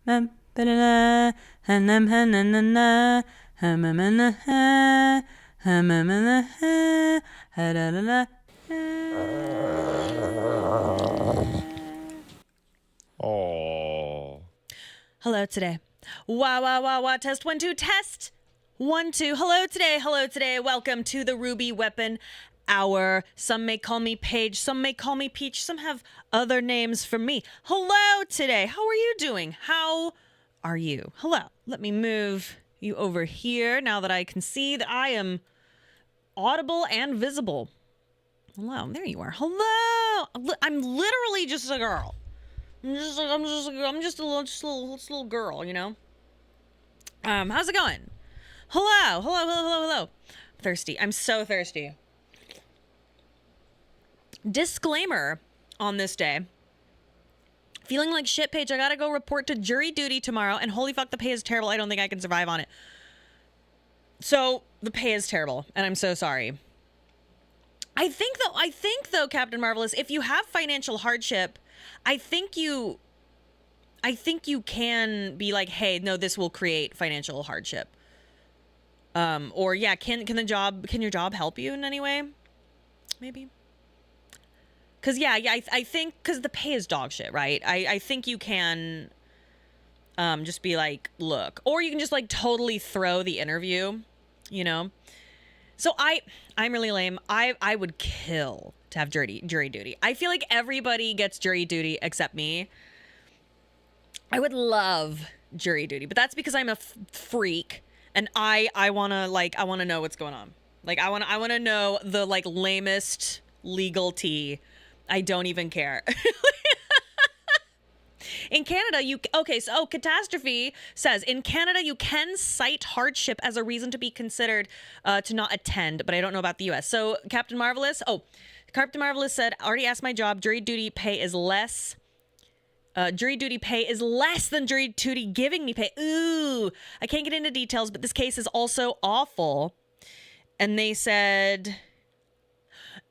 Oh. Hello today. Wah. Test 1 2 test 1 2. Hello today. Welcome to the Ruby Weapon Hour. Some may call me Paige, some may call me Peach, some have other names for me. Hello today. How are you doing? How are you? Hello. Let me move you over here now that I can see that I am audible and visible. Hello. There you are. Hello. I'm literally just a girl. I'm just a little girl, you know. How's it going? Hello. Thirsty. I'm so thirsty. Disclaimer on this day. Feeling like shit, Paige. I gotta go report to jury duty tomorrow, and holy fuck, the pay is terrible. I don't think I can survive on it. So the pay is terrible, and I'm so sorry. I think though, Captain Marvelous, if you have financial hardship, I think you can be like, hey, no, this will create financial hardship. Or yeah, can your job help you in any way? Maybe. Cause I think, cause the pay is dog shit, right? I think you can, just be like, look, or you can just like totally throw the interview, you know? So I'm really lame. I would kill to have jury duty. I feel like everybody gets jury duty except me. I would love jury duty, but that's because I'm a freak and I want to know what's going on. Like I want to know the like lamest legal tea. I don't even care. In Canada, Catastrophe says, in Canada, you can cite hardship as a reason to be considered to not attend, but I don't know about the U.S. So, Captain Marvelous said, already asked my job, jury duty pay is less. Jury duty pay is less than jury duty giving me pay. Ooh, I can't get into details, but this case is also awful. And they said,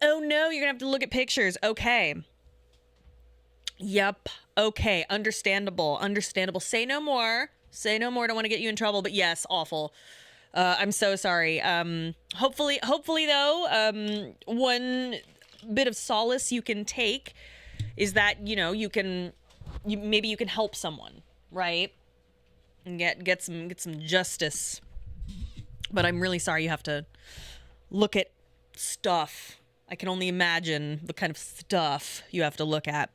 oh no, you're gonna have to look at pictures. Okay. Yep. Okay. Understandable. Say no more. Don't want to get you in trouble, but yes, awful. I'm so sorry. Hopefully though, one bit of solace you can take is that, you know, maybe you can help someone, right? And get some justice. But I'm really sorry you have to look at stuff. I can only imagine the kind of stuff you have to look at.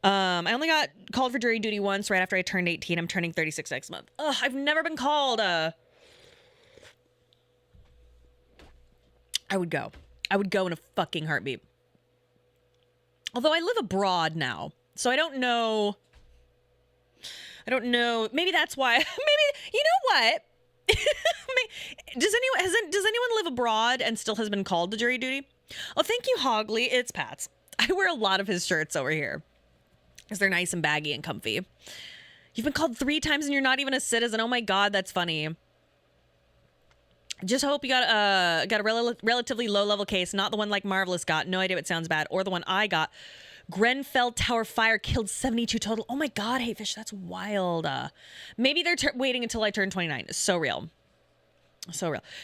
I only got called for jury duty once right after I turned 18. I'm turning 36 next month. Ugh, I've never been called. I would go in a fucking heartbeat. Although I live abroad now, so I don't know. Maybe that's why. Maybe, you know what? Does anyone live abroad and still has been called to jury duty? Oh, thank you, Hogley. It's Pat's. I wear a lot of his shirts over here because they're nice and baggy and comfy. You've been called 3 times and you're not even a citizen. Oh my God, that's funny. Just hope you got a relatively low level case, not the one like Marvelous got. No idea what sounds bad, or the one I got. Grenfell Tower fire killed 72 total. Oh my God, Hatefish, that's wild. Maybe they're waiting until I turn 29. So real.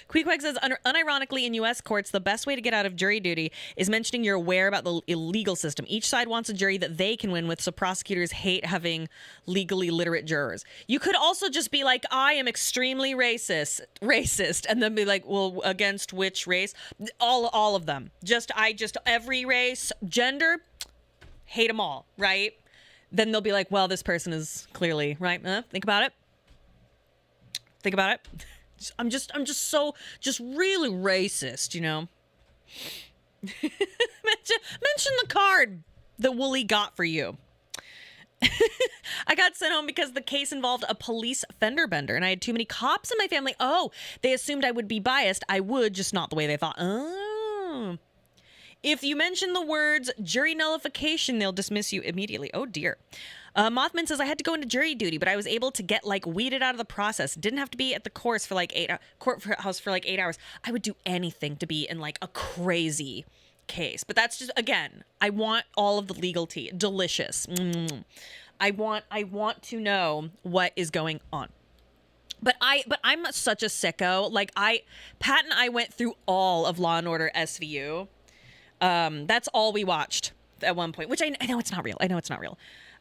Queequeg says, unironically, in U.S. courts, the best way to get out of jury duty is mentioning you're aware about the illegal system. Each side wants a jury that they can win with, so prosecutors hate having legally literate jurors. You could also just be like, I am extremely racist, and then be like, well, against which race? All of them. Every race, gender, hate them all, right? Then they'll be like, well, this person is clearly, right? Think about it. I'm just really racist, you know. mention the card that Wooly got for you. I got sent home because the case involved a police fender bender and I had too many cops in my family. Oh, they assumed I would be biased. I would, just not the way they thought. Oh. If you mention the words jury nullification, they'll dismiss you immediately. Oh dear. Mothman says, I had to go into jury duty, but I was able to get like weeded out of the process. Didn't have to be at the course for like courthouse for like 8 hours. I would do anything to be in like a crazy case. But that's just, again, I want all of the legal tea. Delicious. I want to know what is going on. But I'm such a sicko. Like Pat and I went through all of Law and Order SVU. That's all we watched at one point, which I know it's not real. I know it's not real.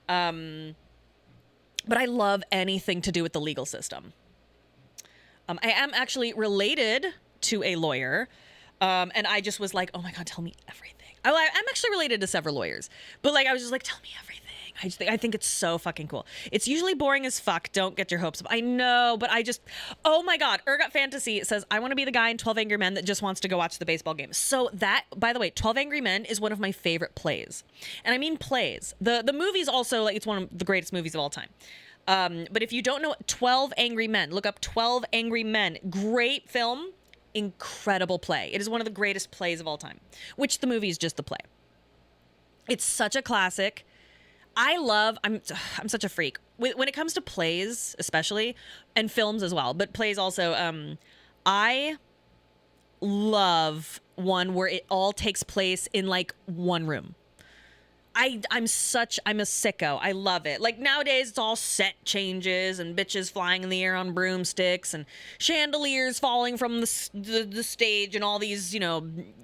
But I love anything to do with the legal system. I am actually related to a lawyer. And I just was like, oh my God, tell me everything. I'm actually related to several lawyers, but like, I was just like, tell me everything. I think it's so fucking cool. It's usually boring as fuck. Don't get your hopes up. I know, but oh my God. Ergot Fantasy says, I want to be the guy in 12 Angry Men that just wants to go watch the baseball game. So that, by the way, 12 Angry Men is one of my favorite plays. And I mean plays. The movie's also like, it's one of the greatest movies of all time. But if you don't know 12 Angry Men, look up 12 Angry Men. Great film. Incredible play. It is one of the greatest plays of all time, which the movie is just the play. It's such a classic. I'm such a freak when it comes to plays, especially, and films as well, but plays also. I love one where it all takes place in like one room. I'm a sicko. I love it. Like nowadays it's all set changes and bitches flying in the air on broomsticks and chandeliers falling from the stage and all these,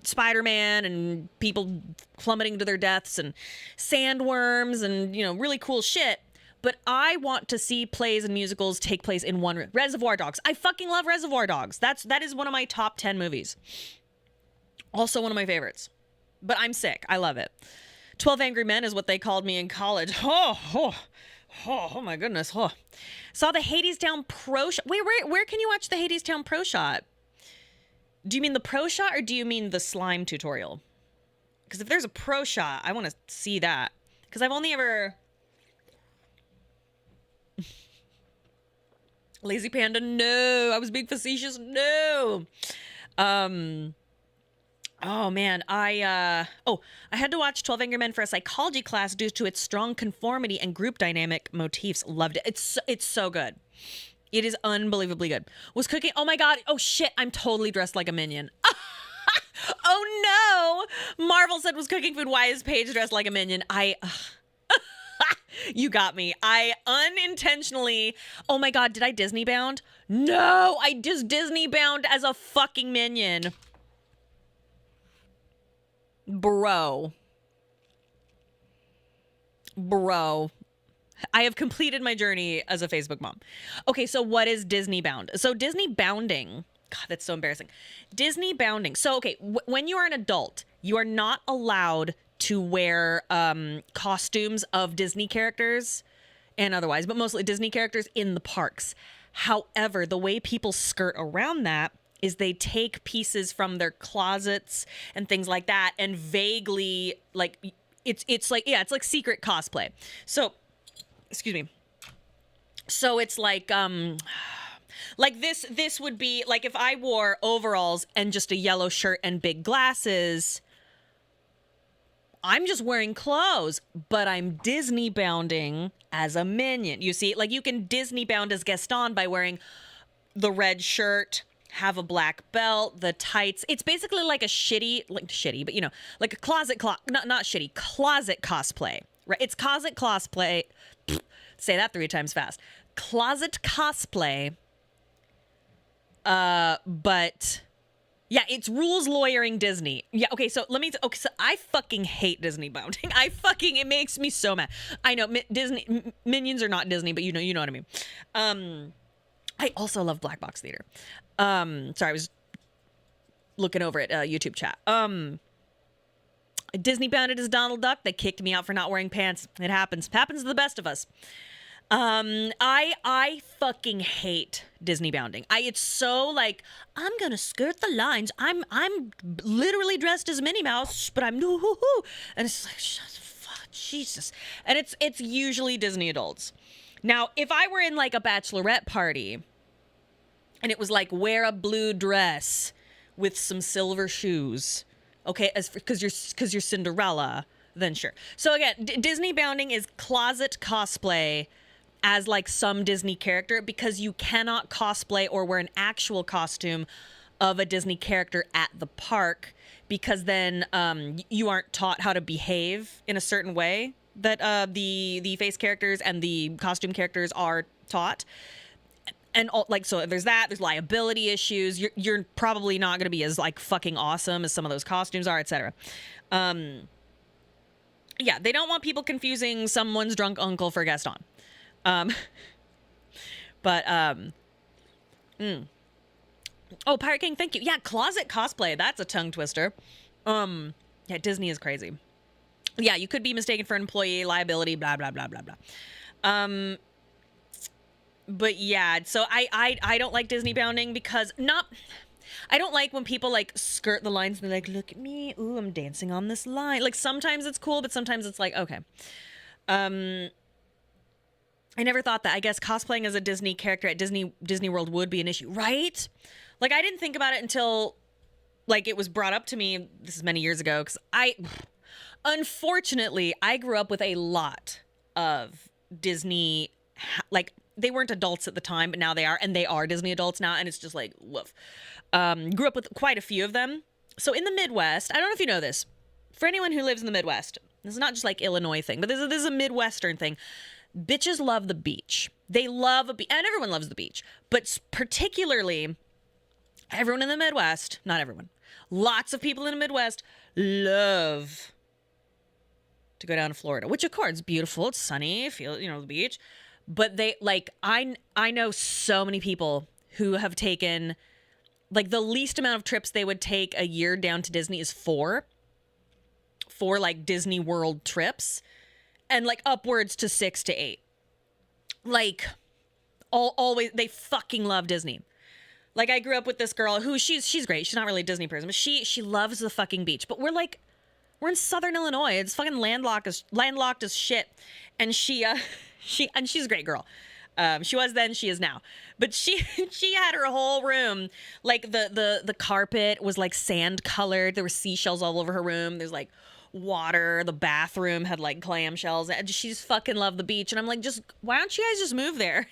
Spider-Man and people plummeting to their deaths and sandworms and, really cool shit. But I want to see plays and musicals take place in one room. Reservoir Dogs. I fucking love Reservoir Dogs. That is one of my top 10 movies. Also one of my favorites. But I'm sick. I love it. 12 Angry Men is what they called me in college. Oh my goodness. Oh. Saw the Hadestown Pro Shot. Wait, where can you watch the Hadestown Pro Shot? Do you mean the Pro Shot or do you mean the slime tutorial? Because if there's a Pro Shot, I want to see that. Because I've only ever... Lazy Panda, no. I was being facetious, no. Oh man, I had to watch 12 Angry Men for a psychology class due to its strong conformity and group dynamic motifs. Loved it. It's so good. It is unbelievably good. Was cooking. Oh my God. Oh shit. I'm totally dressed like a minion. Oh no. Marvel said was cooking food. Why is Paige dressed like a minion? You got me. I unintentionally. Oh my God. Did I Disney bound? No, I just Disney bound as a fucking minion. Bro, I have completed my journey as a Facebook mom. Okay, so what is Disney bound? So Disney bounding, God, that's so embarrassing. Disney bounding. So, okay, when you are an adult, you are not allowed to wear costumes of Disney characters and otherwise, but mostly Disney characters in the parks. However, the way people skirt around that is they take pieces from their closets and things like that and vaguely like it's like secret cosplay. So, excuse me. So it's like this would be like if I wore overalls and just a yellow shirt and big glasses, I'm just wearing clothes, but I'm Disney bounding as a minion. You see, like you can Disney bound as Gaston by wearing the red shirt, have a black belt, the tights. It's basically like a shitty, but like a closet cosplay, right? It's closet cosplay. Say that 3 times fast. Closet cosplay. But yeah, it's rules lawyering Disney. Yeah. Okay. So so I fucking hate Disney bounding. It makes me so mad. I know Disney minions are not Disney, but you know what I mean. I also love Black Box Theater. Sorry, I was looking over at YouTube chat. Disney bounded as Donald Duck. They kicked me out for not wearing pants. It happens. Happens to the best of us. I fucking hate Disney bounding. It's so like I'm gonna skirt the lines. I'm literally dressed as Minnie Mouse, but I'm and it's like fuck, Jesus. And it's usually Disney adults. Now, if I were in like a bachelorette party and it was like wear a blue dress with some silver shoes, okay, because you're Cinderella, then sure. So again, Disney bounding is closet cosplay as like some Disney character because you cannot cosplay or wear an actual costume of a Disney character at the park because then you aren't taught how to behave in a certain way that the face characters and the costume characters are taught. And all, like, so there's that, there's liability issues. You're probably not going to be as like fucking awesome as some of those costumes are, etc. Yeah, they don't want people confusing someone's drunk uncle for Gaston. But oh, Pirate King, thank you. Yeah, closet cosplay, that's a tongue twister. Yeah, Disney is crazy. Yeah, you could be mistaken for employee liability, blah blah blah blah blah. But yeah, so I don't like Disney bounding because I don't like when people like skirt the lines and they're like, look at me, ooh, I'm dancing on this line. Like sometimes it's cool, but sometimes it's like, okay. I never thought that. I guess cosplaying as a Disney character at Disney World would be an issue, right? Like I didn't think about it until like it was brought up to me. This is many years ago because unfortunately, I grew up with a lot of Disney, like they weren't adults at the time, but now they are, and they are Disney adults now, and it's just like, woof. Grew up with quite a few of them. So in the Midwest, I don't know if you know this, for anyone who lives in the Midwest, this is not just like Illinois thing, but this is a Midwestern thing. Bitches love the beach. They love a beach, and everyone loves the beach, but particularly everyone in the Midwest, not everyone, lots of people in the Midwest love to go down to Florida, which of course is beautiful. It's sunny, feel, the beach. But they like, I know so many people who have taken like the least amount of trips they would take a year down to Disney is four like Disney World trips, and like upwards to 6 to 8. Like always, they fucking love Disney. Like I grew up with this girl who she's great. She's not really a Disney person, but she loves the fucking beach. But we're in Southern Illinois. It's fucking landlocked as shit. And she's a great girl. She was then, she is now. But she had her whole room, like the carpet was like sand colored. There were seashells all over her room. There's like water. The bathroom had like clamshells. And she just fucking loved the beach. And I'm like, why don't you guys just move there?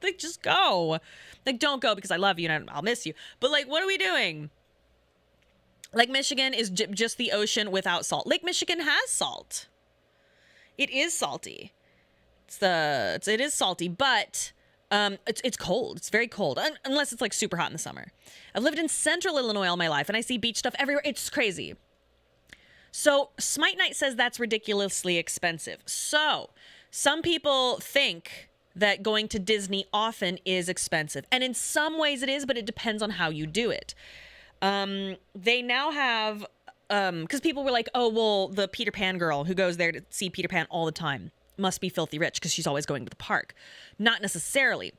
Like, just go. Like, don't go because I love you and I'll miss you. But like, what are we doing? Lake Michigan is just the ocean without salt. Lake Michigan has salt. It is salty. It is salty, but it's cold. It's very cold, unless it's like super hot in the summer. I've lived in central Illinois all my life, and I see beach stuff everywhere. It's crazy. So Smite Knight says that's ridiculously expensive. So some people think that going to Disney often is expensive, and in some ways it is, but it depends on how you do it. They now have, because people were like, oh, well, the Peter Pan girl who goes there to see Peter Pan all the time must be filthy rich because she's always going to the park. Not necessarily.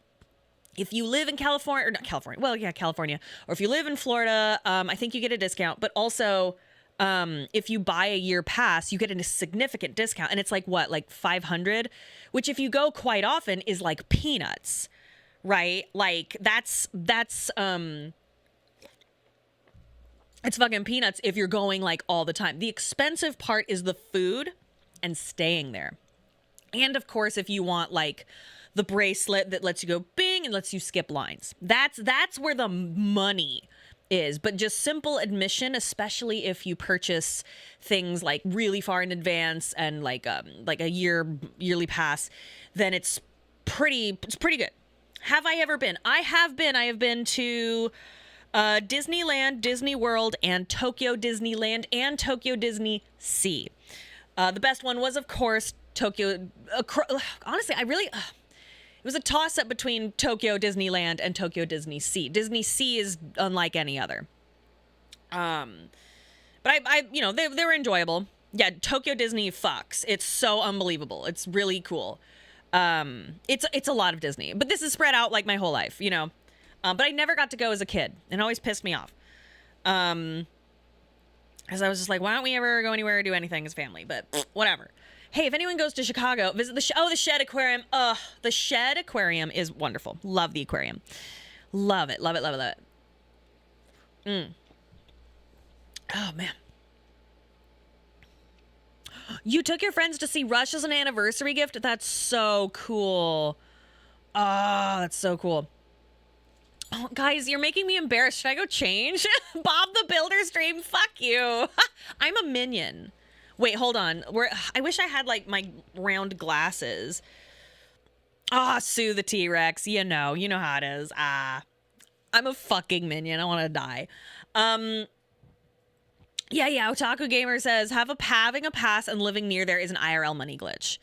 If you live in California, or not California, well, yeah, California, or if you live in Florida, I think you get a discount, but also, if you buy a year pass, you get a significant discount, and it's like what, like $500, which if you go quite often is like peanuts, right? Like that's it's fucking peanuts if you're going like all the time. The expensive part is the food and staying there. And of course, if you want like the bracelet that lets you go bing and lets you skip lines, that's where the money is. But just simple admission, especially if you purchase things like really far in advance and like a yearly pass, then it's pretty good. Have I ever been? I have been. I have been to Disneyland, Disney World, and Tokyo Disneyland and Tokyo Disney Sea. The best one was, of course, Tokyo. Honestly, it was a toss-up between Tokyo Disneyland and Tokyo Disney Sea. Disney Sea is unlike any other. But they were enjoyable. Yeah, Tokyo Disney fucks. It's so unbelievable. It's really cool. It's a lot of Disney, but this is spread out like my whole life, But I never got to go as a kid, and it always pissed me off. Because I was just like, why don't we ever go anywhere or do anything as family? But whatever. Hey, if anyone goes to Chicago, visit the Shed Aquarium. The Shed Aquarium is wonderful. Love the aquarium. Love it. Love it. Love it. Love it. Oh, man. You took your friends to see Rush as an anniversary gift? That's so cool. Oh, that's so cool. Oh, guys, you're making me embarrassed. Should I go change? Bob the Builder stream? Fuck you. I'm a minion. Wait, hold on. I wish I had like my round glasses. Ah, Sue the T-Rex. You know how it is. I'm a fucking minion. I want to die. Yeah. Otaku Gamer says having a pass and living near there is an IRL money glitch.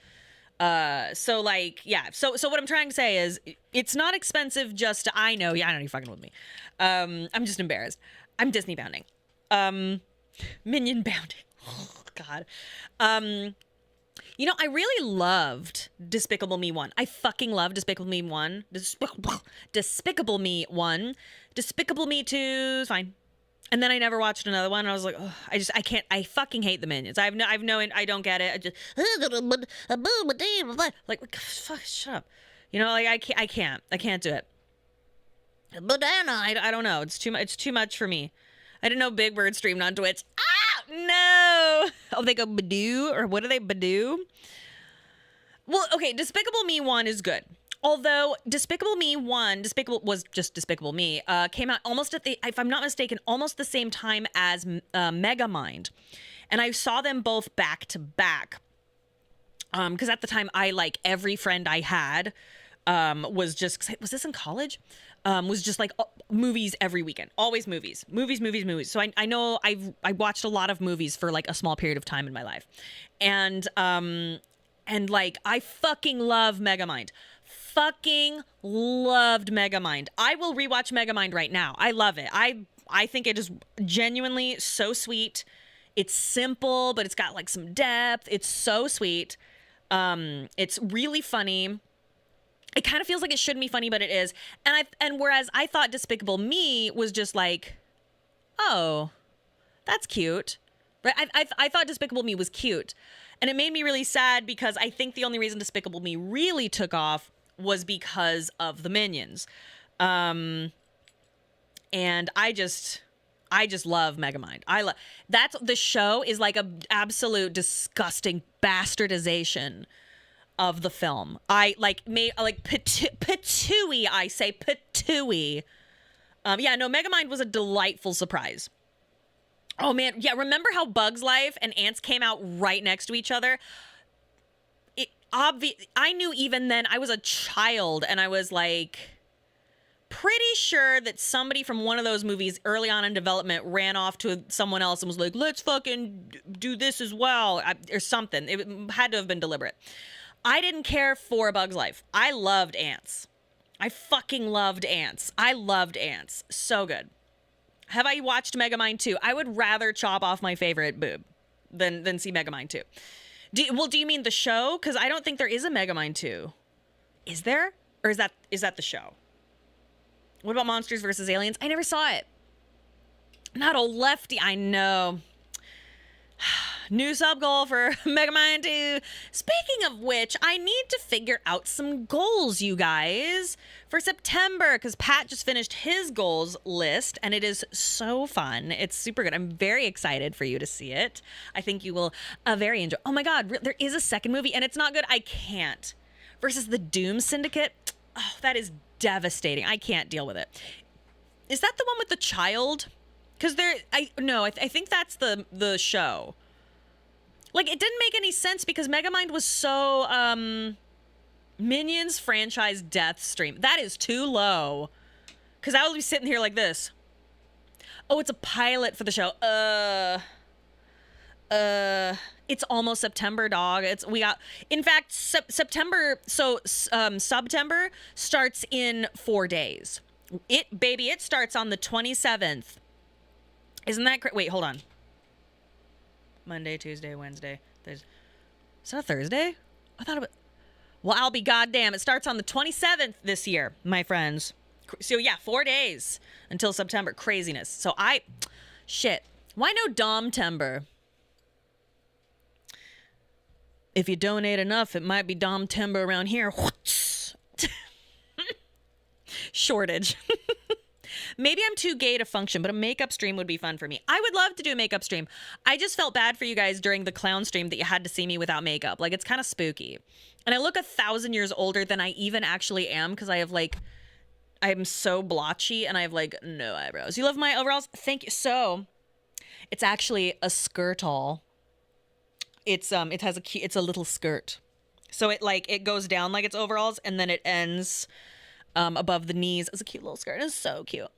So like, yeah. So what I'm trying to say is it's not expensive just to, I know you're fucking with me. I'm just embarrassed. I'm Disney bounding. Minion bounding. Oh, God. I really loved Despicable Me 1. I fucking love Despicable Me 1. Despicable Me 1. Despicable Me 2 is fine. And then I never watched another one. And I was like, oh, I fucking hate the Minions. I don't get it. I just, like, fuck, shut up. I can't do it. Banana, I don't know. It's too much for me. I didn't know Big Bird streamed on Twitch. No. Oh, they go Badoo, or what do they Badoo? Well, okay, Despicable Me 1 is good. Although Despicable Me 1, was just Despicable Me, came out almost if I'm not mistaken, almost the same time as Megamind. And I saw them both back to back. Because at the time, every friend I had was this in college? Was just like movies every weekend, always movies. So I know I watched a lot of movies for like a small period of time in my life. And like, I fucking love Megamind. Fucking loved Megamind. I will rewatch Megamind right now. I love it. I think it is genuinely so sweet. It's simple, but it's got like some depth. It's so sweet. It's really funny. It kind of feels like it shouldn't be funny, but it is. And whereas I thought Despicable Me was just like, oh, that's cute. Right? I thought Despicable Me was cute. And it made me really sad because I think the only reason Despicable Me really took off was because of the Minions. And I just love Megamind. That's the show is like a absolute disgusting bastardization of the film. I made patooey. I say patooey. Megamind was a delightful surprise. Oh man, yeah. Remember how Bugs Life and Ants came out right next to each other? I knew even then. I was a child, and I was like pretty sure that somebody from one of those movies early on in development ran off to someone else and was like, "Let's fucking do this as well," or something. It had to have been deliberate. I didn't care for A Bug's Life. I loved Ants. I fucking loved Ants. I loved Ants. So good. Have I watched Megamind 2? I would rather chop off my favorite boob than see Megamind 2. Do you mean the show? Because I don't think there is a Megamind 2. Is there? Or is that the show? What about Monsters vs. Aliens? I never saw it. Not a lefty. I know. New sub goal for Megamind 2. Speaking of which, I need to figure out some goals, you guys, for September, because Pat just finished his goals list, and it is so fun. It's super good. I'm very excited for you to see it. I think you will very enjoy. Oh my God, there is a second movie, and it's not good. I can't. Versus the Doom Syndicate. Oh, that is devastating. I can't deal with it. Is that the one with the child? Because I think that's the show. Like, it didn't make any sense because Megamind was so, Minions franchise death stream. That is too low. Because I will be sitting here like this. Oh, it's a pilot for the show. It's almost September, dog. In fact, September, September starts in 4 days. It starts on the 27th. Isn't that great? Wait, hold on. Monday, Tuesday, Wednesday, Thursday. Is that a Thursday? I thought it was... Well, I'll be goddamn. It starts on the 27th this year, my friends. So, yeah, 4 days until September. Craziness. So, shit. Why no Dom-tember? If you donate enough, it might be Dom-tember around here. Shortage. Maybe I'm too gay to function, but a makeup stream would be fun for me. I would love to do a makeup stream. I just felt bad for you guys during the clown stream that you had to see me without makeup. Like, it's kind of spooky. And I look 1,000 years older than I even actually am because I have, I'm so blotchy and I have, no eyebrows. You love my overalls? Thank you. So, it's actually a skirtle. It has it's a little skirt. So it goes down like it's overalls and then it ends above the knees as a cute little skirt. It's so cute.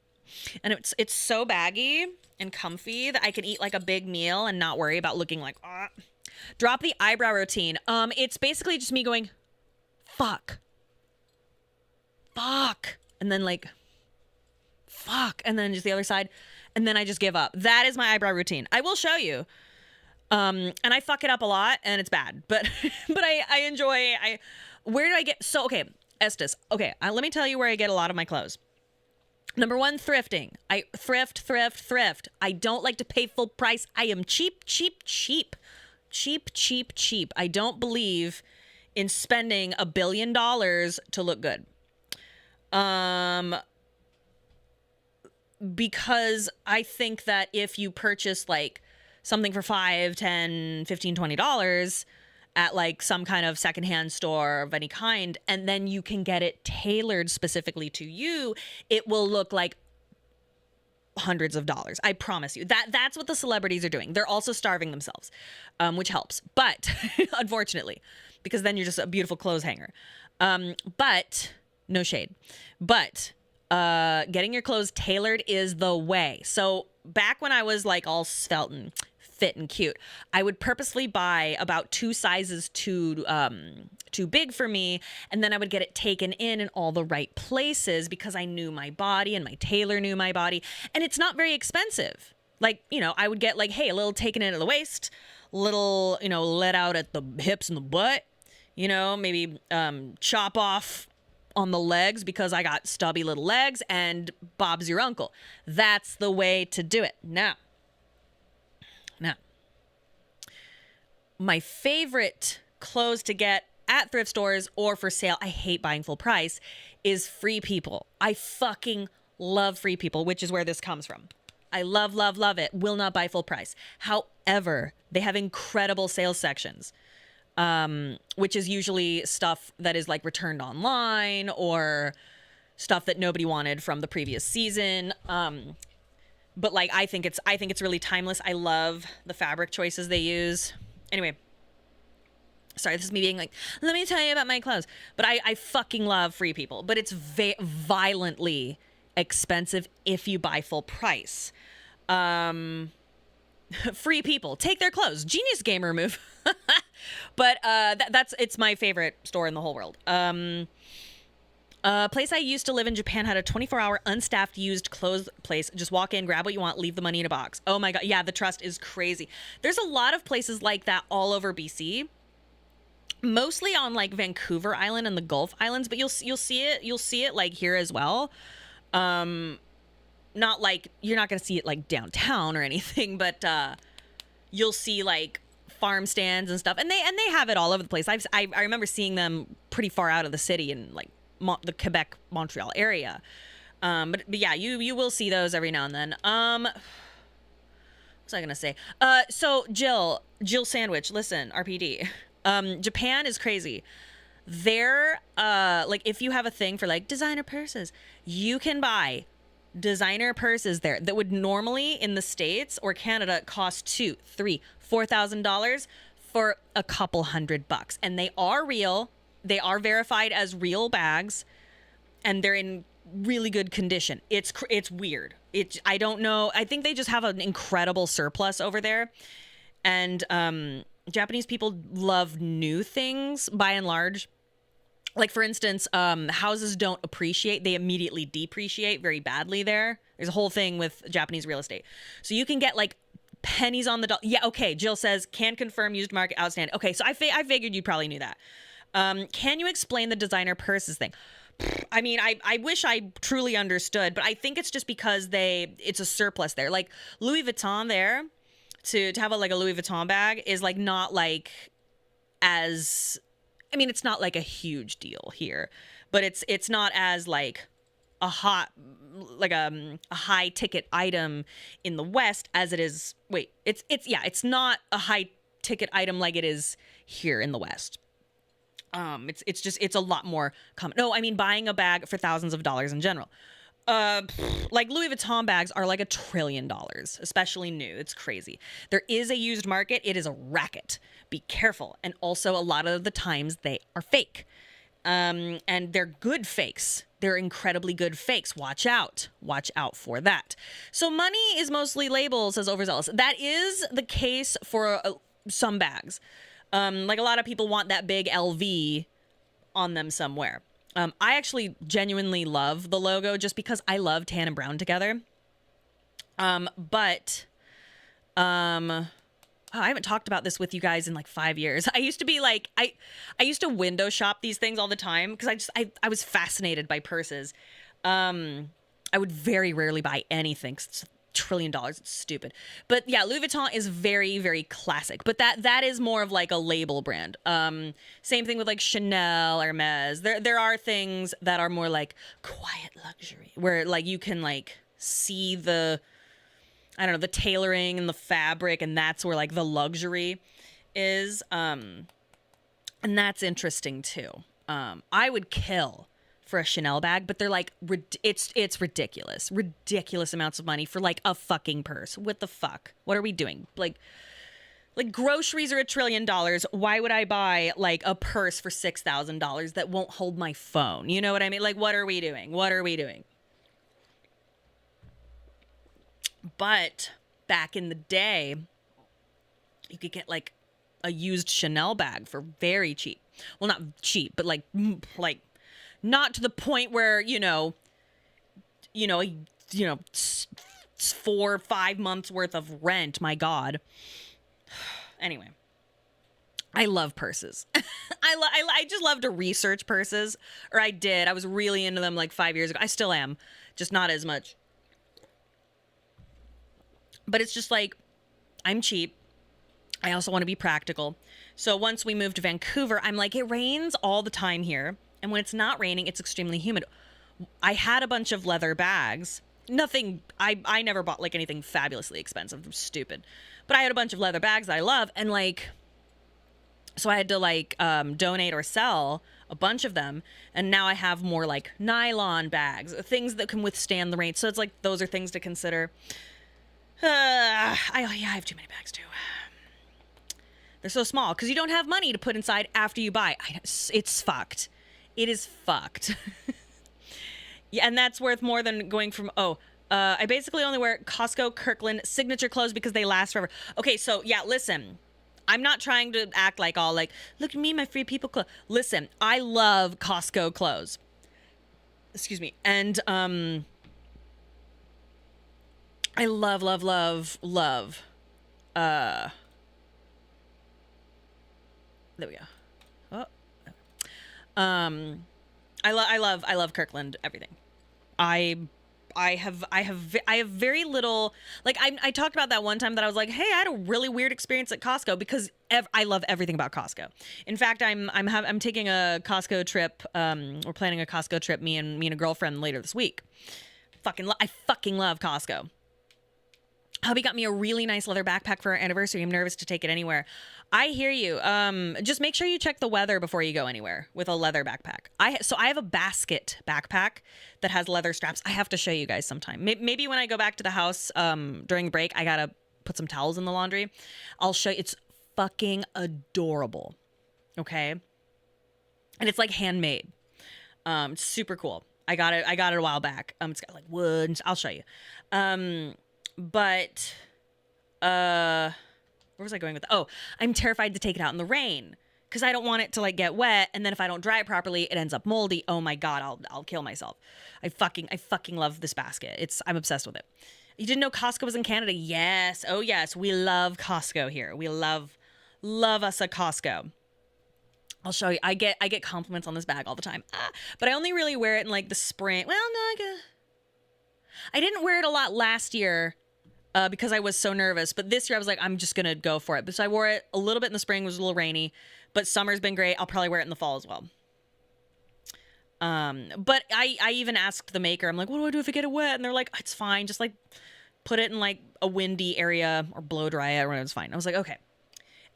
And it's so baggy and comfy that I can eat like a big meal and not worry about looking like ah. Drop the eyebrow routine. It's basically just me going fuck. And then like fuck, and then just the other side, and then I just give up. That is my eyebrow routine. I will show you. And I fuck it up a lot, and it's bad. But I enjoy. Where do I get? So okay, Estes. Okay, let me tell you where I get a lot of my clothes. Number one, thrifting. I thrift. I don't like to pay full price. I am cheap. I don't believe in spending $1 billion to look good. Because I think that if you purchase like something for $5, $10, $15, $20 at like some kind of secondhand store of any kind, and then you can get it tailored specifically to you, it will look like hundreds of dollars. I promise you. That's what the celebrities are doing. They're also starving themselves, which helps. But unfortunately, because then you're just a beautiful clothes hanger. But no shade. But getting your clothes tailored is the way. So back when I was like all svelte and fit and cute, I would purposely buy about 2 sizes too big for me, and then I would get it taken in all the right places because I knew my body and my tailor knew my body, and it's not very expensive. Like, I would get like, hey, a little taken in at the waist, little, let out at the hips and the butt, maybe chop off on the legs because I got stubby little legs, and Bob's your uncle. That's the way to do it. Now, my favorite clothes to get at thrift stores or for sale, I hate buying full price, is Free People. I fucking love Free People, which is where this comes from. I love it. Will not buy full price. However, they have incredible sales sections. Which is usually stuff that is like returned online or stuff that nobody wanted from the previous season. But like, I think it's really timeless. I love the fabric choices they use. Anyway, sorry, this is me being like, let me tell you about my clothes. But I fucking love Free People, but it's violently expensive if you buy full price. Free People, take their clothes. Genius gamer move. But it's my favorite store in the whole world. A place I used to live in Japan had a 24-hour unstaffed used clothes place. Just walk in, grab what you want, leave the money in a box. Oh my God. Yeah, the trust is crazy. There's a lot of places like that all over BC. Mostly on like Vancouver Island and the Gulf Islands, but you'll see it like here as well. Not like, you're not going to see it like downtown or anything, but you'll see like farm stands and stuff, and they have it all over the place. I remember seeing them pretty far out of the city in like the Quebec, Montreal area. But yeah, you will see those every now and then. What was I gonna say? So Jill Sandwich, listen, RPD. Japan is crazy. They're like, if you have a thing for like designer purses, you can buy designer purses there that would normally in the States or Canada cost $2,000, $3,000, $4,000 for a couple $100, and they are real. They are verified as real bags, and they're in really good condition. It's weird. I don't know. I think they just have an incredible surplus over there, and Japanese people love new things by and large. Like, for instance, houses don't appreciate. They immediately depreciate very badly there. There's a whole thing with Japanese real estate. So you can get, like, pennies on the dollar. Yeah, okay. Jill says, can confirm used market outstanding. Okay, so I figured you probably knew that. Can you explain the designer purses thing? I mean, I wish I truly understood, but I think it's just because it's a surplus there. Like, Louis Vuitton there, to have like a Louis Vuitton bag is, like, not, like, as... I mean, it's not like a huge deal here, but it's not as like a high ticket item in the West as it is. Wait, it's not a high ticket item like it is here in the West. It's a lot more common. No, I mean, buying a bag for thousands of dollars in general. Like Louis Vuitton bags are like $1 trillion, especially new. It's crazy. There is a used market. It is a racket. Be careful. And also, a lot of the times they are fake. And they're good fakes. They're incredibly good fakes. Watch out. Watch out for that. So money is mostly labeled as overzealous. That is the case for some bags. Like a lot of people want that big LV on them somewhere. I actually genuinely love the logo just because I love tan and brown together. I haven't talked about this with you guys in like 5 years. I used to be like, I used to window shop these things all the time because I was fascinated by purses. I would very rarely buy anything 'cause it's $1 trillion. It's stupid. But yeah, Louis Vuitton is very, very classic. But that is more of like a label brand. Same thing with like Chanel, Hermes. There are things that are more like quiet luxury where like you can like see the, I don't know, the tailoring and the fabric, and that's where like the luxury is. And that's interesting too. I would kill for a Chanel bag, but they're like, it's ridiculous amounts of money for like a fucking purse. What the fuck? What are we doing? Like groceries are $1 trillion. Why would I buy like a purse for $6,000 that won't hold my phone? You know what I mean? Like, what are we doing? What are we doing? But back in the day, you could get like a used Chanel bag for very cheap. Well, not cheap, but like not to the point where, 4 or 5 months worth of rent. My God. Anyway, I love purses. I just love to research purses, or I did. I was really into them like 5 years ago. I still am, just not as much. But it's just like, I'm cheap. I also want to be practical. So once we moved to Vancouver, I'm like, it rains all the time here. And when it's not raining, it's extremely humid. I had a bunch of leather bags. Nothing, I never bought like anything fabulously expensive. I'm stupid. But I had a bunch of leather bags that I love. And like, so I had to like donate or sell a bunch of them. And now I have more like nylon bags, things that can withstand the rain. So it's like, those are things to consider. I have too many bags too. They're so small because you don't have money to put inside after you buy. It's fucked. It is fucked. Yeah, and that's worth more than going from, I basically only wear Costco, Kirkland, signature clothes because they last forever. Okay, so yeah, listen. I'm not trying to act like all like, look at me, my free people clothes. Listen, I love Costco clothes. Excuse me. And, I love. There we go. Oh. I love Kirkland everything. I have very little, like I talked about that one time that I was like, hey, I had a really weird experience at Costco because I love everything about Costco. In fact, I'm taking a Costco trip. We're planning a Costco trip, me and a girlfriend later this week. I fucking love Costco. Hubby got me a really nice leather backpack for our anniversary. I'm nervous to take it anywhere. I hear you. Just make sure you check the weather before you go anywhere with a leather backpack. I have a basket backpack that has leather straps. I have to show you guys sometime. Maybe when I go back to the house during break, I gotta put some towels in the laundry. I'll show you. It's fucking adorable. Okay, and it's like handmade. It's super cool. I got it a while back. It's got like wood. I'll show you. But where was I going with that? Oh, I'm terrified to take it out in the rain because I don't want it to like get wet, and then if I don't dry it properly, it ends up moldy. Oh my God, I'll kill myself. I fucking love this basket. I'm obsessed with it. You didn't know Costco was in Canada? Yes. Oh yes, we love Costco here. We love us a Costco. I'll show you. I get compliments on this bag all the time. But I only really wear it in like the spring. Well, no, I didn't wear it a lot last year. Because I was so nervous. But this year I was like, I'm just going to go for it. So I wore it a little bit in the spring. It was a little rainy. But summer's been great. I'll probably wear it in the fall as well. But I even asked the maker, I'm like, what do I do if I get it wet? And they're like, it's fine. Just like put it in like a windy area or blow dry it. Or it's fine. I was like, okay.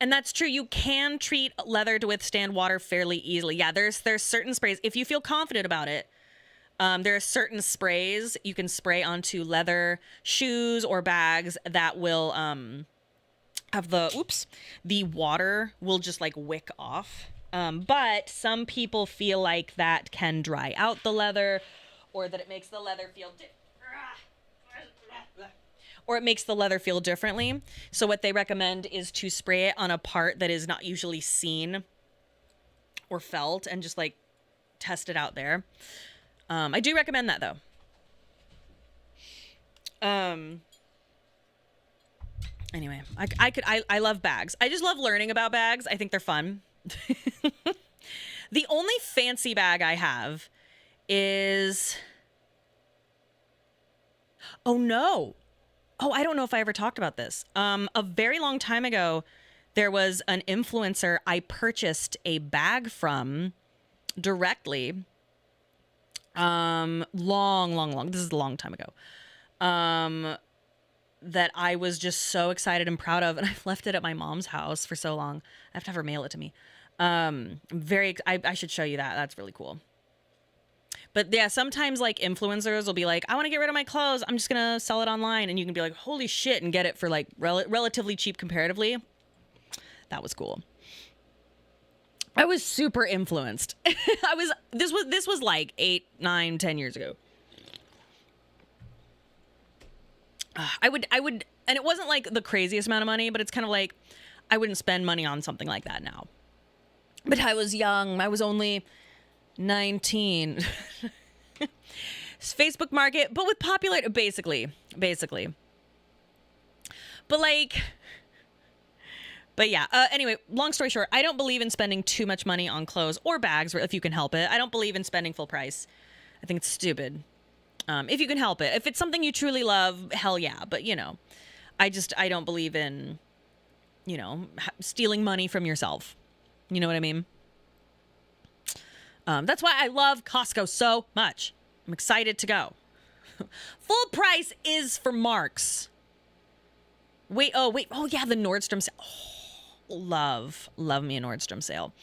And that's true. You can treat leather to withstand water fairly easily. Yeah, there's certain sprays. If you feel confident about it, There are certain sprays you can spray onto leather shoes or bags that will have the water will just like wick off. But some people feel like that can dry out the leather, or that it makes the leather feel or it makes the leather feel differently. So what they recommend is to spray it on a part that is not usually seen or felt, and just like test it out there. I do recommend that though. Anyway, I love bags. I just love learning about bags. I think they're fun. The only fancy bag I have is, oh no. Oh, I don't know if I ever talked about this. A very long time ago, there was an influencer I purchased a bag from directly. Long. This is a long time ago. That I was just so excited and proud of, and I've left it at my mom's house for so long. I have to have her mail it to me. I should show you that. That's really cool. But yeah, sometimes like influencers will be like, I want to get rid of my clothes. I'm just going to sell it online. And you can be like, holy shit, and get it for like relatively cheap comparatively. That was cool. I was super influenced. This was like 8, 9, 10 years ago. I would, and it wasn't like the craziest amount of money, but it's kind of like, I wouldn't spend money on something like that now. But I was young. I was only 19. Facebook Market, but with popular, basically. But like, but yeah, anyway, long story short, I don't believe in spending too much money on clothes or bags if you can help it. I don't believe in spending full price. I think it's stupid. If you can help it. If it's something you truly love, hell yeah. But, you know, I don't believe in, you know, stealing money from yourself. You know what I mean? That's why I love Costco so much. I'm excited to go. Full price is for Marks. Oh, yeah, the Nordstrom sale. Oh, love me a Nordstrom sale.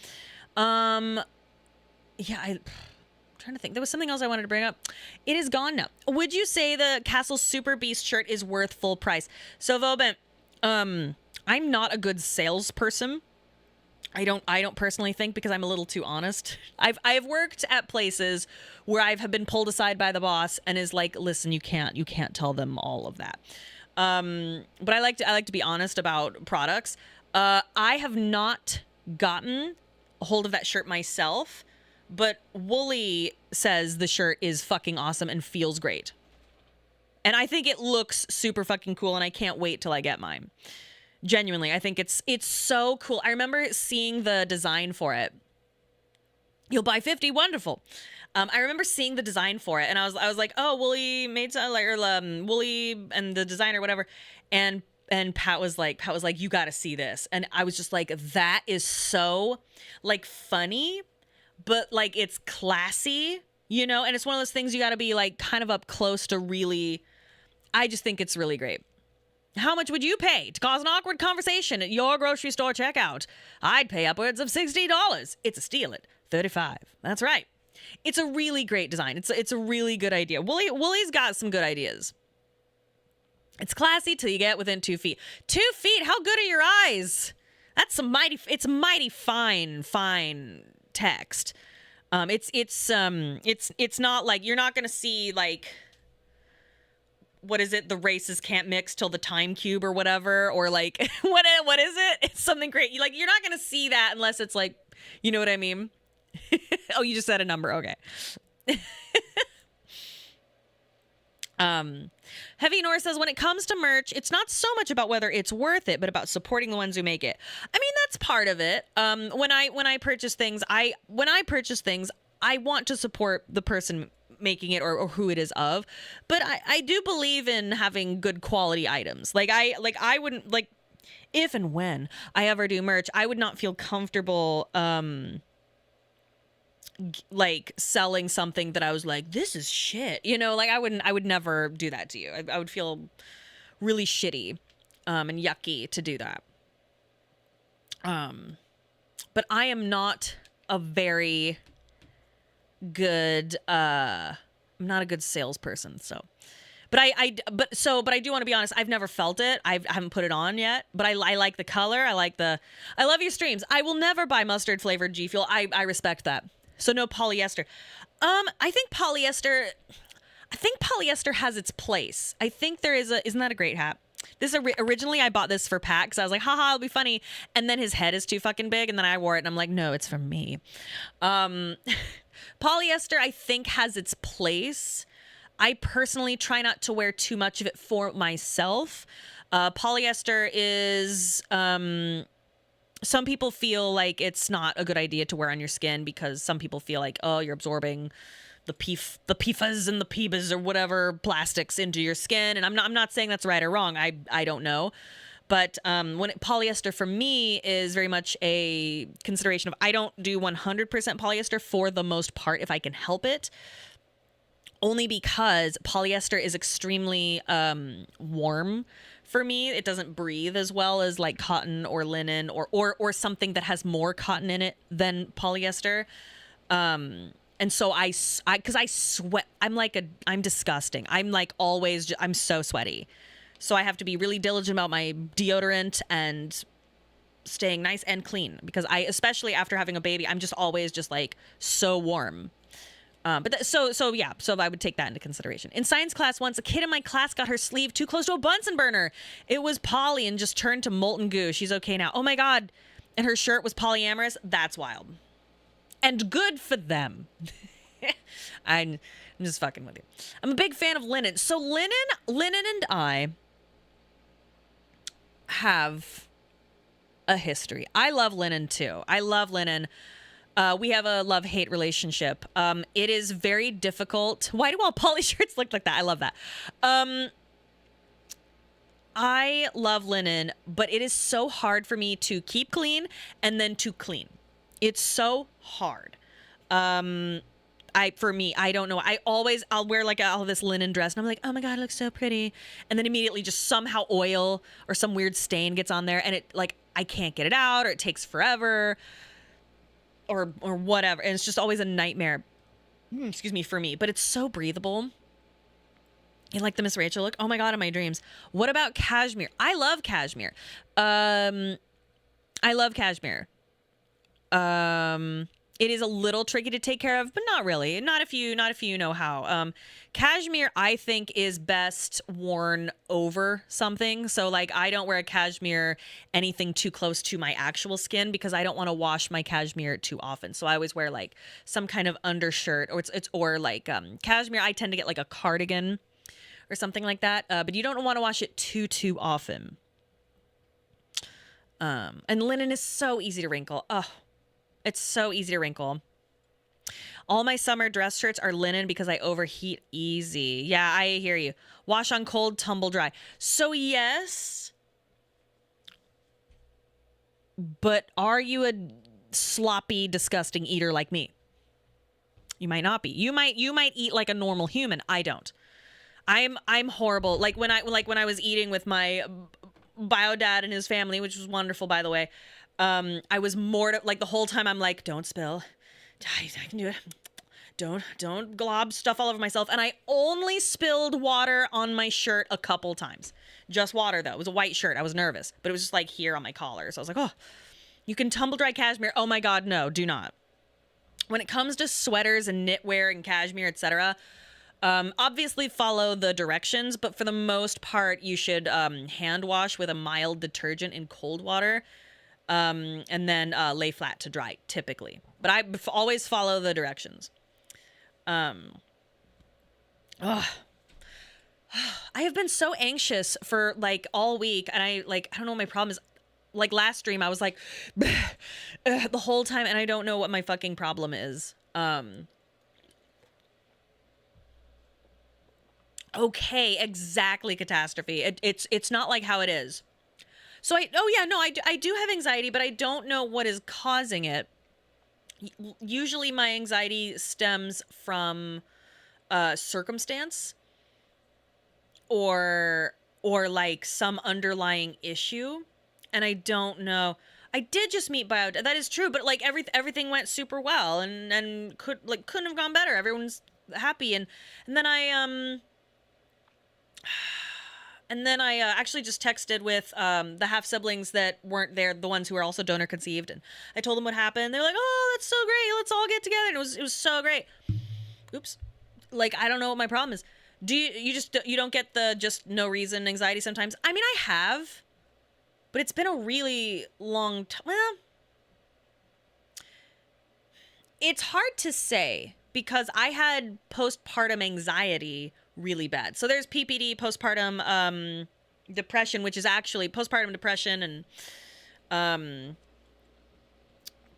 Yeah, I'm trying to think. There was something else I wanted to bring up. It is gone now. Would you say the Castle Super Beast shirt is worth full price? So Vobent, I'm not a good salesperson. I don't personally think, because I'm a little too honest. I've worked at places where I've been pulled aside by the boss and is like, listen, you can't tell them all of that. But I like to be honest about products. I have not gotten a hold of that shirt myself, but Wooly says the shirt is fucking awesome and feels great. And I think it looks super fucking cool, and I can't wait till I get mine. Genuinely, I think it's so cool. I remember seeing the design for it. You'll buy 50, wonderful. I remember seeing the design for it, and I was like, oh, Wooly made Wooly and the designer, whatever. And Pat was like, you got to see this. And I was just like, that is so like funny, but like it's classy, you know. And it's one of those things you got to be like kind of up close to really. I just think it's really great. How much would you pay to cause an awkward conversation at your grocery store checkout? I'd pay upwards of $60. It's a steal at $35. That's right. It's a really great design. It's a really good idea. Wooly's got some good ideas. It's classy till you get within 2 feet. 2 feet? How good are your eyes? That's it's mighty fine text. It's not like, you're not gonna see like, what is it? The races can't mix till the time cube or whatever, or like what is it? It's something great. You're not gonna see that unless it's like, you know what I mean? Oh, you just said a number. Okay. Heavy North says, when it comes to merch, it's not so much about whether it's worth it, but about supporting the ones who make it. I mean, that's part of it. When I purchase things, I want to support the person making it or who it is of, but I do believe in having good quality items. I wouldn't, like, if and when I ever do merch, I would not feel comfortable like selling something that I was like, this is shit, you know. Like, I would never do that to you. I would feel really shitty and yucky to do that. But I am not a very good I'm not a good salesperson, so. But I do want to be honest. I've never felt it. I haven't put it on yet. But I like the color. I love your streams. I will never buy mustard flavored G Fuel. I respect that. So no polyester. I think polyester has its place. I think there is isn't that a great hat? Originally I bought this for Pat because I was like, haha, it'll be funny. And then his head is too fucking big. And then I wore it and I'm like, no, it's for me. Polyester, I think, has its place. I personally try not to wear too much of it for myself. Polyester is, some people feel like it's not a good idea to wear on your skin because some people feel like, oh, you're absorbing the PFAS and the PBAs or whatever plastics into your skin. And I'm not saying that's right or wrong. I don't know. But polyester for me is very much a consideration of I don't do 100% polyester for the most part if I can help it. Only because polyester is extremely warm for me. It doesn't breathe as well as like cotton or linen or something that has more cotton in it than polyester. And so because I sweat, I'm disgusting. I'm like always, I'm so sweaty. So I have to be really diligent about my deodorant and staying nice and clean because especially after having a baby, I'm just always just like so warm. So I would take that into consideration. In science class once, a kid in my class got her sleeve too close to a Bunsen burner. It was poly and just turned to molten goo. She's okay now. Oh my God. And her shirt was polyamorous. That's wild. And good for them. I'm just fucking with you. I'm a big fan of linen. So linen and I have a history. I love linen too. I love linen. We have a love-hate relationship. It is very difficult. Why do all poly shirts look like that? I love that. I love linen, but it is so hard for me to keep clean and then to clean. It's so hard. For me, I don't know. I'll wear like all this linen dress and I'm like, oh my God, it looks so pretty. And then immediately just somehow oil or some weird stain gets on there and it like, I can't get it out or it takes forever or whatever. And it's just always a nightmare, excuse me, for me, but it's so breathable. You like the Miss Rachel look? Oh my God, in my dreams. What about cashmere? I love cashmere. It is a little tricky to take care of, but not really. Not if you know how. Cashmere, I think, is best worn over something. So, like, I don't wear a cashmere anything too close to my actual skin because I don't want to wash my cashmere too often. So I always wear like some kind of undershirt, or like cashmere. I tend to get like a cardigan or something like that. But you don't want to wash it too often. And linen is so easy to wrinkle. Oh. It's so easy to wrinkle. All my summer dress shirts are linen because I overheat easy. Yeah, I hear you. Wash on cold, tumble dry. So yes, but are you a sloppy, disgusting eater like me? You might not be. You might eat like a normal human. I don't. I'm horrible. Like when I was eating with my bio dad and his family, which was wonderful, by the way. I was like the whole time I'm like, don't spill. I can do it. Don't glob stuff all over myself. And I only spilled water on my shirt a couple times. Just water though. It was a white shirt. I was nervous, but it was just like here on my collar. So I was like, oh, you can tumble dry cashmere. Oh my God, no, do not. When it comes to sweaters and knitwear and cashmere, etc., obviously follow the directions, but for the most part, you should hand wash with a mild detergent in cold water. And then lay flat to dry, typically. But I always follow the directions. I have been so anxious for like all week, and I don't know what my problem is. Like last stream, I was like the whole time, and I don't know what my fucking problem is. Okay, exactly, catastrophe. It's not like how it is. So I do have anxiety, but I don't know what is causing it. Usually my anxiety stems from circumstance or like some underlying issue. And I don't know. I did just meet that is true, but like everything went super well and couldn't have gone better. Everyone's happy. And then I actually just texted with the half siblings that weren't there, the ones who were also donor conceived, and I told them what happened. They're like, "Oh, that's so great! Let's all get together." And it was so great. Oops, like I don't know what my problem is. Do you don't get the just no reason anxiety sometimes? I mean, I have, but it's been a really long time. Well, it's hard to say because I had postpartum anxiety really bad. So there's PPD, postpartum depression, which is actually postpartum depression and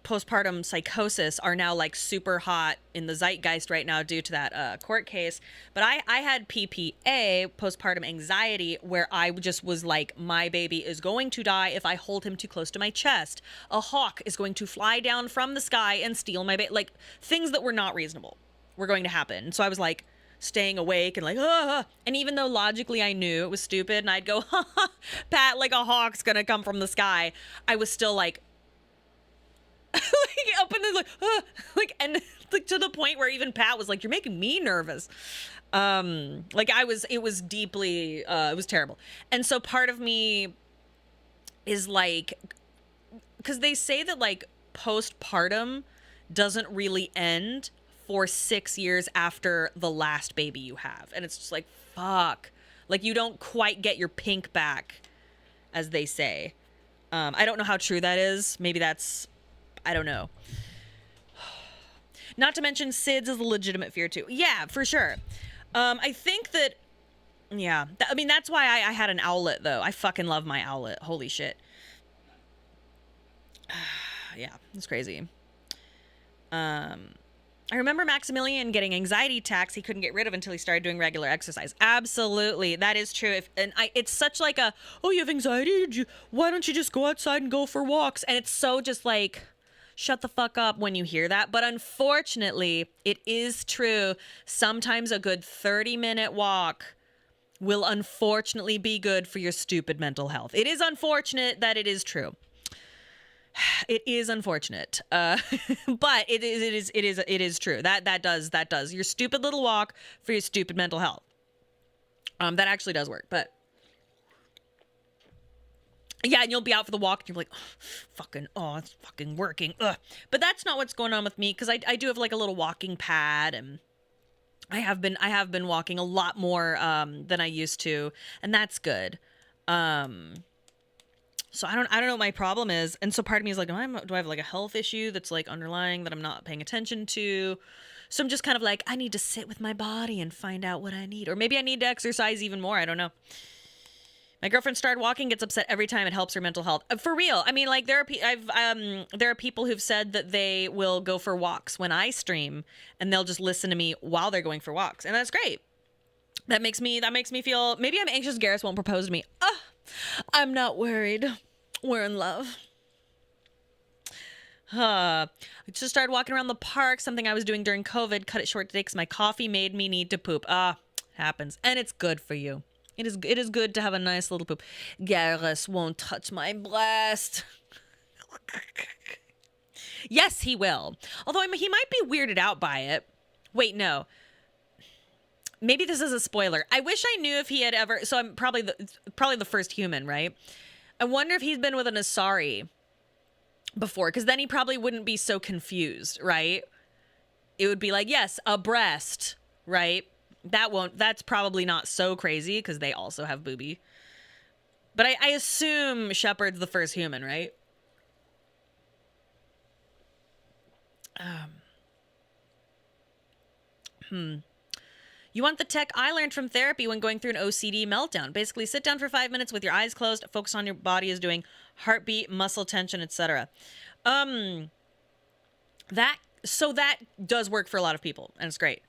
postpartum psychosis are now like super hot in the zeitgeist right now due to that court case. But I had PPA, postpartum anxiety, where I just was like, my baby is going to die if I hold him too close to my chest. A hawk is going to fly down from the sky and steal my baby. Like things that were not reasonable were going to happen. So I was like staying awake and like, and even though logically I knew it was stupid and I'd go, Pat, like a hawk's gonna come from the sky, I was still like, like up in the like and like to the point where even Pat was like, you're making me nervous. Like it was deeply it was terrible. And so part of me is like, because they say that like postpartum doesn't really end for 6 years after the last baby you have, and it's just like, fuck, like you don't quite get your pink back, as they say. I don't know how true that is. Maybe that's, I don't know. Not to mention SIDS is a legitimate fear too. Yeah, for sure. I think that, yeah. I mean, that's why I had an owlet though. I fucking love my owlet. Holy shit. Yeah, it's crazy. I remember Maximilian getting anxiety attacks he couldn't get rid of until he started doing regular exercise. Absolutely. That is true. It's such like a, oh, you have anxiety? Why don't you just go outside and go for walks? And it's so just like, shut the fuck up when you hear that. But unfortunately, it is true. Sometimes a good 30-minute walk will unfortunately be good for your stupid mental health. It is unfortunate that it is true. It is unfortunate, but it is true. That does your stupid little walk for your stupid mental health. That actually does work, but yeah, and you'll be out for the walk and you're like, it's fucking working. Ugh. But that's not what's going on with me, because I do have like a little walking pad, and I have been walking a lot more than I used to, and that's good. So I don't know what my problem is. And so part of me is like, do I have like a health issue that's like underlying that I'm not paying attention to? So I'm just kind of like, I need to sit with my body and find out what I need. Or maybe I need to exercise even more. I don't know. My girlfriend started walking, gets upset every time it helps her mental health. For real. I mean, like there are people who've said that they will go for walks when I stream, and they'll just listen to me while they're going for walks. And that's great. That makes me feel, maybe I'm anxious Garrus won't propose to me. I'm not worried. We're in love. I just started walking around the park, something I was doing during COVID. Cut it short today because my coffee made me need to poop. Happens. And it's good for you. It is good to have a nice little poop. Garrus won't touch my breast. Yes, he will. Although he might be weirded out by it. Wait, no. Maybe this is a spoiler. I wish I knew if he had ever... So I'm probably the first human, right? I wonder if he's been with an Asari before, because then he probably wouldn't be so confused, right? It would be like, yes, a breast, right? That's probably not so crazy, because they also have booby. But I assume Shepard's the first human, right? You want the tech I learned from therapy when going through an OCD meltdown. Basically, sit down for 5 minutes with your eyes closed, focus on your body is doing, heartbeat, muscle tension, etc. That does work for a lot of people, and it's great.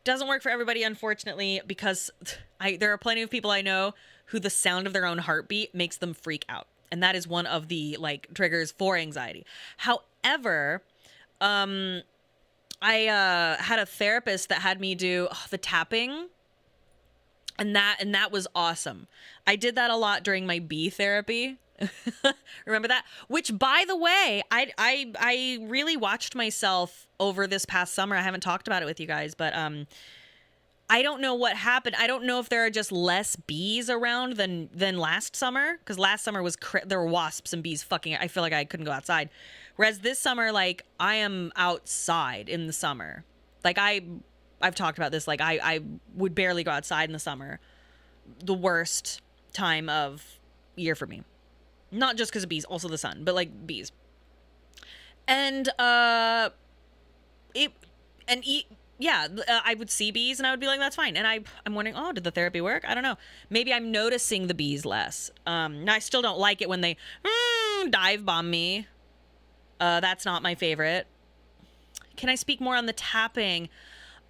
Doesn't work for everybody, unfortunately, because there are plenty of people I know who the sound of their own heartbeat makes them freak out. And that is one of the like triggers for anxiety. However, I had a therapist that had me do the tapping, and that was awesome. I did that a lot during my bee therapy. Remember that? Which, by the way, I really watched myself over this past summer. I haven't talked about it with you guys, but I don't know what happened. I don't know if there are just less bees around than last summer, because last summer was there were wasps and bees fucking. I feel like I couldn't go outside, whereas this summer, like, I am outside in the summer. Like, I've talked about this. Like, I would barely go outside in the summer. The worst time of year for me. Not just because of bees, also the sun, but like bees. And I would see bees and I would be like, that's fine. And I'm wondering, oh, did the therapy work? I don't know. Maybe I'm noticing the bees less. Now I still don't like it when they dive bomb me. That's not my favorite. Can I speak more on the tapping?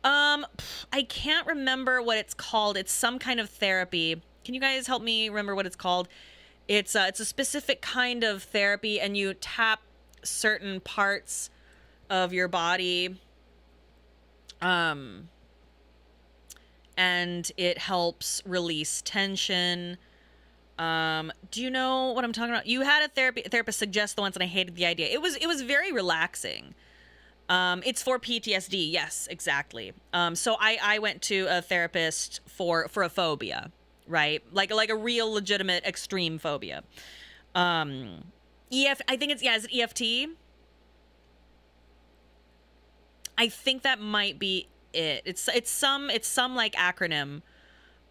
I can't remember what it's called. It's some kind of therapy. Can you guys help me remember what it's called? It's a specific kind of therapy, and you tap certain parts of your body, and it helps release tension. Do you know what I'm talking about? You had a therapist suggest the once, and I hated the idea. It was very relaxing. It's for PTSD. Yes, exactly. So I went to a therapist for a phobia. Right? Like a real legitimate extreme phobia. I think is it EFT? I think that might be it. It's some like acronym.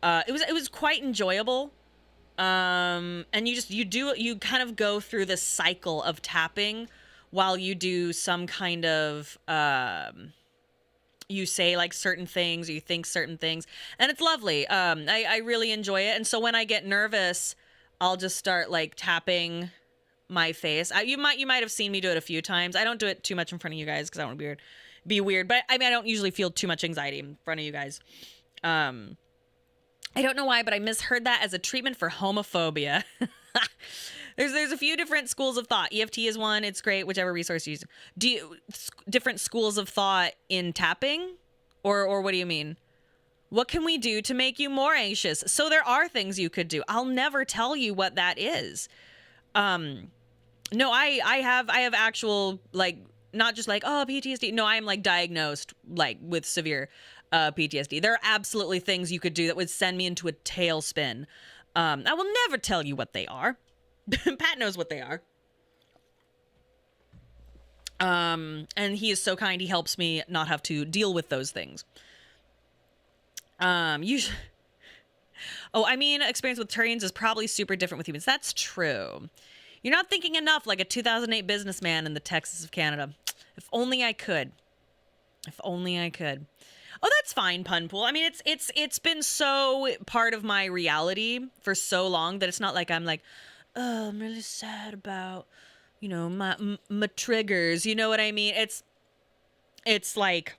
It was quite enjoyable. And you kind of go through this cycle of tapping while you do some kind of you say like certain things, or you think certain things, and it's lovely. I really enjoy it. And so when I get nervous, I'll just start like tapping my face. You might have seen me do it a few times. I don't do it too much in front of you guys because I don't want to be weird. But I mean, I don't usually feel too much anxiety in front of you guys. I don't know why, but I misheard that as a treatment for homophobia. There's a few different schools of thought. EFT is one. It's great, whichever resource you use. Different schools of thought in tapping? Or what do you mean? What can we do to make you more anxious? So there are things you could do. I'll never tell you what that is. No, I have actual, like, not just like, oh, PTSD. No, I'm like diagnosed like with severe PTSD. There are absolutely things you could do that would send me into a tailspin. I will never tell you what they are. Pat knows what they are. And he is so kind. He helps me not have to deal with those things. Experience with Turians is probably super different with humans. That's true. You're not thinking enough like a 2008 businessman in the Texas of Canada. If only I could. If only I could. Oh, that's fine, Punpool. I mean, it's been so part of my reality for so long that it's not like I'm like, oh, I'm really sad about, my triggers. You know what I mean? It's like,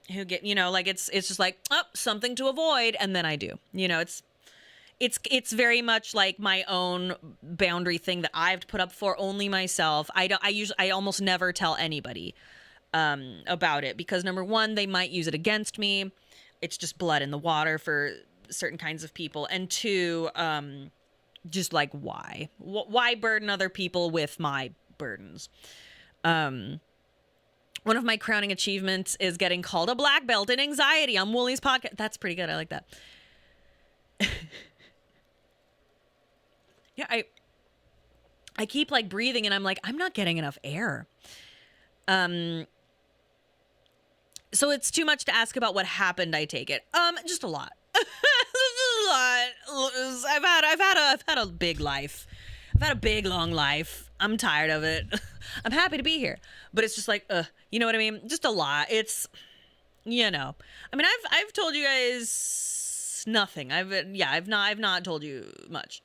it's just like, oh, something to avoid, and then I do. It's very much like my own boundary thing that I have to put up for only myself. I almost never tell anybody about it because number one, they might use it against me. It's just blood in the water for certain kinds of people, and two, just like why burden other people with my burdens? One of my crowning achievements is getting called a black belt in anxiety on Woolie's podcast. That's pretty good. I like that. Yeah, I keep like breathing and I'm like, I'm not getting enough air. So it's too much to ask about what happened, I take it. Just a lot. I've had a big life. I've had a big long life. I'm tired of it. I'm happy to be here, but it's just like, you know what I mean? Just a lot. It's, I mean, I've told you guys nothing. I've not told you much.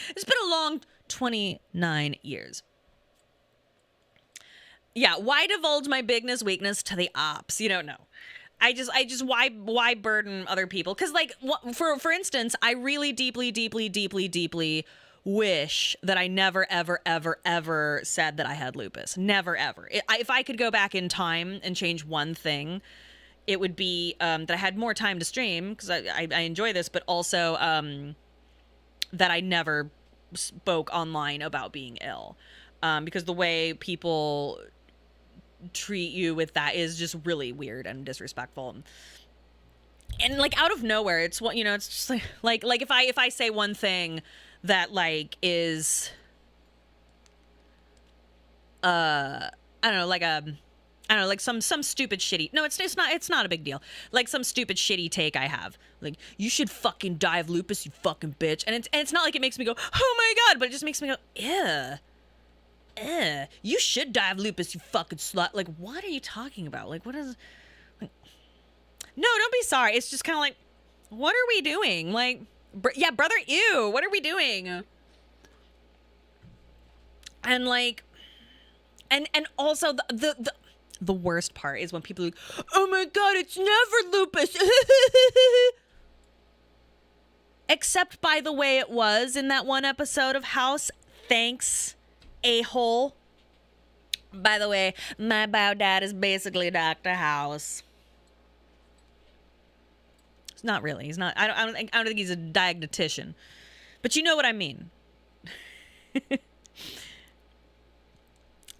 It's been a long 29 years. Yeah, why divulge my bigness weakness to the ops? You don't know. I just why burden other people? Because like for instance, I really deeply wish that I never ever said that I had lupus. Never ever. If I could go back in time and change one thing, it would be that I had more time to stream because I enjoy this, but also that I never spoke online about being ill, because the way people treat you with that is just really weird and disrespectful. And like out of nowhere, it's what, you know, it's just like if I say one thing that like is I don't know, like I don't know, like some stupid shitty. No, it's not a big deal. Like some stupid shitty take I have. Like, you should fucking die of lupus, you fucking bitch. And it's not like it makes me go, oh my god, but it just makes me go, ew. You should die of lupus, you fucking slut. Like, what are you talking about? Like, what is, like, no, don't be sorry. It's just kind of like, what are we doing? Like, yeah, brother, ew, what are we doing? And like, and also the worst part is when people are like, oh my god, it's never lupus. Except by the way it was in that one episode of House. Thanks, a-hole. By the way, my bio dad is basically Dr. House. He's not really. He's not. I don't think he's a diagnostician. But you know what I mean.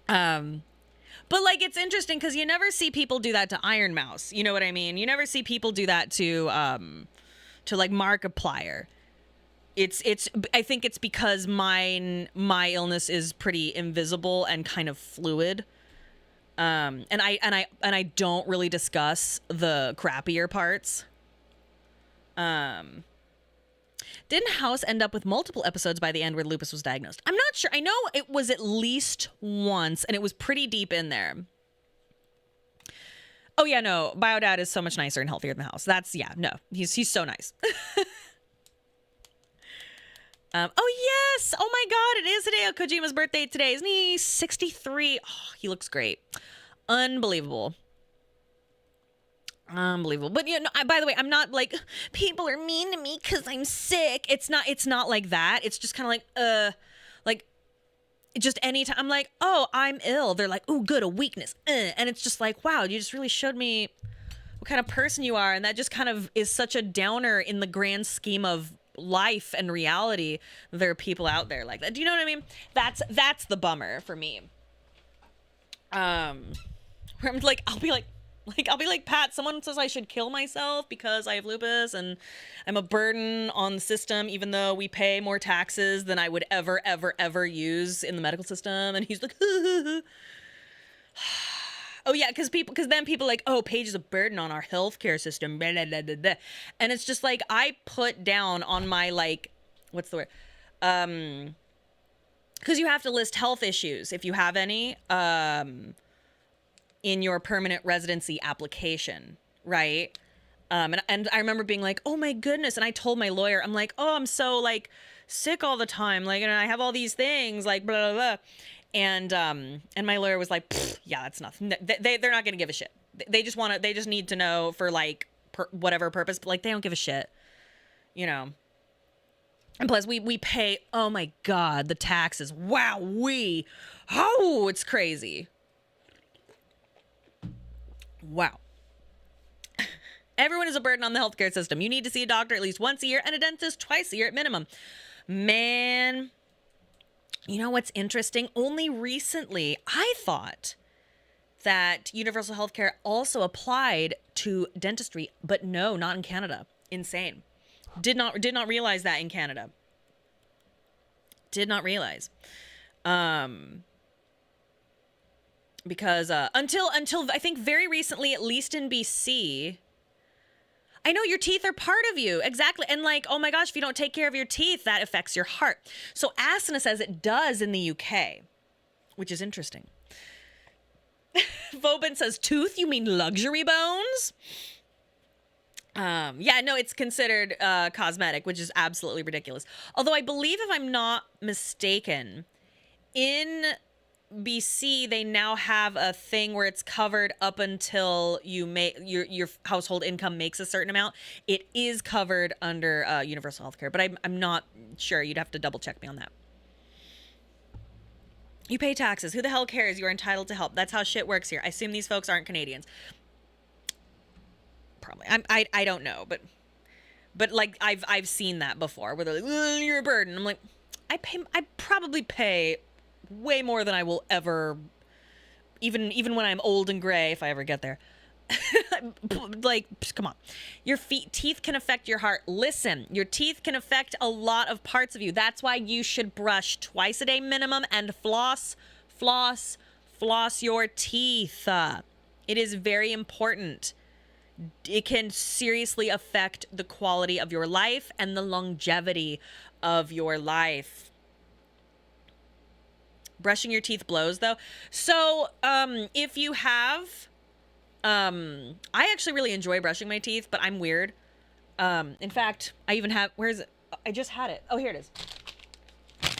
But like, it's interesting because you never see people do that to Iron Mouse. You know what I mean? You never see people do that to like Markiplier. I think it's because my illness is pretty invisible and kind of fluid. And I don't really discuss the crappier parts. Didn't House end up with multiple episodes by the end where lupus was diagnosed? I'm not sure. I know it was at least once, and it was pretty deep in there. Oh yeah, no, Biodad is so much nicer and healthier than House. That's, yeah, no, he's so nice. Oh yes, oh my god, it is Hideo Kojima's birthday today. Isn't he 63? Oh, he looks great. Unbelievable. Unbelievable. But you know, by the way, I'm not like, people are mean to me because I'm sick. It's not like that. It's just kind of like just anytime I'm like, oh, I'm ill, they're like, oh, good, a weakness. And it's just like, wow, you just really showed me what kind of person you are. And that just kind of is such a downer in the grand scheme of life and reality. There are people out there like that. Do you know what I mean? That's the bummer for me. Where I'm like, I'll be like, Pat, someone says I should kill myself because I have lupus and I'm a burden on the system, even though we pay more taxes than I would ever use in the medical system. And he's like, oh yeah, because then people are like, oh, Paige is a burden on our healthcare system. Blah, blah, blah, blah, blah. And it's just like, I put down on my, like, what's the word? Because you have to list health issues if you have any. In your permanent residency application, right? And I remember being like, oh my goodness. And I told my lawyer, I'm like, oh, I'm so like sick all the time. Like, and I have all these things, like blah, blah, blah. And my lawyer was like, yeah, that's nothing. They're not going to give a shit. They just need to know for like whatever purpose, but like, they don't give a shit, you know? And plus we pay, oh my God, the taxes. Wow. It's crazy. Wow. Everyone is a burden on the healthcare system. You need to see a doctor at least once a year and a dentist twice a year at minimum. Man, you know what's interesting? Only recently I thought that universal healthcare also applied to dentistry, but no, not in Canada. Insane. Did not realize that in Canada. Did not realize. Because until I think very recently, at least in BC, I know your teeth are part of you. Exactly. And like, oh my gosh, if you don't take care of your teeth, that affects your heart. So Asana says it does in the UK, which is interesting. Vobin says, tooth, you mean luxury bones? Yeah, no, it's considered cosmetic, which is absolutely ridiculous. Although I believe, if I'm not mistaken, in BC, they now have a thing where it's covered up until you make your household income makes a certain amount. It is covered under universal healthcare, but I'm not sure. You'd have to double check me on that. You pay taxes. Who the hell cares? You're entitled to help. That's how shit works here. I assume these folks aren't Canadians. Probably. I don't know, but like I've seen that before where they're like, you're a burden. I'm like, I probably pay way more than I will ever, even when I'm old and gray, if I ever get there. Like, come on. Your teeth can affect your heart. Listen, your teeth can affect a lot of parts of you. That's why you should brush twice a day minimum and floss your teeth. It is very important. It can seriously affect the quality of your life and the longevity of your life. Brushing your teeth blows, though. So, if you have, I actually really enjoy brushing my teeth, but I'm weird. In fact, I even have, where is it? I just had it. Oh, here it is.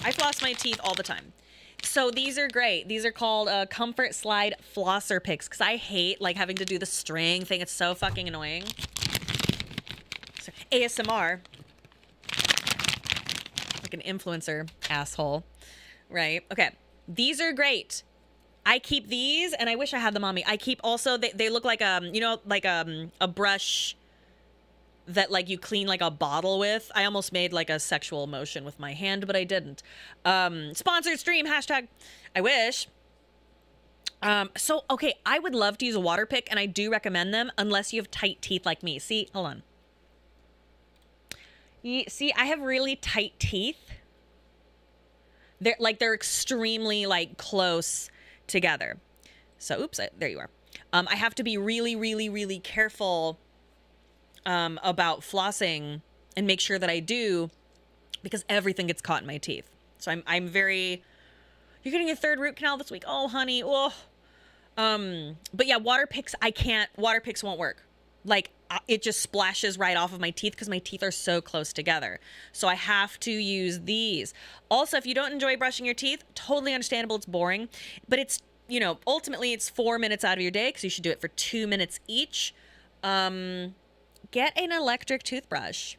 I floss my teeth all the time. So these are great. These are called Comfort Slide Flosser Picks, because I hate like having to do the string thing. It's so fucking annoying. So, ASMR. Like an influencer asshole. Right? Okay. These are great. I keep these, and I wish I had them on me. I keep also, they look like, you know, like a brush that like you clean like a bottle with. I almost made like a sexual motion with my hand, but I didn't. Sponsored stream, hashtag, I wish. So, okay, I would love to use a water pick, and I do recommend them unless you have tight teeth like me. See, hold on. See, I have really tight teeth. They're extremely like close together. So, oops, there you are. I have to be really, really, really careful about flossing and make sure that I do, because everything gets caught in my teeth. So I'm very, you're getting a third root canal this week. Oh, honey. Oh, but yeah, water picks won't work. Like it just splashes right off of my teeth because my teeth are so close together. So I have to use these. Also, if you don't enjoy brushing your teeth, totally understandable. It's boring, but it's, you know, ultimately it's 4 minutes out of your day because you should do it for 2 minutes each. Get an electric toothbrush.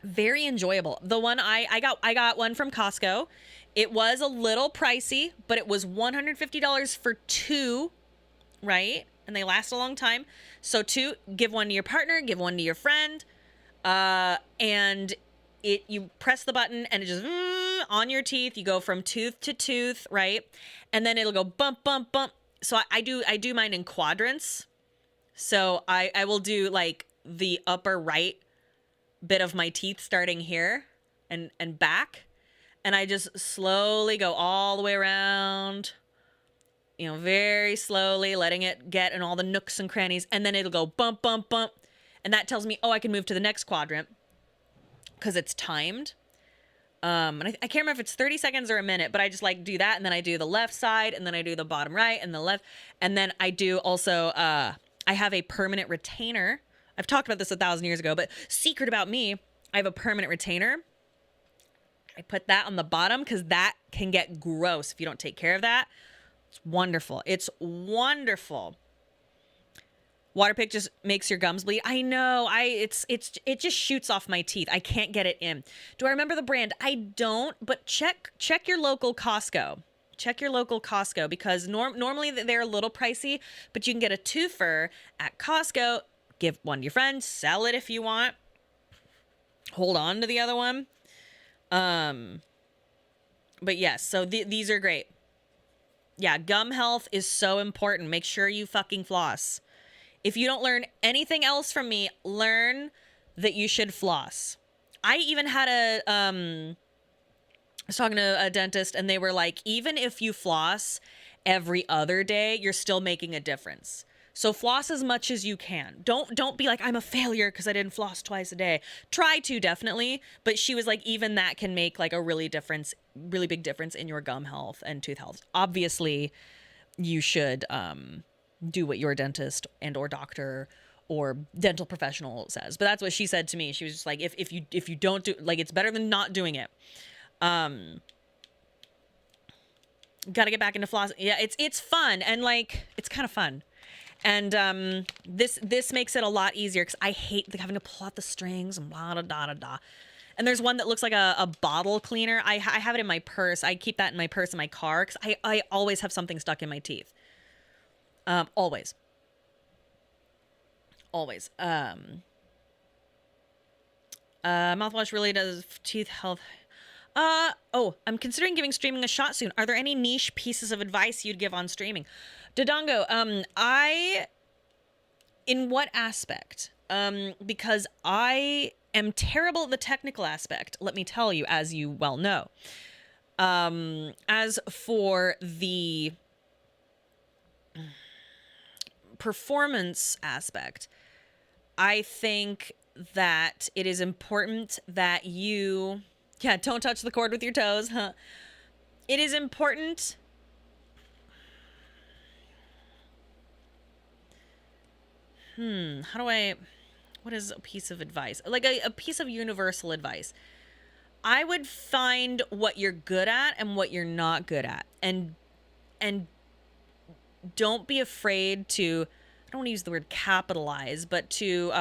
Very enjoyable. The one I got one from Costco. It was a little pricey, but it was $150 for 2, right? And they last a long time. So 2, give one to your partner, give one to your friend. And you press the button and it just on your teeth. You go from tooth to tooth, right? And then it'll go bump, bump, bump. So I do mine in quadrants. So I will do like the upper right bit of my teeth starting here and back. And I just slowly go all the way around, you know, very slowly letting it get in all the nooks and crannies. And then it'll go bump, bump, bump. And that tells me, oh, I can move to the next quadrant because it's timed. And I can't remember if it's 30 seconds or a minute, but I just like do that. And then I do the left side, and then I do the bottom right and the left. And then I do also, I have a permanent retainer. I've talked about this 1,000 years ago, but secret about me, I have a permanent retainer. I put that on the bottom because that can get gross if you don't take care of that. It's wonderful. It's wonderful. Water pick just makes your gums bleed. I know. It just shoots off my teeth. I can't get it in. Do I remember the brand? I don't, but check your local Costco. Check your local Costco because normally they're a little pricey, but you can get a twofer at Costco. Give one to your friends, sell it if you want. Hold on to the other one. But yes, so these are great. Yeah, gum health is so important. Make sure you fucking floss. If you don't learn anything else from me, learn that you should floss. I even had I was talking to a dentist and they were like, even if you floss every other day, you're still making a difference. So floss as much as you can. Don't be like, I'm a failure because I didn't floss twice a day. Try to, definitely. But she was like, even that can make like a really big difference in your gum health and tooth health. Obviously, you should do what your dentist and or doctor or dental professional says. But that's what she said to me. She was just like, if you don't do, like, it's better than not doing it. Got to get back into floss. Yeah, it's fun and like it's kind of fun. And this makes it a lot easier because I hate having to pull out the strings and blah, da, da, da, da. And there's one that looks like a bottle cleaner. I have it in my purse. I keep that in my purse in my car because I always have something stuck in my teeth. Always. Mouthwash really does teeth health. Oh, I'm considering giving streaming a shot soon. Are there any niche pieces of advice you'd give on streaming? Dodongo, in what aspect? Because I am terrible at the technical aspect, let me tell you, as you well know. As for the performance aspect, I think that it is important that you, yeah, don't touch the cord with your toes, huh? It is important. What is a piece of advice? Like a piece of universal advice. I would find what you're good at and what you're not good at. And don't be afraid to, I don't want to use the word capitalize, but to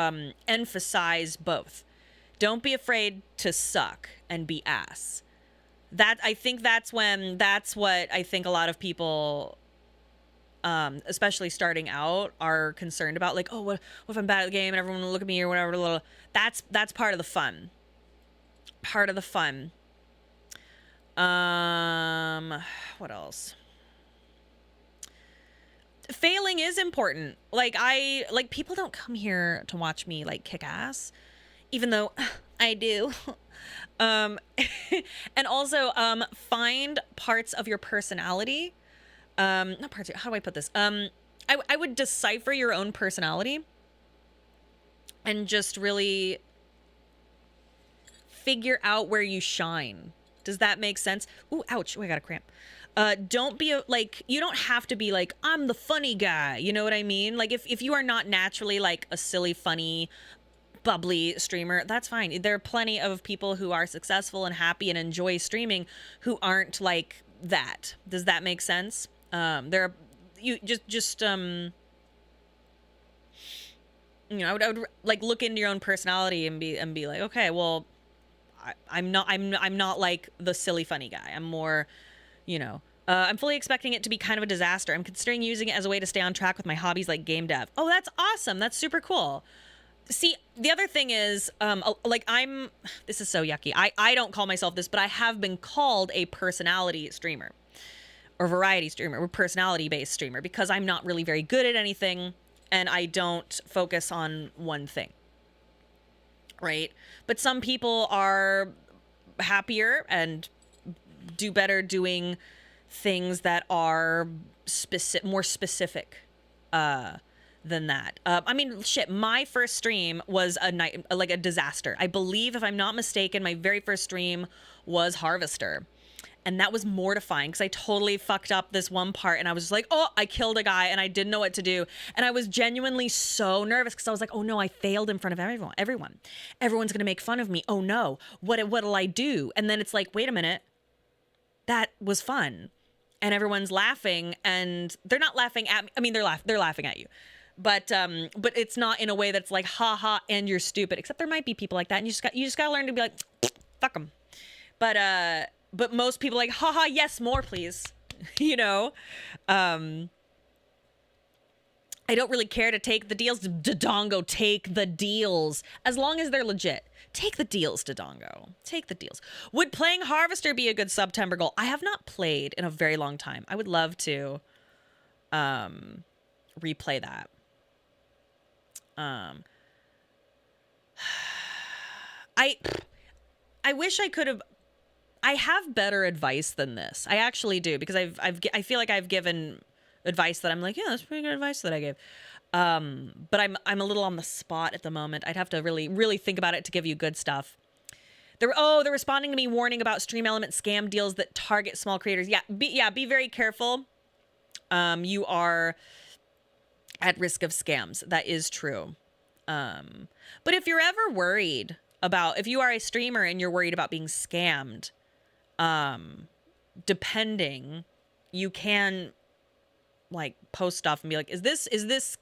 emphasize both. Don't be afraid to suck and be ass. I think that's what I think a lot of people, especially starting out, are concerned about. Like, oh, what if I'm bad at the game and everyone will look at me or whatever. That's part of the fun. Part of the fun. What else? Failing is important. Like people don't come here to watch me like kick ass, even though I do. And also find parts of your personality. Not parts. How do I put this? I would decipher your own personality and just really figure out where you shine. Does that make sense? Ooh, ouch. Oh, I got a cramp. Don't be you don't have to be like, I'm the funny guy. You know what I mean? Like if you are not naturally like a silly, funny, bubbly streamer, that's fine. There are plenty of people who are successful and happy and enjoy streaming who aren't like that. Does that make sense? I would like look into your own personality and be like, okay, well, I'm not like the silly funny guy. I'm more, I'm fully expecting it to be kind of a disaster. I'm considering using it as a way to stay on track with my hobbies like game dev. Oh, that's awesome. That's super cool. See, the other thing is, this is so yucky. I don't call myself this, but I have been called a personality streamer or variety streamer or personality-based streamer because I'm not really very good at anything and I don't focus on one thing. Right? But some people are happier and do better doing things that are more specific than that. My first stream was a disaster. I believe, if I'm not mistaken, my very first stream was Harvester. And that was mortifying because I totally fucked up this one part and I was just like, oh, I killed a guy and I didn't know what to do. And I was genuinely so nervous because I was like, oh no, I failed in front of everyone. Everyone's going to make fun of me. Oh no, what'll I do? And then it's like, wait a minute, that was fun. And everyone's laughing and they're not laughing at me. I mean, they're laughing at you. But it's not in a way that's like, ha ha, and you're stupid. Except there might be people like that. And you just got to learn to be like, fuck them. But most people like, haha, yes, more please. I don't really care to take the deals. Dodongo, take the deals. As long as they're legit. Take the deals, Dodongo. Take the deals. Would playing Harvester be a good September goal? I have not played in a very long time. I would love to replay that. I wish I could have. I have better advice than this. I actually do, because I feel like I've given advice that I'm like, yeah, that's pretty good advice that I gave. But I'm a little on the spot at the moment. I'd have to really, really think about it to give you good stuff. They're responding to me, warning about Stream Element scam deals that target small creators. Be very careful. You are at risk of scams. That is true. But if you're ever worried if you are a streamer and you're worried about being scammed, depending, you can like post stuff and be like, is this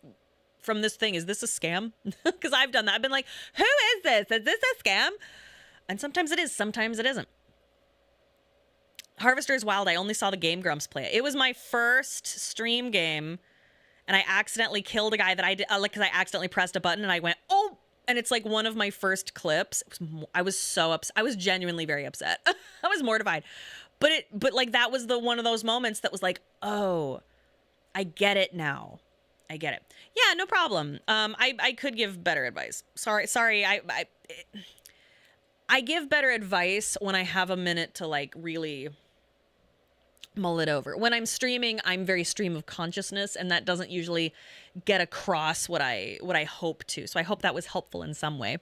from this thing? Is this a scam? Because I've done that. I've been like, who is this? Is this a scam? And sometimes it is, sometimes it isn't. Harvester is wild. I only saw the Game Grumps play it. It was my first stream game, and I accidentally killed a guy that I did, because I accidentally pressed a button and I went, oh, and it's like one of my first clips. I was so upset. I was genuinely very upset. I was mortified. But like that was the one of those moments that was like, oh, I get it now. I get it. Yeah, no problem. I could give better advice. Sorry. I give better advice when I have a minute to like really mull it over. When I'm streaming, I'm very stream of consciousness, and that doesn't usually get across what I hope to. So I hope that was helpful in some way.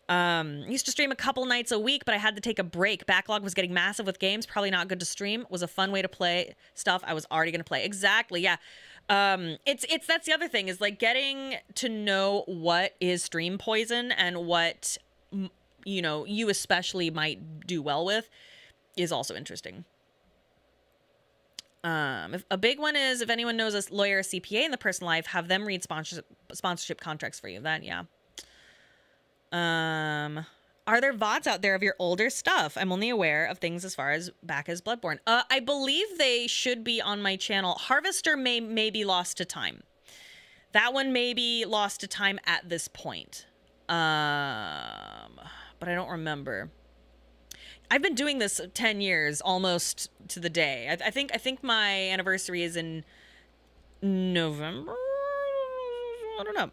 Used to stream a couple nights a week, but I had to take a break. Backlog was getting massive with games. Probably not good to stream. Was a fun way to play stuff I was already going to play. Exactly. Yeah. It's that's the other thing, is like getting to know what is stream poison and what, you know, you especially might do well with is also interesting. If a big one is, if anyone knows a lawyer or CPA in the personal life, have them read sponsorship contracts for you. That, yeah. Are there VODs out there of your older stuff? I'm only aware of things as far as back as Bloodborne. I believe they should be on my channel. Harvester may be lost to time. That one may be lost to time at this point. But I don't remember. I've been doing this 10 years almost to the day. I think my anniversary is in November. I don't know.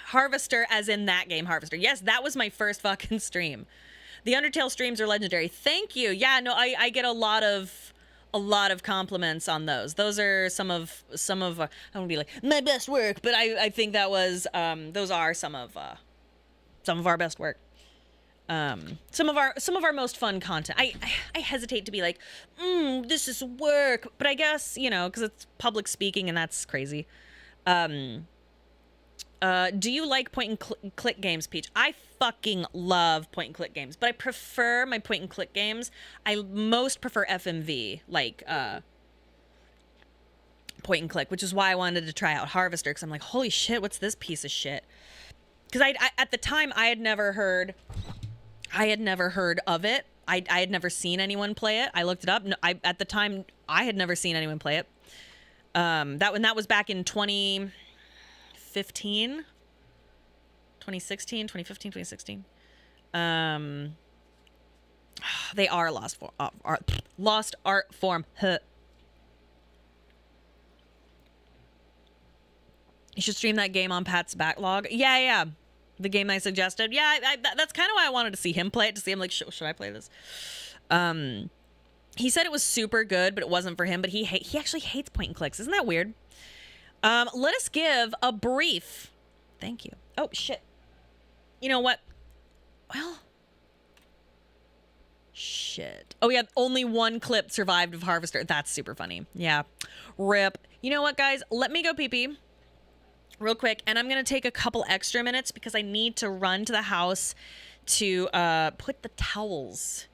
Harvester, as in that game, Harvester. Yes, that was my first fucking stream. The Undertale streams are legendary. Thank you. Yeah, no, I get a lot of compliments on those. Those are some of I don't be like my best work, but I think that was those are some of our best work. Some of our most fun content. I hesitate to be like, this is work, but I guess, you know, because it's public speaking and that's crazy. Do you like point and click games, Peach? I fucking love point and click games, but I prefer my point and click games. I most prefer FMV, like point and click, which is why I wanted to try out Harvester, because I'm like, holy shit, what's this piece of shit? Because I at the time I had never heard of it. I had never seen anyone play it. I looked it up. No, at the time I had never seen anyone play it. That was back in 2015, 2016. They are lost art form. Huh. You should stream that game on Pat's backlog. Yeah. The game I suggested. Yeah, that's kind of why I wanted to see him play it, to see him like, should I play this? He said it was super good, but it wasn't for him. But he actually hates point and clicks. Isn't that weird? Let us give a brief. Thank you. Oh, shit. You know what? Well, shit. Oh, yeah. Only one clip survived of Harvester. That's super funny. Yeah. Rip. You know what, guys? Let me go pee-pee real quick. And I'm going to take a couple extra minutes because I need to run to the house to put the towels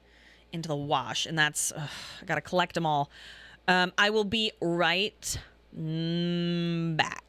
into the wash. And that's, I got to collect them all. I will be right back.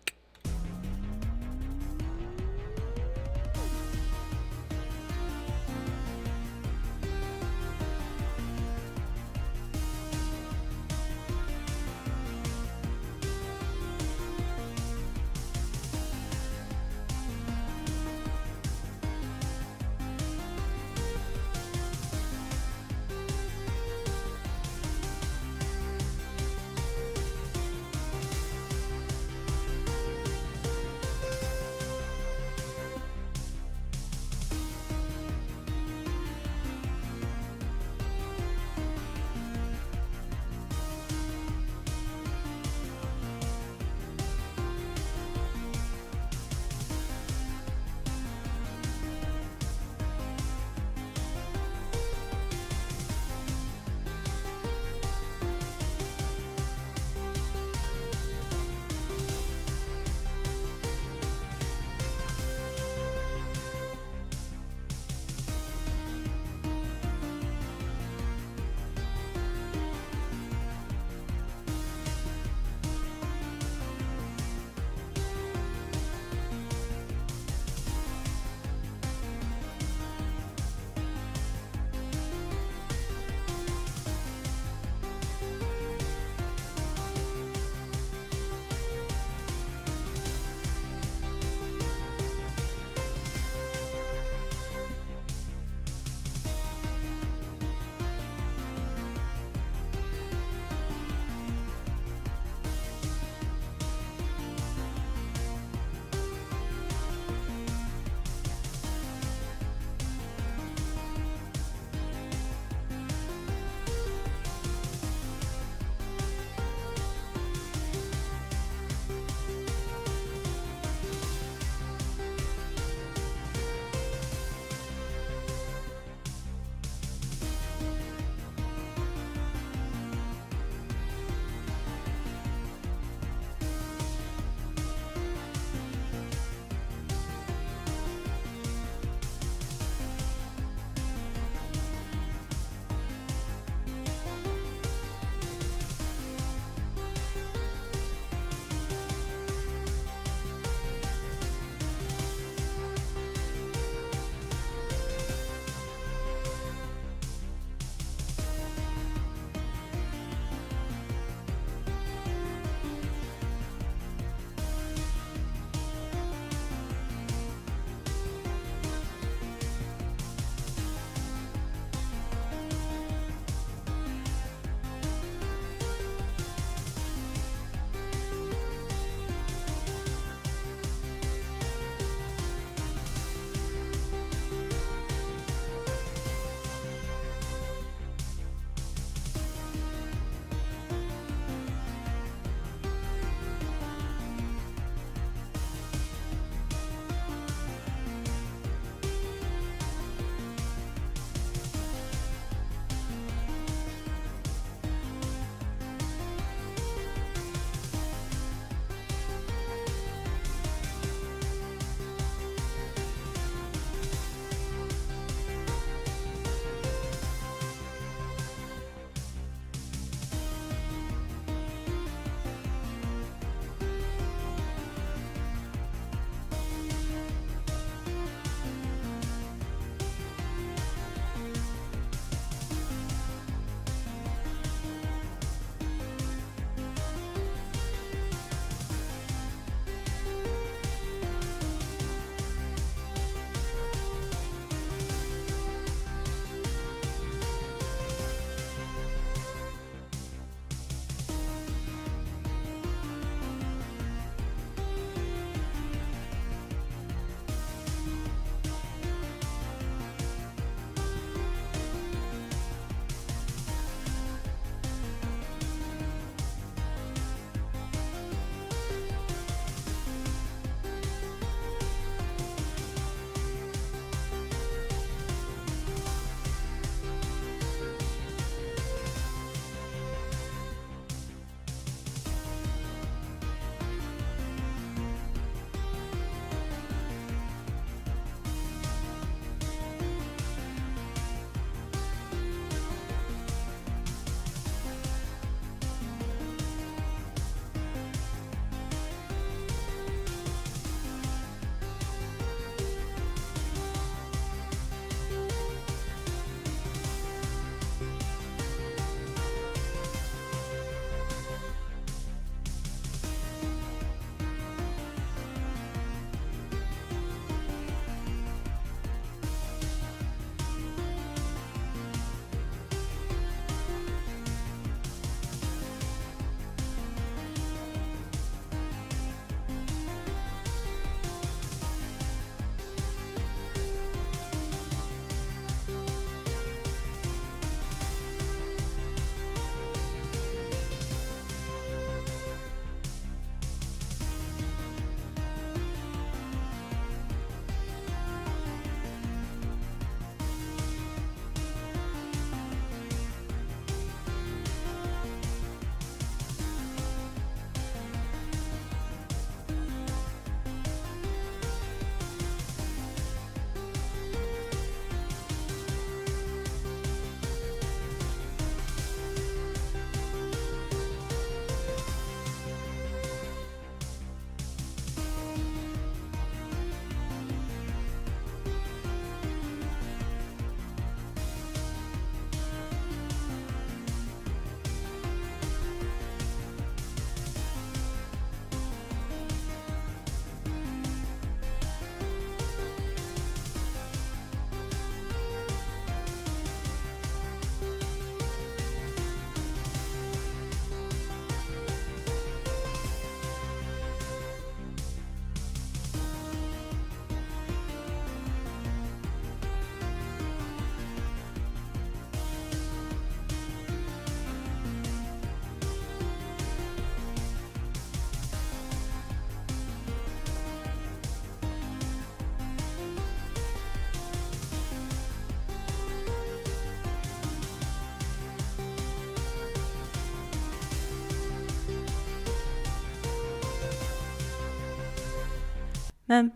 Oh.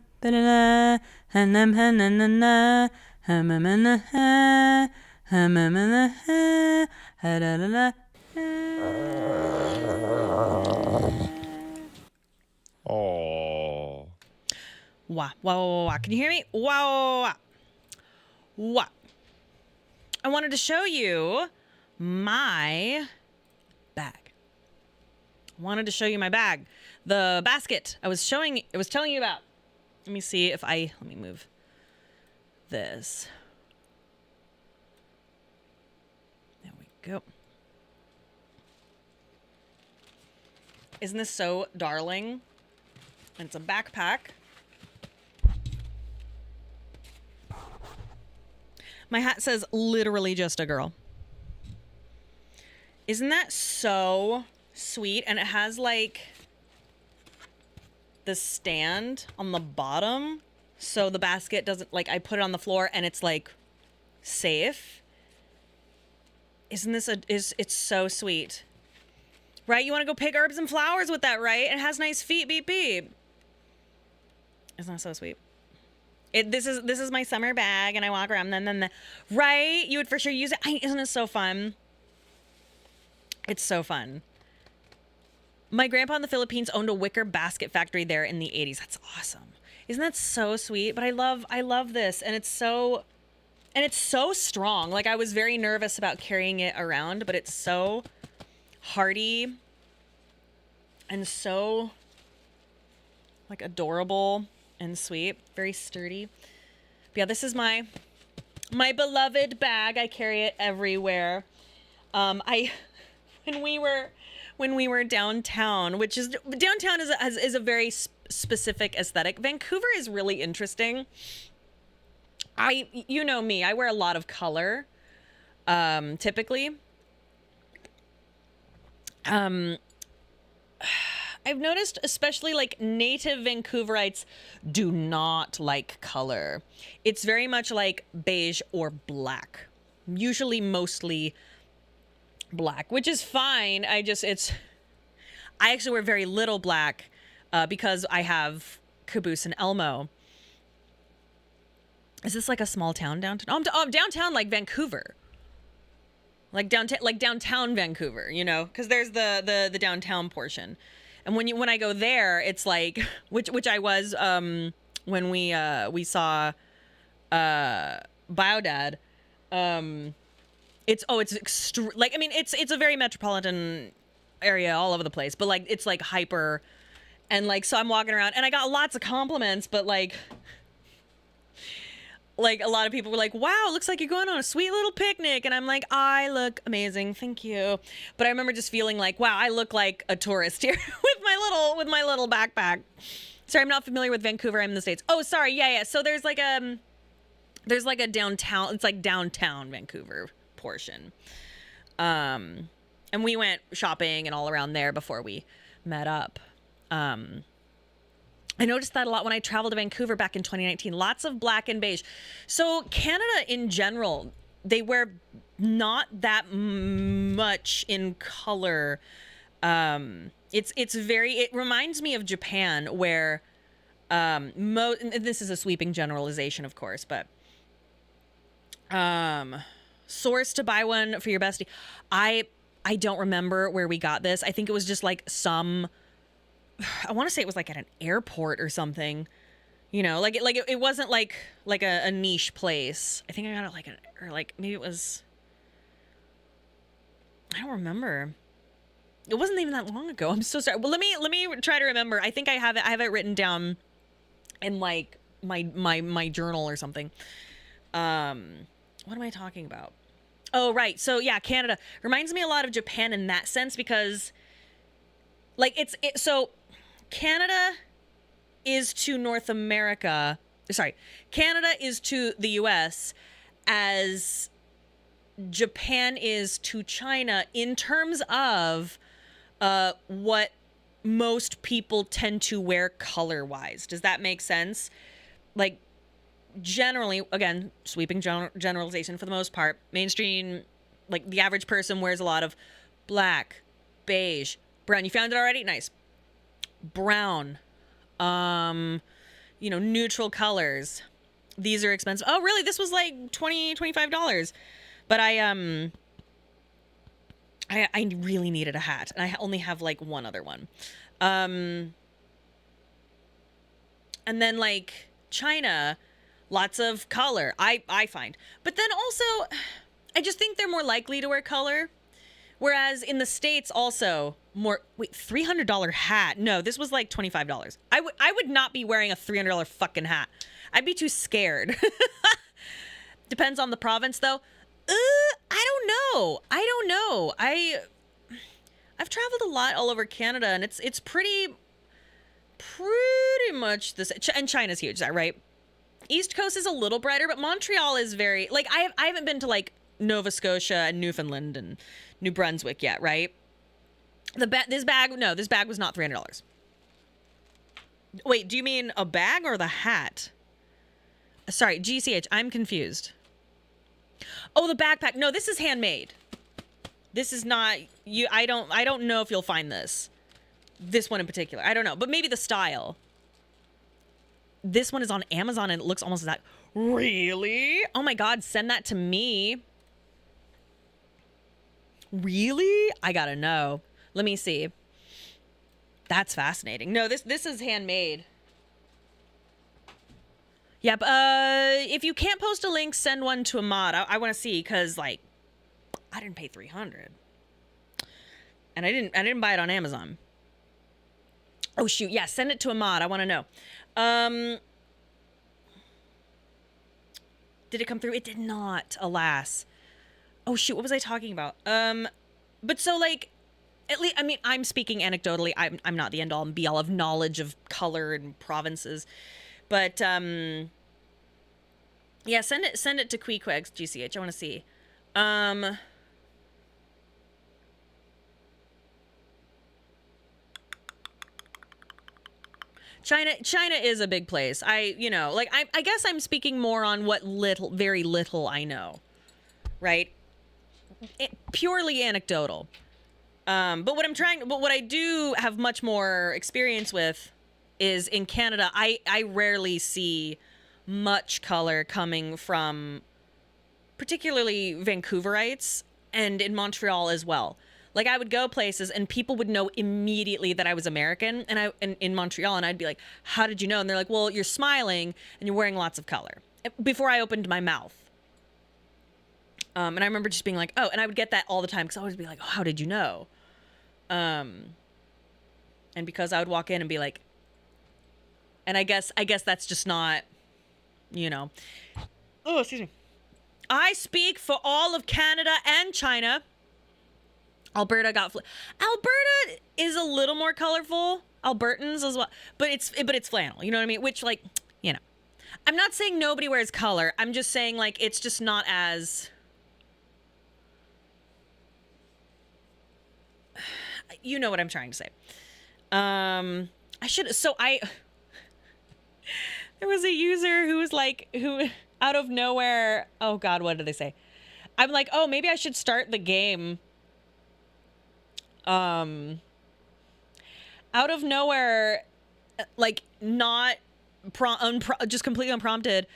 Wah, wah, wah, wah. Can you hear me? Wah, wah, wah. Wah. I wanted to show you my bag. The basket I was telling you about. Let me move this. There we go. Isn't this so darling? And it's a backpack. My hat says literally just a girl. Isn't that so sweet? And it has like the stand on the bottom. So the basket doesn't, like, I put it on the floor and it's like safe. Isn't this it's so sweet. Right? You want to go pick herbs and flowers with that, right? It has nice feet, beep beep. Isn't that so sweet? This is my summer bag, and I walk around. Then right? You would for sure use it. Isn't it so fun? It's so fun. My grandpa in the Philippines owned a wicker basket factory there in the 80s. That's awesome. Isn't that so sweet? But I love this, and it's so strong. Like, I was very nervous about carrying it around, but it's so hardy and so like adorable and sweet, very sturdy. But yeah, this is my beloved bag. I carry it everywhere. When we were downtown, downtown is a very specific aesthetic. Vancouver is really interesting. You know me, I wear a lot of color, typically. I've noticed, especially like native Vancouverites do not like color. It's very much like beige or black, usually mostly black, which is fine. I actually wear very little black because I have Caboose and Elmo. Is this like a small town downtown? Oh, downtown like Vancouver. Like downtown Vancouver, you know, because there's the downtown portion. And when I go there, it's like which I was when we saw Biodad. It's like, I mean, it's a very metropolitan area all over the place, but like it's like hyper, and like so I'm walking around and I got lots of compliments, but like a lot of people were like, wow, it looks like you're going on a sweet little picnic. And I'm like, I look amazing. Thank you. But I remember just feeling like, wow, I look like a tourist here with my little backpack. Sorry, I'm not familiar with Vancouver. I'm in the States. Oh, sorry. Yeah. So there's like a downtown, it's like downtown Vancouver portion. And we went shopping and all around there before we met up. I noticed that a lot when I traveled to Vancouver back in 2019. Lots of black and beige. So Canada in general, they wear not that much in color. It reminds me of Japan, where this is a sweeping generalization, of course, but source to buy one for your bestie. I don't remember where we got this. I think it was just like I want to say it was like at an airport or something, you know, it wasn't like a niche place. I think I got it maybe it was, I don't remember. It wasn't even that long ago. I'm so sorry. Well, let me try to remember. I think I have it written down in like my journal or something. What am I talking about? Oh, right. So yeah, Canada reminds me a lot of Japan in that sense, because like so Canada is to North America. Sorry, Canada is to the US as Japan is to China in terms of what most people tend to wear color-wise. Does that make sense? Like, generally, again, sweeping generalization for the most part, mainstream, like the average person wears a lot of black, beige, brown. You found it already? Nice. Brown. neutral colors. These are expensive. Oh, really? This was like $25. But I really needed a hat, and I only have like one other one. And then like China, lots of color. I find. But then also, I just think they're more likely to wear color. Whereas in the States also more, wait, $300 hat. No, this was like $25. I would not be wearing a $300 fucking hat. I'd be too scared. Depends on the province though. I don't know. I've traveled a lot all over Canada, and it's pretty much this. And China's huge, is that right? East Coast is a little brighter, but Montreal is very, like, I haven't been to like Nova Scotia and Newfoundland and New Brunswick yet, right? This bag was not $300. Wait, do you mean a bag or the hat? Sorry, GCH, I'm confused. Oh, the backpack. No, this is handmade. This is not you. I don't know if you'll find this one in particular. I don't know, but maybe the style. This one is on Amazon and it looks almost like, really? Oh my God, send that to me. Really? I gotta know. Let me see. That's fascinating. No, this is handmade. Yep. If you can't post a link, send one to Ahmad. I want to see, because like, I didn't pay $300, and I didn't buy it on Amazon. Oh shoot, yeah, send it to Ahmad. I want to know. Did it come through? It did not, alas. Oh shoot, what was I talking about? But so like, at least, I mean, I'm speaking anecdotally. I'm not the end all and be all of knowledge of color and provinces. But yeah, send it to Queequegs, GCH. I want to see. China is a big place. I guess I'm speaking more on what very little I know, right? Purely anecdotal. But what I do have much more experience with is in Canada, I rarely see much color coming from particularly Vancouverites, and in Montreal as well. Like, I would go places and people would know immediately that I was American, and in Montreal, and I'd be like, how did you know? And they're like, well, you're smiling and you're wearing lots of color, before I opened my mouth. And I remember just being like, oh, and I would get that all the time, because I would always be like, oh, how did you know? And because I would walk in and be like, and I guess that's just not, oh, excuse me. I speak for all of Canada and China. Alberta Alberta is a little more colorful. Albertans as well, but it's flannel. You know what I mean? Which, like, I'm not saying nobody wears color. I'm just saying, like, it's just not as. You know what I'm trying to say. There was a user who was like, who out of nowhere, oh God, what did they say? I'm like, oh, maybe I should start the game. Out of nowhere, like, not just completely unprompted.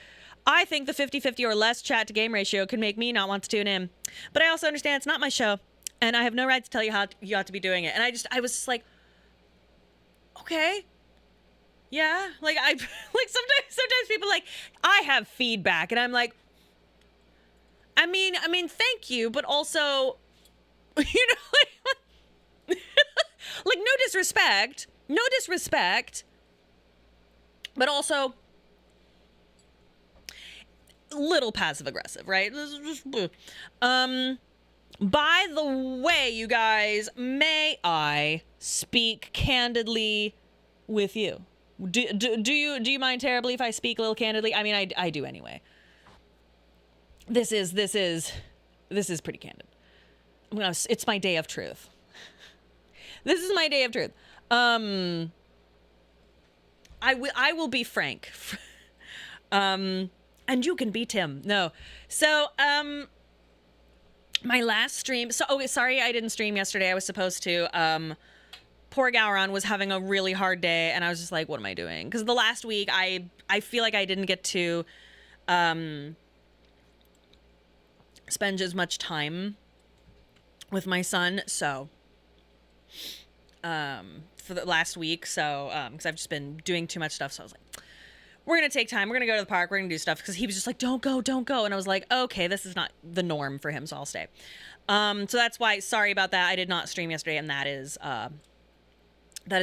I think the 50-50 or less chat to game ratio can make me not want to tune in. But I also understand it's not my show, and I have no right to tell you how you ought to be doing it. And I was just like, okay. Yeah, like, like, sometimes people like, I have feedback, and I'm like, I mean, thank you, but also, like, like, no disrespect, but also little passive aggressive, right? By the way, you guys, may I speak candidly with you? Do you mind terribly if I speak a little candidly? I mean, I do anyway. This is pretty candid. It's my day of truth. This is my day of truth. I will be frank. And you can be Tim. No. So, my last stream. So, okay, sorry I didn't stream yesterday. I was supposed to. poor Gowron was having a really hard day, and I was just like, what am I doing? Because the last week, I feel like I didn't get to spend as much time with my son, so for the last week, so because I've just been doing too much stuff, so I was like, we're gonna take time, we're gonna go to the park, we're gonna do stuff, because he was just like, don't go, and I was like, okay, this is not the norm for him, so I'll stay. So that's why, sorry about that, I did not stream yesterday, and that is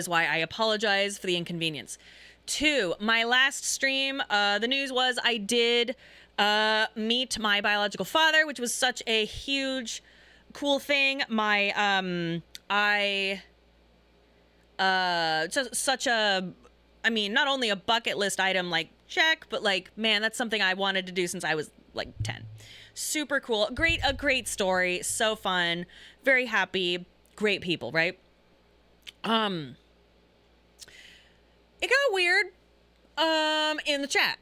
why I apologize for the inconvenience. 2, my last stream, the news was I did meet my biological father, which was such a huge, cool thing. Such a, I mean, not only a bucket list item, like, check, but like, man, that's something I wanted to do since I was like 10. Super cool. A great story. So fun. Very happy. Great people, right? It got weird, in the chat.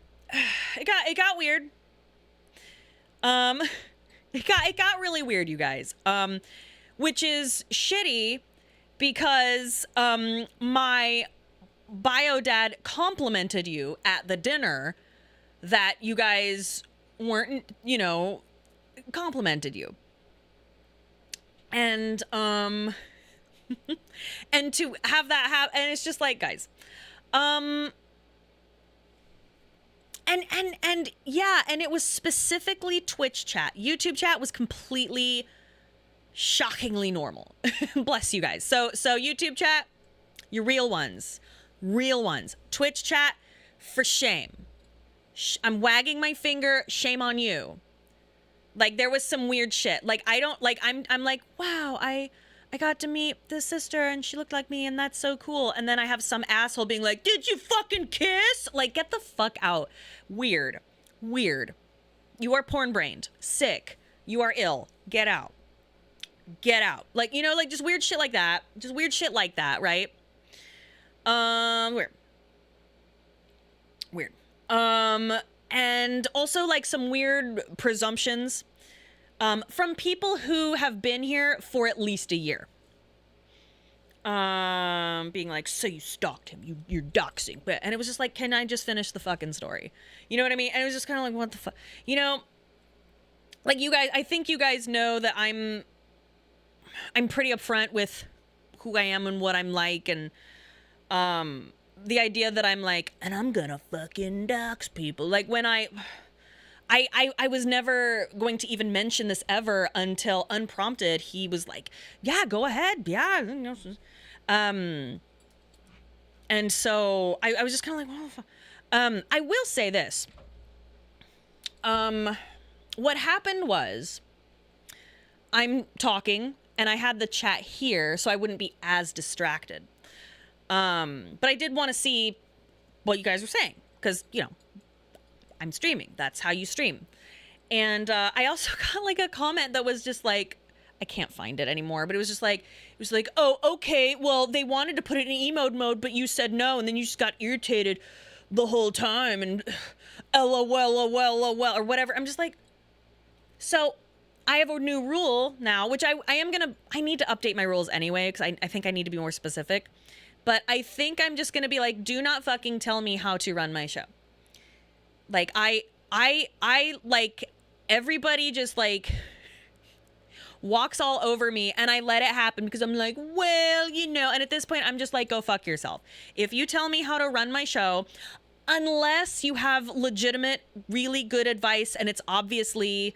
It got weird. It got really weird, you guys. Which is shitty because, my bio dad complimented you at the dinner that you guys weren't, complimented you. And, and to have that happen, and it's just like, guys, and yeah, and it was specifically Twitch chat. YouTube chat was completely shockingly normal. Bless you guys. So YouTube chat, you're real ones. Twitch chat, for shame. I'm wagging my finger, shame on you. Like, there was some weird shit. Like, I don't, like, I'm like, wow, I got to meet this sister and she looked like me and that's so cool. And then I have some asshole being like, did you fucking kiss? Like, get the fuck out. Weird. You are porn-brained. Sick. You are ill. Get out. Like, like just weird shit like that. Right? Weird. And also like some weird presumptions, from people who have been here for at least a year. Being like, so you stalked him, you're doxing. And it was just like, can I just finish the fucking story? You know what I mean? And it was just kind of like, what the fuck? Like, you guys, I think you guys know that I'm pretty upfront with who I am and what I'm like, and, the idea that I'm like, and I'm gonna fucking dox people. Like, when I was never going to even mention this ever until unprompted. He was like, yeah, go ahead. Yeah. And so I was just kind of like, well, I will say this. What happened was I'm talking and I had the chat here so I wouldn't be as distracted. But I did want to see what you guys were saying, because, I'm streaming. That's how you stream. And I also got like a comment that was just like, I can't find it anymore, but it was like, oh, okay, well, they wanted to put it in emote mode, but you said no, and then you just got irritated the whole time, and LOL, or whatever. I'm just like, so I have a new rule now, which I need to update my rules anyway, because I think I need to be more specific. But I think I'm just going to be like, do not fucking tell me how to run my show. Like, I like, everybody just like walks all over me and I let it happen because I'm like, well, and at this point I'm just like, go fuck yourself. If you tell me how to run my show, unless you have legitimate, really good advice and it's obviously,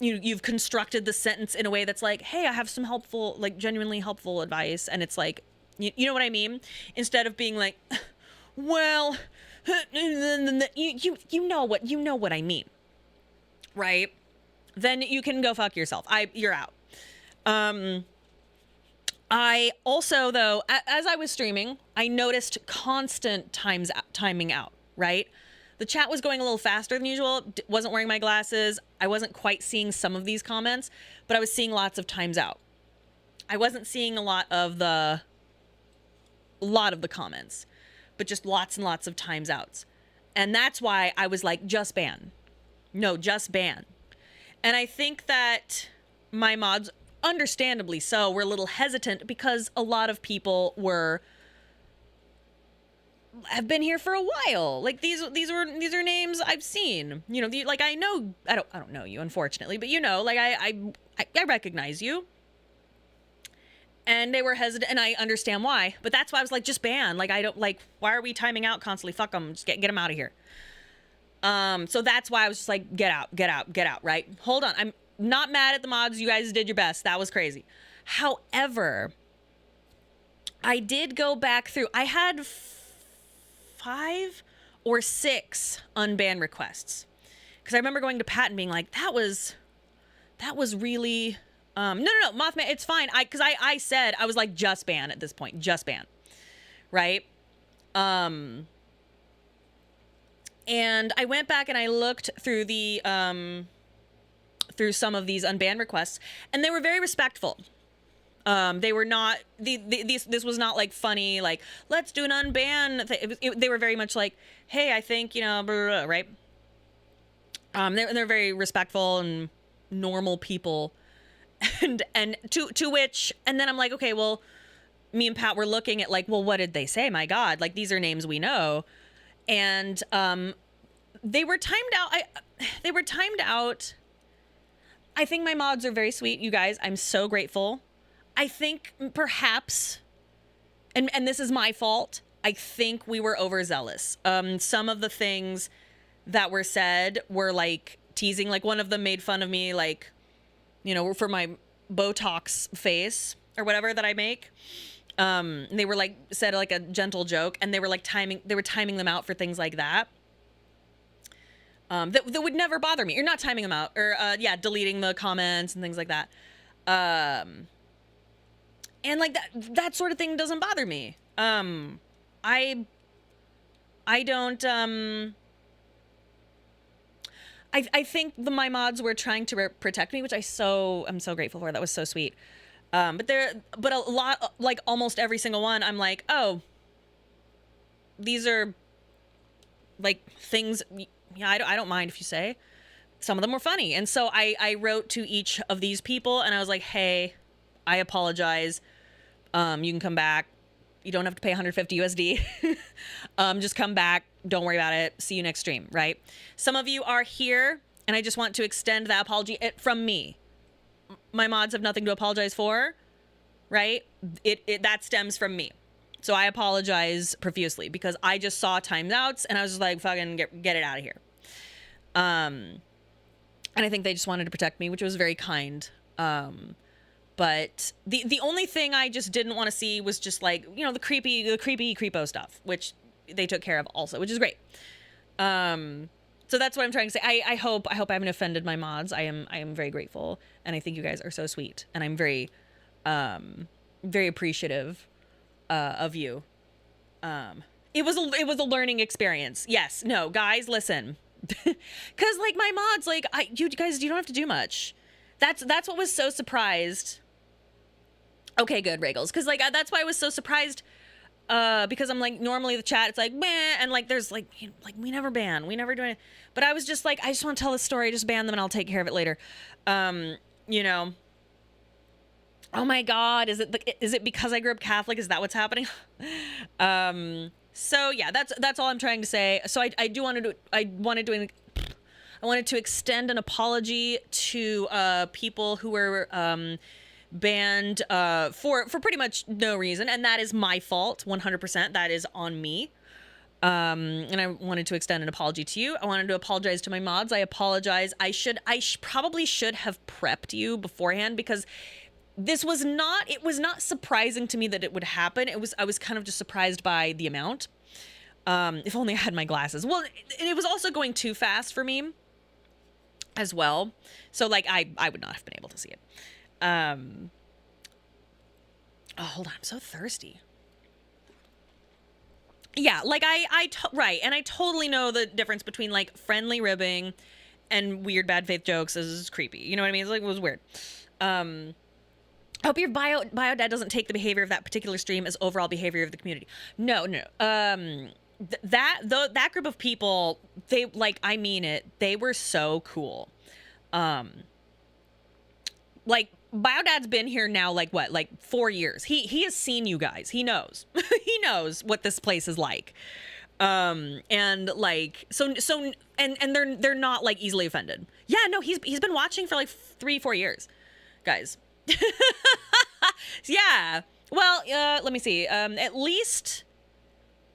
you've constructed the sentence in a way that's like, hey, I have some helpful, like genuinely helpful advice. And it's like, you know what I mean? Instead of being like, well, you know what I mean, right? Then you can go fuck yourself. You're out. I also, though, as I was streaming, I noticed constant timing out, right? The chat was going a little faster than usual. Wasn't wearing my glasses. I wasn't quite seeing some of these comments, but I was seeing lots of times out. I wasn't seeing a lot of the comments, but just lots and lots of times outs. And that's why I was like, just ban. No, just ban. And I think that my mods understandably so, were a little hesitant because a lot of people have been here for a while. Like these are names I've seen. You know, like I don't know you, unfortunately, but you know, like I recognize you. And they were hesitant, and I understand why. But that's why I was like, just ban. Like, I don't, like, why are we timing out constantly? Fuck them. Just get them out of here. So that's why I was just like, get out, right? Hold on. I'm not mad at the mods. You guys did your best. That was crazy. However, I did go back through. I had 5 or 6 unbanned requests. Because I remember going to Pat and being like, that was really... No, Mothman, it's fine. Because I said, I was like, just ban at this point. Just ban. Right? And I went back and I looked through through some of these unbanned requests, and they were very respectful. They were not, this was not like funny, like, let's do an unban. They were very much like, hey, I think, you know, blah, blah, blah, right? They're very respectful and normal people. And to which, and then I'm like, okay, well, me and Pat were looking at like, well, what did they say? My God, like these are names we know. And they were timed out. I think my mods are very sweet, you guys. I'm so grateful. I think perhaps, and this is my fault, I think we were overzealous. Some of the things that were said were like teasing, like one of them made fun of me, like, you know, for my Botox face or whatever that I make. They were like, said like a gentle joke, and they were timing them out for things like that. That would never bother me. You're not timing them out, or deleting the comments and things like that. And like that sort of thing doesn't bother me. I don't, I think my mods were trying to protect me, which I'm so grateful for. That was so sweet. But a lot, like almost every single one, I'm like, oh, these are like things. Yeah, I don't mind if you say. Some of them were funny, and so I wrote to each of these people, and I was like, hey, I apologize. You can come back. You don't have to pay 150 USD. Just come back. Don't worry about it. See you next stream, right? Some of you are here, and I just want to extend that apology from me. My mods have nothing to apologize for, right? That stems from me. So I apologize profusely because I just saw timeouts, and I was just like, fucking get it out of here. And I think they just wanted to protect me, which was very kind. But the only thing I just didn't want to see was just like, you know, the creepy creepo stuff, which they took care of also, which is great. So that's what I'm trying to say. I hope I haven't offended my mods. I am very grateful, and I think you guys are so sweet, and I'm very appreciative of you. It was a learning experience. Yes. No, guys, listen. Cuz like my mods, like you guys, you don't have to do much. That's what was so surprised. Okay, good, Regals. Cuz like that's why I was so surprised, because I'm like, normally the chat it's like meh, and like there's like we never ban, we never do it. But I was just like, I just want to tell the story, just ban them and I'll take care of it later. You know. Oh my God, is it because I grew up Catholic? Is that what's happening? So yeah, that's all I'm trying to say. So I wanted to extend an apology to people who were banned for pretty much no reason, and that is my fault, 100%. That is on me. And I wanted to extend an apology to you. I wanted to apologize to my mods. I apologize. I probably should have prepped you beforehand, because it was not surprising to me that it would happen. I was kind of just surprised by the amount. If only I had my glasses. Well, it was also going too fast for me as well. So like I would not have been able to see it. Oh, hold on. I'm so thirsty. Yeah, like right. And I totally know the difference between like friendly ribbing and weird bad faith jokes is creepy. You know what I mean? It's like, it was weird. I hope your bio dad doesn't take the behavior of that particular stream as overall behavior of the community. No. That group of people, they like, I mean it, they were so cool. Like Biodad's been here now like what, like 4 years. He has seen you guys. He knows. He knows what this place is like. And like and they're not like easily offended. Yeah, no, he's been watching for like 3-4 years, guys. Yeah. Well, let me see. At least,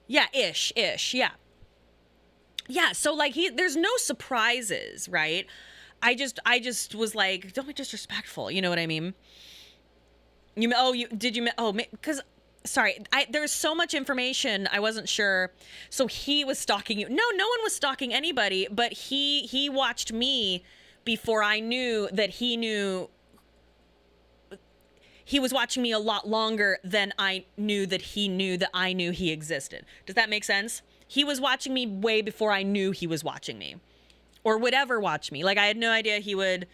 yeah, ish, yeah. Yeah, so like there's no surprises, right? I just was like, don't be disrespectful. You know what I mean? Because sorry, there's so much information. I wasn't sure. So he was stalking you. No one was stalking anybody, but he watched me before I knew that he knew. He was watching me a lot longer than I knew that he knew that I knew he existed. Does that make sense? He was watching me way before I knew he was watching me. Or would ever watch me. Like, I had no idea he would.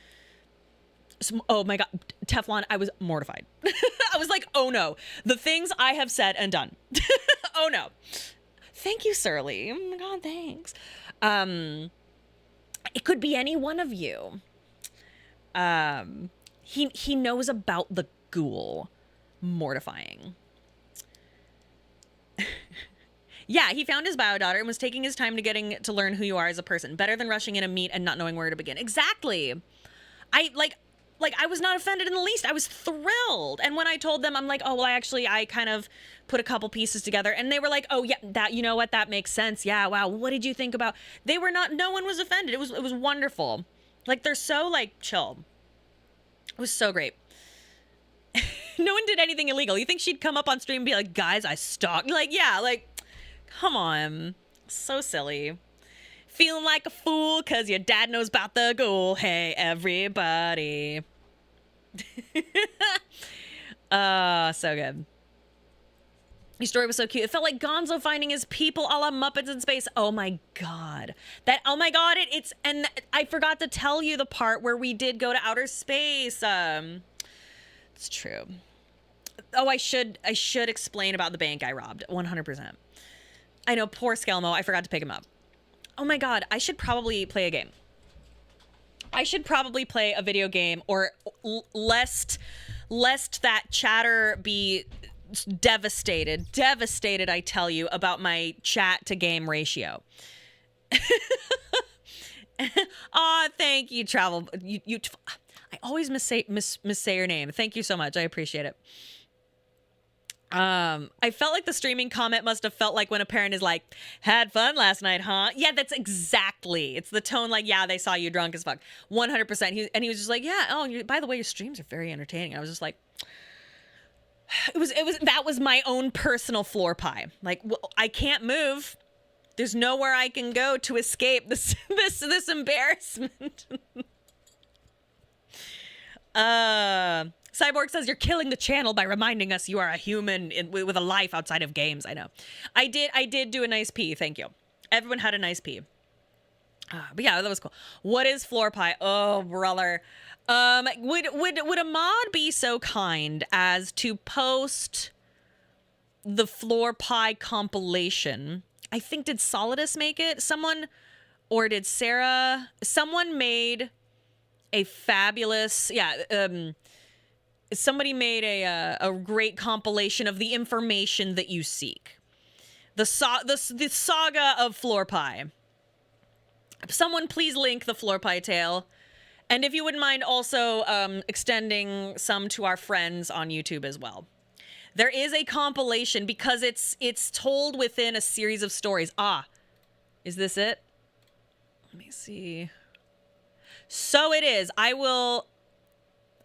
Oh my God. Teflon, I was mortified. I was like, oh no. The things I have said and done. Oh no. Thank you, Surly. Oh my God, thanks. It could be any one of you. He knows about the ghoul. Mortifying. Yeah, he found his bio daughter and was taking his time to learn who you are as a person. Better than rushing in a meet and not knowing where to begin. Exactly. I was not offended in the least. I was thrilled. And when I told them, I'm like, oh, well, I kind of put a couple pieces together. And they were like, oh, yeah, you know what? That makes sense. Yeah, wow. What did you think about? No one was offended. It was wonderful. Like, they're so, like, chill. It was so great. No one did anything illegal. You think she'd come up on stream and be like, guys, I stalked? Like, yeah, like, come on. So silly. Feeling like a fool because your dad knows about the ghoul. Hey, everybody. So good. Your story was so cute. It felt like Gonzo finding his people a la Muppets in Space. Oh my God. And I forgot to tell you the part where we did go to outer space. It's true. Oh, I should explain about the bank I robbed. 100%. I know, poor Skelmo. I forgot to pick him up. Oh my God, I should probably play a game. I should probably play a video game, or lest that chatter be devastated, I tell you, about my chat to game ratio. Aw, thank you, Travel. I always missay your name. Thank you so much. I appreciate it. I felt like the streaming comment must have felt like when a parent is like, had fun last night, huh? Yeah, that's exactly. It's the tone like, yeah, they saw you drunk as fuck. 100%. He was just like, yeah, oh, by the way, your streams are very entertaining. I was just like, that was my own personal floor pie. Like, well, I can't move. There's nowhere I can go to escape this embarrassment. Cyborg says you're killing the channel by reminding us you are a human with a life outside of games. I know. I did do a nice pee. Thank you. Everyone had a nice pee. But yeah, that was cool. What is floor pie? Oh, brother. Would a mod be so kind as to post the floor pie compilation? I think, did Solidus make it? Or did Sarah? Someone made a fabulous, somebody made a great compilation of the information that you seek. The saga of floor pie. Someone please link the floor pie tale. And if you wouldn't mind also extending some to our friends on YouTube as well. There is a compilation because it's told within a series of stories. Is this it? Let me see. So it is. Oh,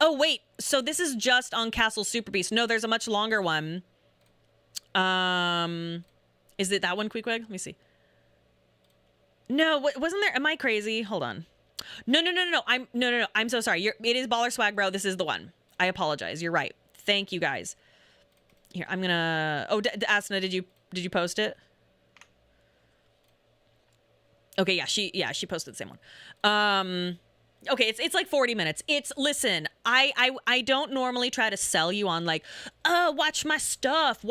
wait. So this is just on Castle Super Beast. No, there's a much longer one. Is it that one, Queequeg? Let me see. No, wasn't there? Am I crazy? Hold on. No. I'm so sorry. It is Baller Swag Bro. This is the one. I apologize. You're right. Thank you guys. Here, I'm gonna. Oh, Asuna, did you post it? Okay, yeah, she posted the same one. Okay, it's like 40 minutes. Listen, I don't normally try to sell you on like, oh, watch my stuff.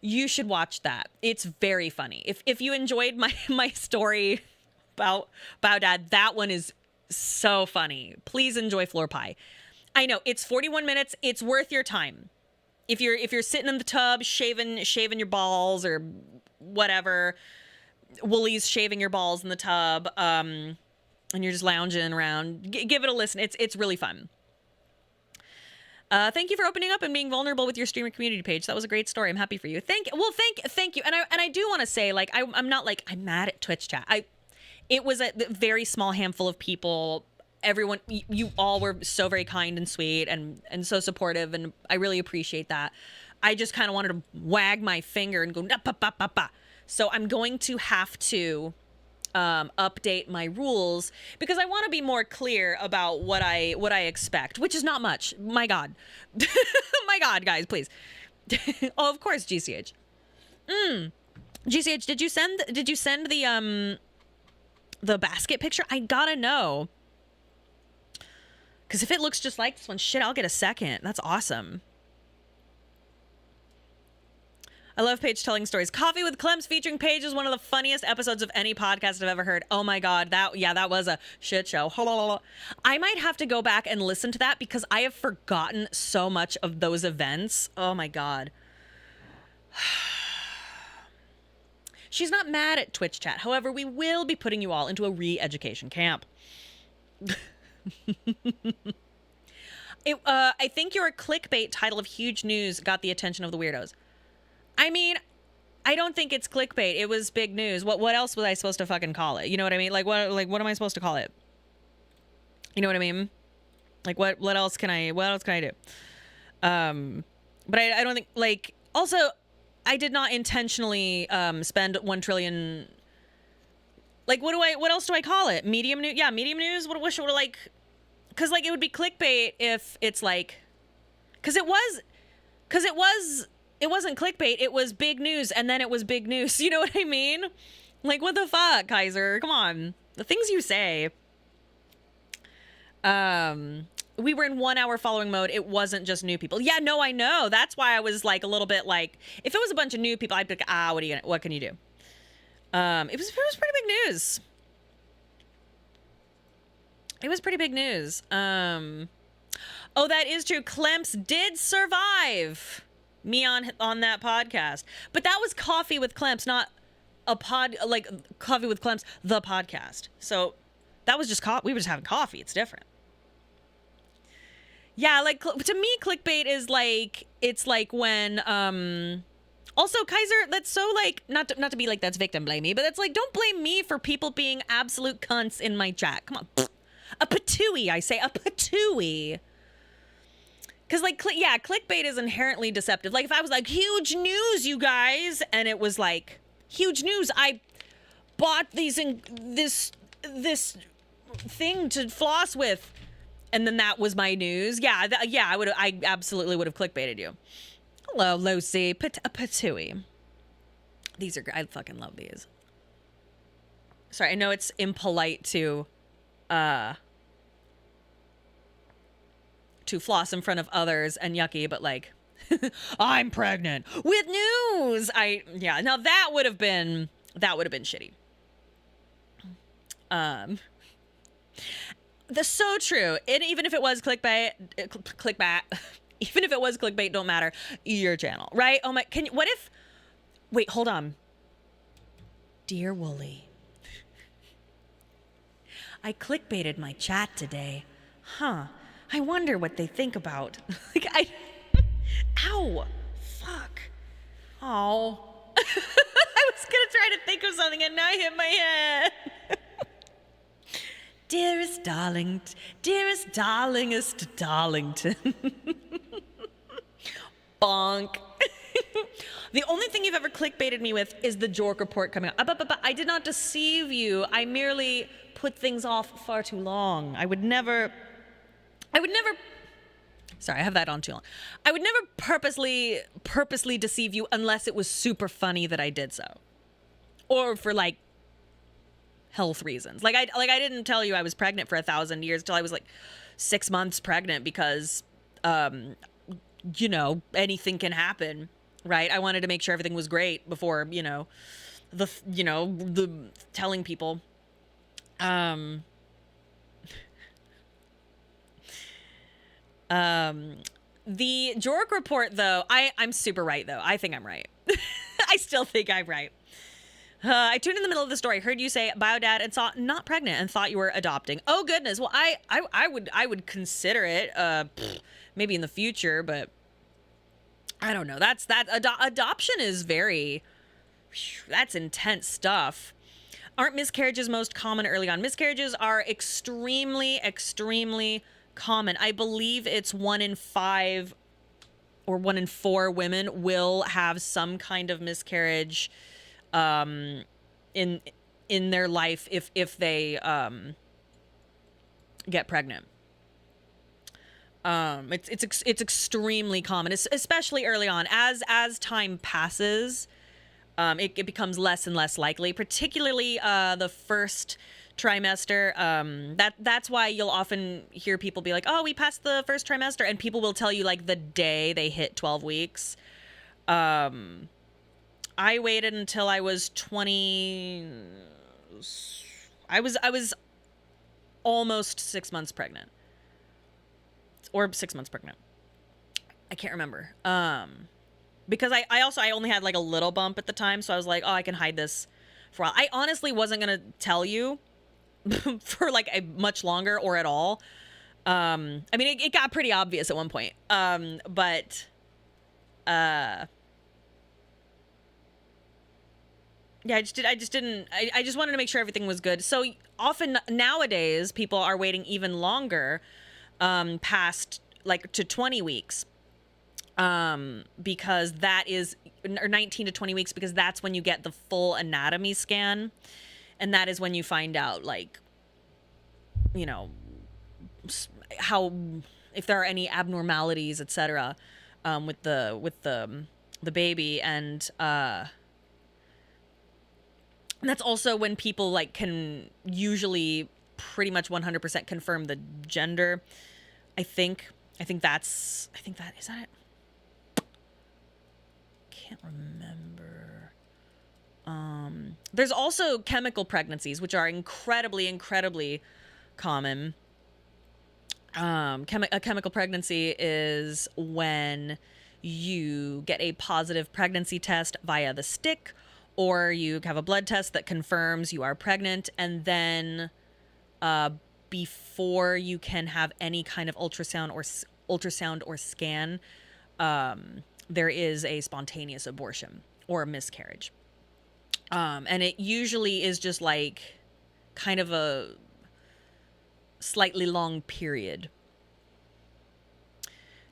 You should watch that. It's very funny. If you enjoyed my story about Dad, that one is so funny. Please enjoy Floor Pie. I know, it's 41 minutes. It's worth your time. If you're sitting in the tub shaving your balls or whatever, Woolies shaving your balls in the tub, and you're just lounging around, give it a listen. It's really fun. Thank you for opening up and being vulnerable with your streamer community page. That was a great story. I'm happy for you. Thank you. And I do want to say, like, I'm not like I'm mad at Twitch chat. It was a very small handful of people. Everyone, you all were so very kind and sweet and so supportive, and I really appreciate that. I just kind of wanted to wag my finger and go, nah, bah, bah, bah, bah. So I'm going to have to update my rules because I want to be more clear about what I expect, which is not much. My God, my God, guys, please. Oh, of course, GCH. GCH, did you send the basket picture? I gotta know. Because if it looks just like this one, shit, I'll get a second. That's awesome. I love Paige telling stories. Coffee with Clems featuring Paige is one of the funniest episodes of any podcast I've ever heard. Oh my God, that was a shit show. I might have to go back and listen to that because I have forgotten so much of those events. Oh my God. She's not mad at Twitch chat. However, we will be putting you all into a re-education camp. I think your clickbait title of huge news got the attention of the weirdos. I mean, I don't think it's clickbait. It was big news. What else was I supposed to fucking call it? You know what I mean? Like what am I supposed to call it? You know what I mean? Like what else can I do? But I don't think, like, also I did not intentionally spend 1 trillion. Like, what else do I call it? Medium news? Yeah, medium news? What like, because, like, it would be clickbait if it's, like, because it wasn't clickbait, it was big news, and then it was big news. You know what I mean? Like, what the fuck, Kaiser? Come on. The things you say. We were in 1 hour following mode. It wasn't just new people. Yeah, no, I know. That's why I was, like, a little bit, like, if it was a bunch of new people, I'd be like, what can you do? It was pretty big news. It was pretty big news. Oh, that is true. Clemps did survive me on that podcast, but that was Coffee with Clemps, not a like Coffee with Clemps, the podcast. So that was just we were just having coffee. It's different. Yeah, like, to me, clickbait is like, it's like when also, Kaiser, that's so, like, not to be like, that's victim blamey, but it's like, don't blame me for people being absolute cunts in my chat. Come on. A patooey, I say. A patooey. Because, like, clickbait is inherently deceptive. Like, if I was like, huge news, you guys, and it was like, huge news, I bought this thing to floss with, and then that was my news. Yeah, I absolutely would have clickbaited you. Hello, Lucy. A patooey. These are great. I fucking love these. Sorry, I know it's impolite to floss in front of others and yucky, but, like, I'm pregnant with news. Now that would have been shitty. That's so true. Even if it was clickbait, even if it was clickbait, don't matter. Your channel, right? Oh my, wait, hold on. Dear Wooly, I clickbaited my chat today. Huh. I wonder what they think about. Like, ow. Fuck. Oh. I was gonna try to think of something and now I hit my head. Dearest darlingest Darlington. Bonk. The only thing you've ever clickbaited me with is the Jork report coming out. But I did not deceive you. I merely put things off far too long. I would never, sorry, I have that on too long. I would never purposely deceive you unless it was super funny that I did so. Or for, like, health reasons. Like I didn't tell you I was pregnant for 1,000 years till I was, like, 6 months pregnant because, you know, anything can happen, right? I wanted to make sure everything was great before, the telling people. The Jork report, though, I'm super right, though. I think I'm right. I still think I'm right. I tuned in the middle of the story, heard you say biodad and saw not pregnant and thought you were adopting. Oh goodness. Well, I would consider it maybe in the future, but I don't know. Adoption is that's intense stuff. Aren't miscarriages most common early on? Miscarriages are extremely common. I believe it's 1 in 5 or 1 in 4 women will have some kind of miscarriage in their life if they get pregnant. It's extremely common, especially early on. As time passes, it becomes less and less likely, particularly the first trimester. That's why you'll often hear people be like, "Oh, we passed the first trimester," and people will tell you like the day they hit 12 weeks. I waited until I was 20. I was almost 6 months pregnant. Or 6 months pregnant. I can't remember. Because I only had like a little bump at the time, so I was like, oh, I can hide this for a while. I honestly wasn't gonna tell you for like a much longer or at all. I mean, it got pretty obvious at one point. Yeah, I just didn't. I just wanted to make sure everything was good. So often nowadays, people are waiting even longer, past like to 20 weeks, because that is, or 19 to 20 weeks, because that's when you get the full anatomy scan, and that is when you find out, like, you know, how, if there are any abnormalities, etc., with the baby, and that's also when people like can usually pretty much 100% confirm the gender. I think that is that it? Can't remember. There's also chemical pregnancies, which are incredibly common. A chemical pregnancy is when you get a positive pregnancy test via the stick, or you have a blood test that confirms you are pregnant, and then before you can have any kind of ultrasound or scan, there is a spontaneous abortion or a miscarriage. And it usually is just like kind of a slightly long period.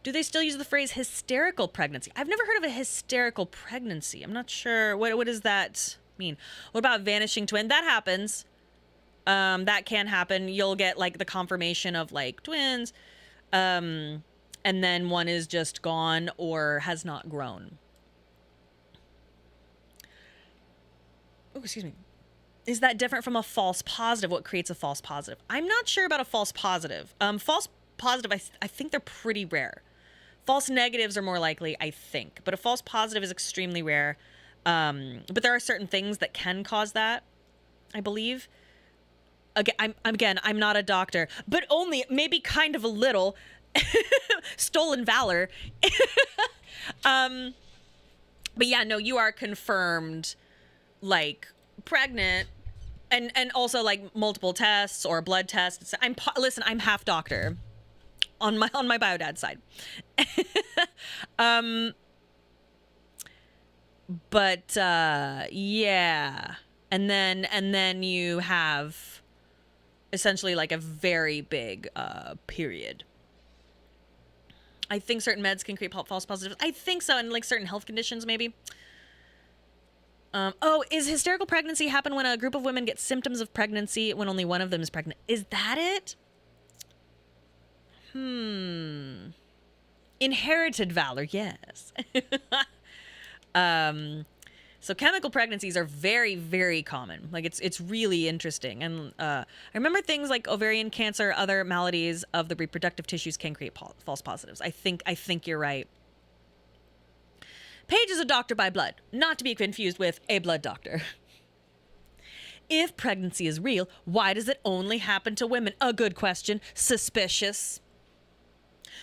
Do they still use the phrase hysterical pregnancy? I've never heard of a hysterical pregnancy. I'm not sure. What does that mean? What about vanishing twin? That happens. That can happen. You'll get like the confirmation of like twins. And then one is just gone or has not grown. Oh, excuse me. Is that different from a false positive? What creates a false positive? I'm not sure about a false positive. False positive, I think they're pretty rare. False negatives are more likely, I think. But a false positive is extremely rare. But there are certain things that can cause that, I believe. I'm not a doctor, but only maybe kind of a little. Stolen valor. But yeah, no, you are confirmed, like, pregnant, and also like multiple tests or blood tests. Listen, I'm half doctor on my biodad side. But yeah, and then you have essentially like a very big period. I think certain meds can create false positives. I think so, and like certain health conditions maybe. Is hysterical pregnancy happen when a group of women get symptoms of pregnancy when only one of them is pregnant? Is that it? Inherited valor, yes. So chemical pregnancies are very, very common. Like it's really interesting. And I remember things like ovarian cancer, other maladies of the reproductive tissues can create false positives. I think you're right. Paige is a doctor by blood, not to be confused with a blood doctor. If pregnancy is real, why does it only happen to women? A good question. Suspicious.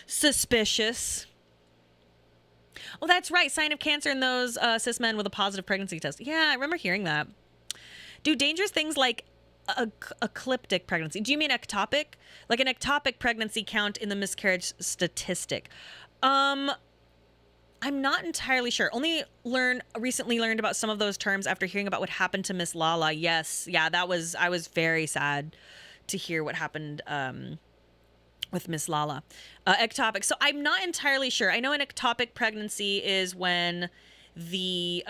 Suspicious. Oh, that's right. Sign of cancer in those cis men with a positive pregnancy test. Yeah, I remember hearing that. Do dangerous things like ecliptic pregnancy? Do you mean ectopic? Like an ectopic pregnancy count in the miscarriage statistic? I'm not entirely sure. Only recently learned about some of those terms after hearing about what happened to Miss Lala. Yes, yeah, I was very sad to hear what happened with Miss Lala. Ectopic. So I'm not entirely sure. I know an ectopic pregnancy is when the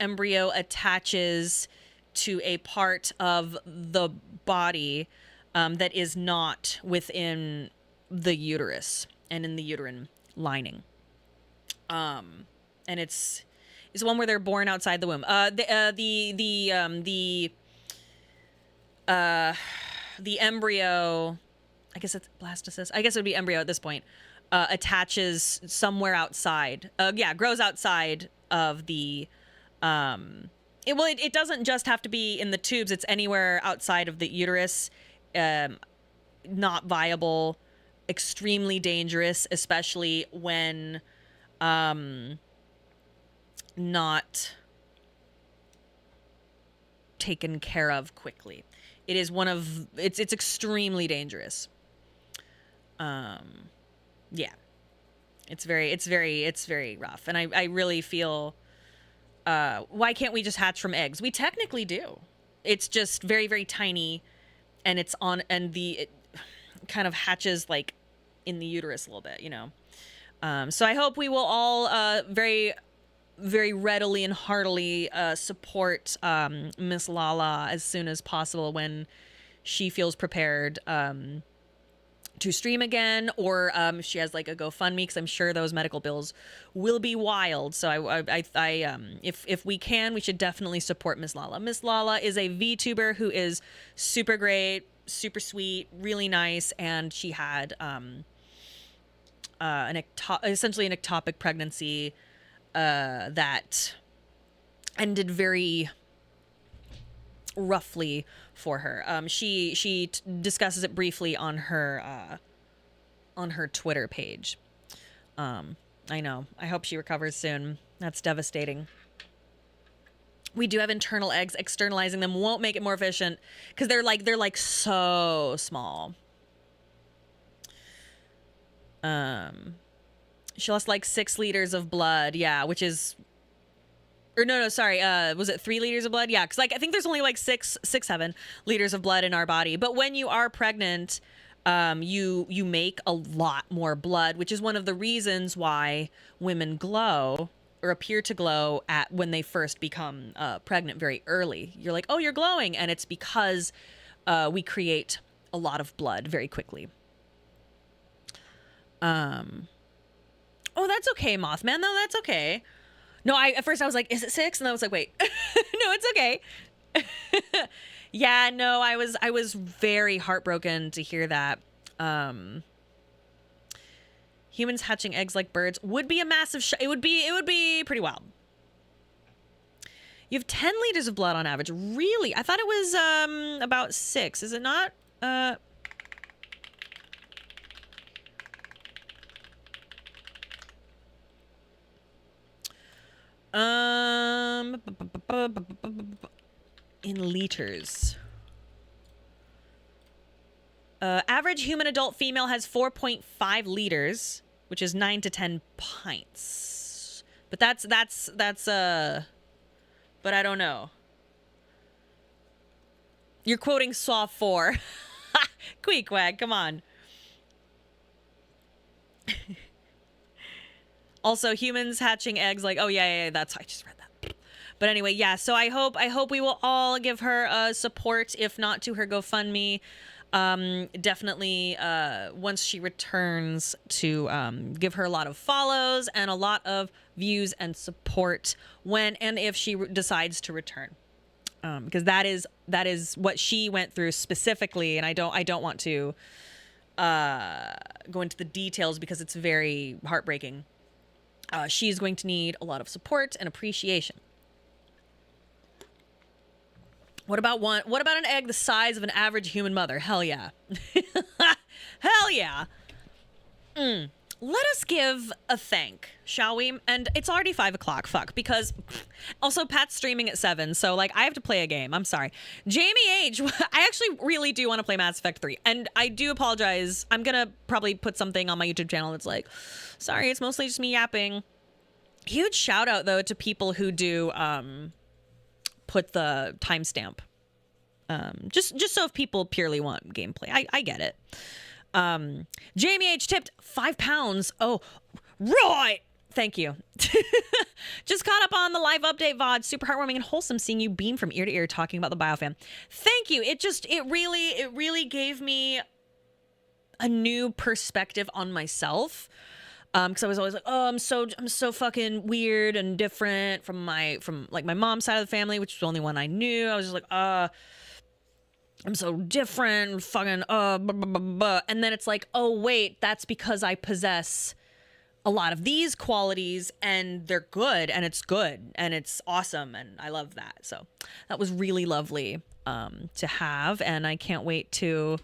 embryo attaches to a part of the body that is not within the uterus and in the uterine lining. And it's one where they're born outside the womb. The embryo, I guess it's blastocyst. I guess it would be embryo at this point. Attaches somewhere outside. Grows outside of the. It doesn't just have to be in the tubes. It's anywhere outside of the uterus. Not viable. Extremely dangerous, especially when not taken care of quickly. It is it's extremely dangerous. Yeah. It's very rough. And I really feel, why can't we just hatch from eggs? We technically do. It's just very, very tiny, and it kind of hatches like in the uterus a little bit, you know? So I hope we will all very, very readily and heartily support Miss Lala as soon as possible when she feels prepared to stream again, or if she has like a GoFundMe, because I'm sure those medical bills will be wild. So if we can, we should definitely support Miss Lala. Miss Lala is a VTuber who is super great, super sweet, really nice, and she had essentially an ectopic pregnancy that ended very roughly for her. She discusses it briefly on her Twitter page. I know. I hope she recovers soon. That's devastating. We do have internal eggs. Externalizing them won't make it more efficient because they're like so small. She lost like 6 liters of blood. Yeah, which is, or no, sorry. Was it 3 liters of blood? Yeah, because like I think there's only like 7 liters of blood in our body. But when you are pregnant, you make a lot more blood, which is one of the reasons why women glow or appear to glow when they first become pregnant very early. You're like, oh, you're glowing, and it's because we create a lot of blood very quickly. Oh, that's okay, Mothman. No, that's okay. No, at first I was like, is it 6? And I was like, wait, no, it's okay. Yeah, no, I was very heartbroken to hear that. Humans hatching eggs like birds would be a massive it would be pretty wild. You have 10 liters of blood on average. Really? I thought it was about 6. Is it not? In liters. Average human adult female has 4.5 liters, which is 9 to 10 pints. But that's but I don't know. You're quoting Saw 4. Queequeg, come on. Also, humans hatching eggs like, oh yeah, that's, I just read that. But anyway, yeah, so I hope we will all give her support, if not to her GoFundMe. Definitely, once she returns, to give her a lot of follows and a lot of views and support when and if she decides to return. Because that is what she went through specifically, and I don't want to go into the details because it's very heartbreaking. She's going to need a lot of support and appreciation. What about an egg the size of an average human mother? Hell yeah. Hell yeah. Let us give a thank, shall we? And it's already 5 o'clock, fuck, because also Pat's streaming at 7, so like I have to play a game. I'm sorry. Jamie H, I actually really do want to play Mass Effect 3, and I do apologize. I'm gonna probably put something on my YouTube channel that's like, sorry, it's mostly just me yapping. Huge shout out though to people who do put the timestamp. Just so if people purely want gameplay. I get it. Jamie H tipped £5. Oh, right. Thank you. Just caught up on the live update VOD. Super heartwarming and wholesome seeing you beam from ear to ear talking about the Biofan. Thank you. It really gave me a new perspective on myself. Cause I was always like, oh, I'm so fucking weird and different from my mom's side of the family, which was the only one I knew. I was just like, I'm so different, fucking, blah, blah, blah, blah. And then it's like, oh, wait, that's because I possess a lot of these qualities and they're good and it's awesome. And I love that. So that was really lovely to have. And I can't wait to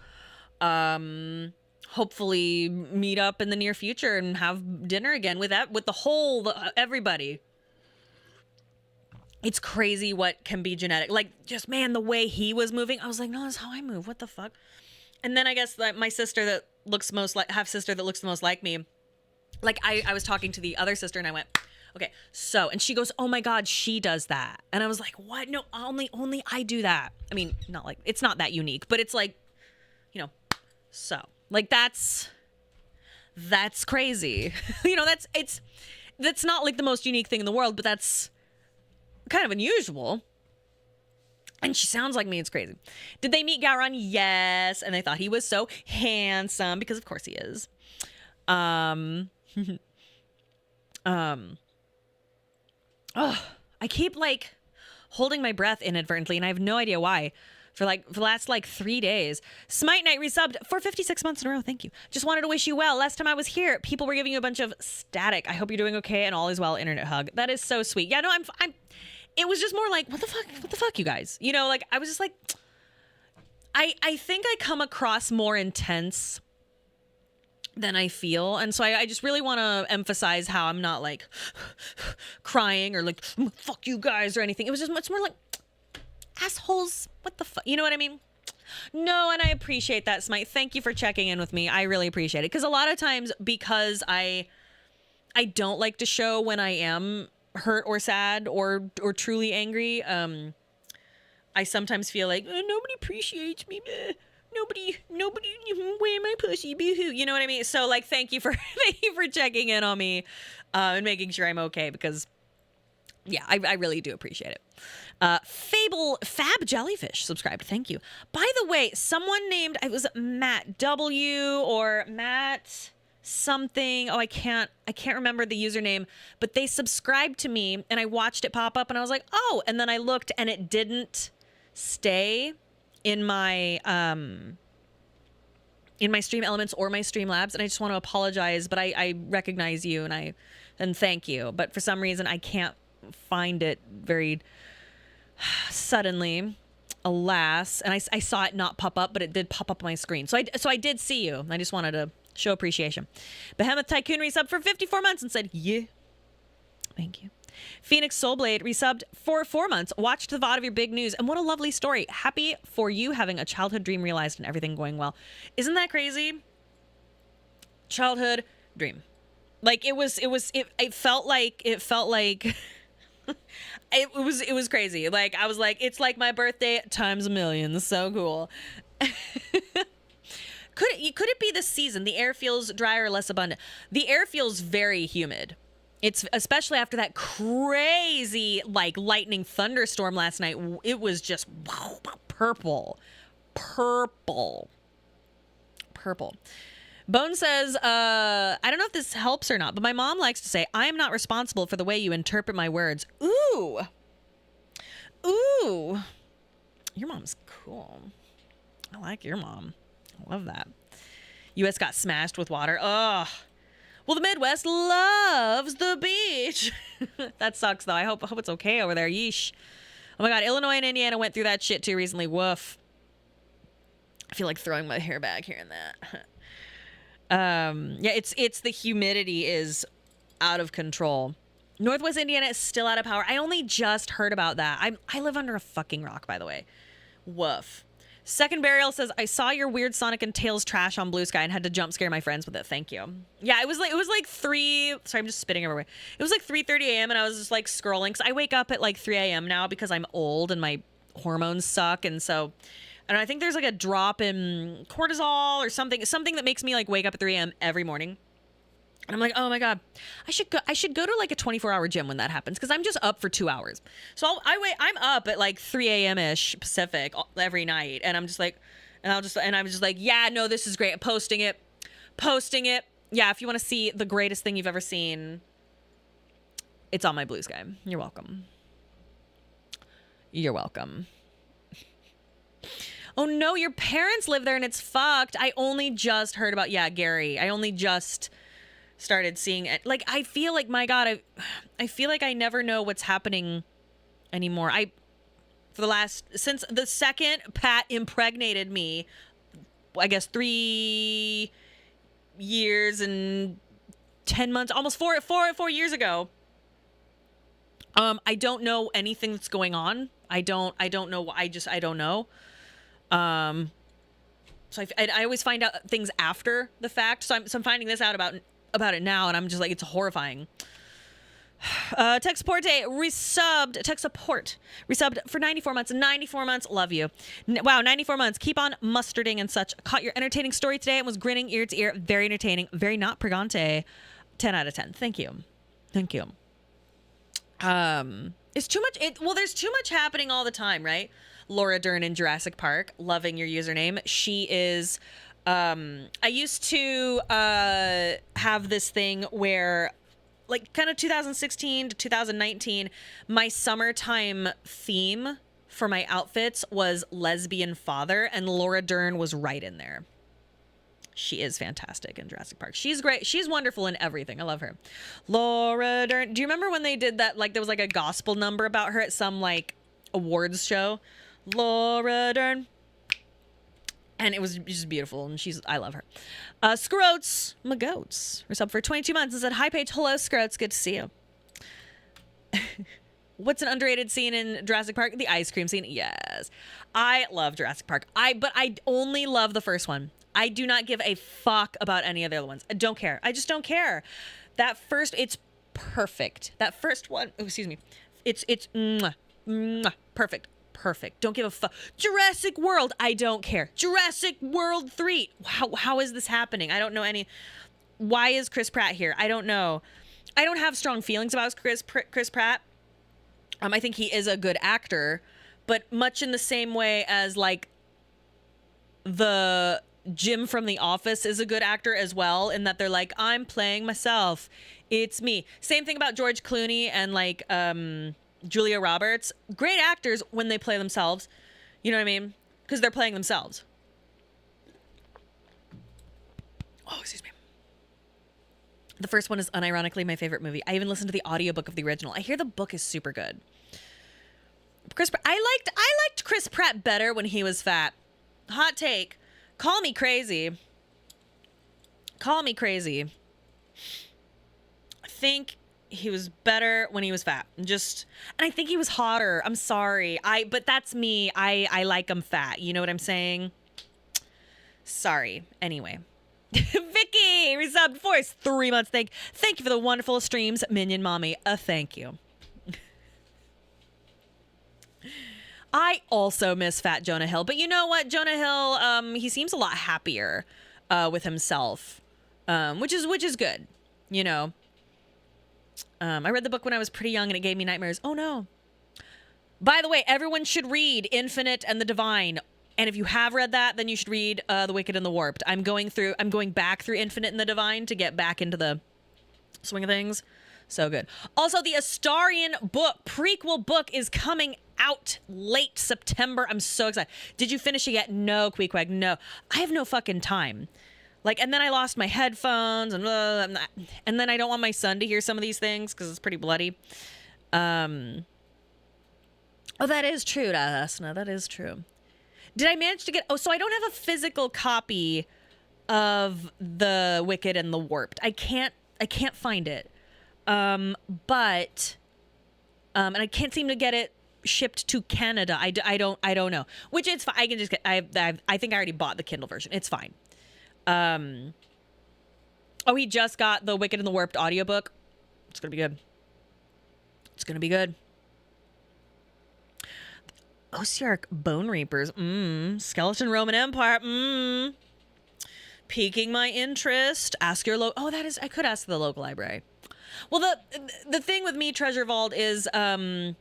hopefully meet up in the near future and have dinner again with everybody. It's crazy what can be genetic. Like, just, man, the way he was moving, I was like, no, that's how I move. What the fuck? And then I guess like my sister that looks most like, half sister that looks the most like me, like I was talking to the other sister and I went, okay, so, and she goes, oh my God, she does that. And I was like, what? No, only I do that. I mean, not like, it's not that unique, but it's like, you know, so like, that's crazy. You know, that's not like the most unique thing in the world, but that's kind of unusual. And she sounds like me. It's crazy. Did they meet Gowron? Yes. And they thought he was so handsome because of course he is. Oh, I keep like holding my breath inadvertently and I have no idea why. For the last 3 days. Smite Knight resubbed for 56 months in a row. Thank you. Just wanted to wish you well. Last time I was here, people were giving you a bunch of static. I hope you're doing okay and all is well. Internet hug. That is so sweet. Yeah, no, I'm it was just more like, what the fuck, you guys? You know, like, I was just like, I think I come across more intense than I feel. And so I just really want to emphasize how I'm not like crying or like, fuck you guys or anything. It was just much more like, assholes, what the fuck? You know what I mean? No, and I appreciate that, Smite. Thank you for checking in with me. I really appreciate it. Because a lot of times, because I don't like to show when I am hurt or sad or truly angry, I sometimes feel like, nobody appreciates me. Nobody, wear my pussy, boo-hoo. You know what I mean? So, like, thank you for checking in on me and making sure I'm okay. Because, yeah, I really do appreciate it. Fab Jellyfish subscribed. Thank you. By the way, someone named, it was Matt W or Matt something. Oh, I can't remember the username, but they subscribed to me and I watched it pop up and I was like, oh, and then I looked and it didn't stay in my Stream Elements or my Stream Labs. And I just want to apologize, but I recognize you and thank you. But for some reason I can't find it very suddenly, alas. And I saw it not pop up, but it did pop up on my screen. So I did see you. I just wanted to show appreciation. Behemoth Tycoon resubbed for 54 months and said, yeah. Thank you. Phoenix Soulblade resubbed for 4 months. Watched the VOD of your big news. And what a lovely story. Happy for you having a childhood dream realized and everything going well. Isn't that crazy? Childhood dream. Like it felt like it was crazy. Like I was like, it's like my birthday times a million. That's so cool. Could it be the season? The air feels drier, less abundant. The air feels very humid. It's especially after that crazy like lightning thunderstorm last night. It was just purple. Bone says, I don't know if this helps or not, but my mom likes to say, I am not responsible for the way you interpret my words. Ooh. Your mom's cool. I like your mom. I love that. U.S. got smashed with water. Ugh. Well, the Midwest loves the beach. That sucks, though. I hope it's okay over there. Yeesh. Oh, my God. Illinois and Indiana went through that shit, too, recently. Woof. I feel like throwing my hair back here and that. Yeah, it's the humidity is out of control. Northwest Indiana is still out of power. I only just heard about that. I live under a fucking rock, by the way. Woof. Second Burial says, I saw your weird Sonic and Tails trash on Blue Sky and had to jump scare my friends with it. Thank you. Yeah, it was like 3. Sorry, I'm just spitting everywhere. It was like 3:30 a.m. and I was just like scrolling. Because I wake up at like 3 a.m. now because I'm old and my hormones suck. And so, and I think there's like a drop in cortisol or something that makes me like wake up at 3 a.m. every morning. And I'm like, oh my God, I should go to like a 24-hour gym when that happens because I'm just up for 2 hours. So I'm up at like 3 a.m. ish Pacific every night, and I'm just like, and I'm just like, yeah, no, this is great. Posting it. Yeah, if you want to see the greatest thing you've ever seen, it's on my Blue Sky. You're welcome. You're welcome. Oh no, your parents live there and it's fucked. I only just heard about, yeah, Gary. I only just started seeing it. Like, I feel like, my God, I feel like I never know what's happening anymore. Since the second Pat impregnated me, I guess 3 years and 10 months, almost four years ago. I don't know anything that's going on. I don't know. I don't know. So I always find out things after the fact. So I'm finding this out about it now, and I'm just like, it's horrifying. Tech support resubbed for 94 months. Love you. Wow, 94 months. Keep on mustarding and such. Caught your entertaining story today and was grinning ear to ear. Very entertaining. Very not pregante. 10 out of 10. Thank you. It's too much. There's too much happening all the time, right? Laura Dern in Jurassic Park. Loving your username. She is... I used to have this thing where, like, kind of 2016 to 2019, my summertime theme for my outfits was lesbian father, and Laura Dern was right in there. She is fantastic in Jurassic Park. She's great. She's wonderful in everything. I love her. Laura Dern. Do you remember when they did that? Like, there was like a gospel number about her at some like awards show. Laura Dern. And it was just beautiful, and I love her. Scroats, my goats, we're sub for 22 months and said, hi, Paige. Hello, Scroats. Good to see you. What's an underrated scene in Jurassic Park? The ice cream scene. Yes. I love Jurassic Park. But I only love the first one. I do not give a fuck about any of the other ones. I don't care. I just don't care. It's perfect. That first one, excuse me. It's mwah, mwah, perfect. Don't give a fuck. Jurassic World, I don't care. Jurassic World 3. How is this happening? I don't know any. Why is Chris Pratt here? I don't know. I don't have strong feelings about Chris Pratt. I think he is a good actor, but much in the same way as like the Jim from The Office is a good actor as well, in that they're like, I'm playing myself. It's me. Same thing about George Clooney and like Julia Roberts. Great actors when they play themselves. You know what I mean? Because they're playing themselves. Oh, excuse me. The first one is unironically my favorite movie. I even listened to the audiobook of the original. I hear the book is super good. I liked Chris Pratt better when he was fat. Hot take. Call me crazy. I think he was better when he was fat. And I think he was hotter. I'm sorry. But that's me. I like him fat. You know what I'm saying? Sorry. Anyway. Vicky, resubbed for 3 months. Thank you for the wonderful streams, Minion Mommy. Thank you. I also miss fat Jonah Hill, but you know what? Jonah Hill, he seems a lot happier with himself, which is good. You know, I read the book when I was pretty young and it gave me nightmares. Oh no! By the way, everyone should read Infinite and the Divine. And if you have read that, then you should read The Wicked and the Warped. I'm going back through Infinite and the Divine to get back into the swing of things. So good. Also, the Astarion book, prequel book, is coming out late September. I'm so excited. Did you finish it yet? No, Queequeg, no. I have no fucking time. Like, and then I lost my headphones, and then I don't want my son to hear some of these things because it's pretty bloody. Oh, that is true, Asna. That is true. Did I manage to get... Oh, so I don't have a physical copy of The Wicked and the Warped. I can't find it. But and I can't seem to get it shipped to Canada. I don't know. Which it's fine. I can just get I think I already bought the Kindle version. It's fine. Oh, he just got the Wicked and the Warped audiobook. It's going to be good. It's going to be good. Osiark Bone Reapers. Skeleton Roman Empire. Piquing my interest. Ask your oh, that is, I could ask the local library. Well, the thing with me, Treasure Vault, is I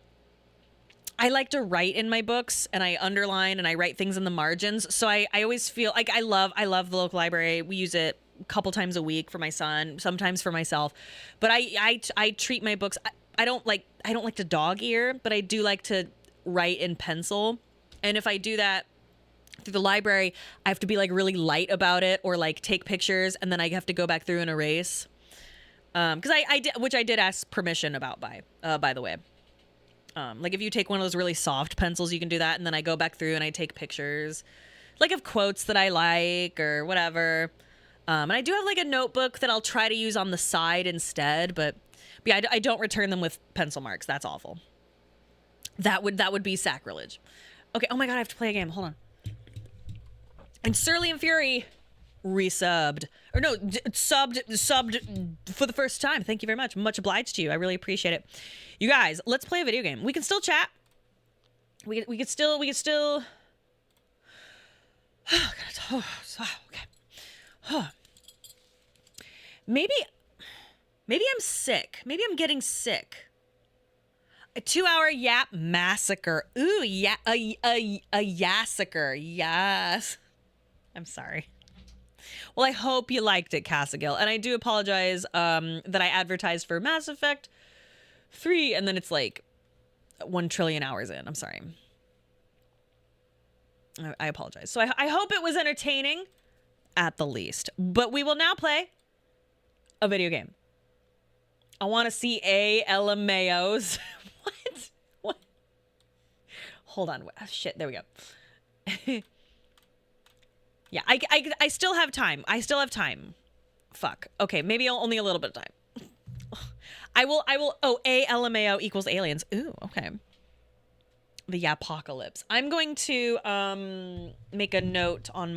like to write in my books, and I underline and I write things in the margins. So I always feel like I love the local library. We use it a couple times a week for my son, sometimes for myself. But I treat my books. I don't like to dog ear, but I do like to write in pencil. And if I do that through the library, I have to be like really light about it, or like take pictures, and then I have to go back through and erase. Because I did, which I did ask permission about by the way. Like if you take one of those really soft pencils, you can do that, and then I go back through and I take pictures, like of quotes that I like or whatever. And I do have like a notebook that I'll try to use on the side instead, but yeah, I don't return them with pencil marks. That's awful. That would be sacrilege. Okay. Oh my God, I have to play a game. Hold on. And Surly and Fury resubbed, or no, subbed for the first time. Thank you very much. Much obliged to you. I really appreciate it. You guys, let's play a video game. We can still chat. We could still. Okay. Maybe I'm sick. Maybe I'm getting sick. A 2-hour yap massacre. Ooh, yeah, a yassacre. Yes. I'm sorry. Well, I hope you liked it, Cassigil. And I do apologize that I advertised for Mass Effect 3, and then it's like 1 trillion hours in. I'm sorry. I apologize. So I hope it was entertaining, at the least. But we will now play a video game. I want to see LMAOs. What? Hold on. Oh, shit, there we go. Yeah, I still have time. Fuck. Okay, maybe only a little bit of time. I will. Oh, LMAO equals aliens. Ooh, okay. The apocalypse. I'm going to make a note on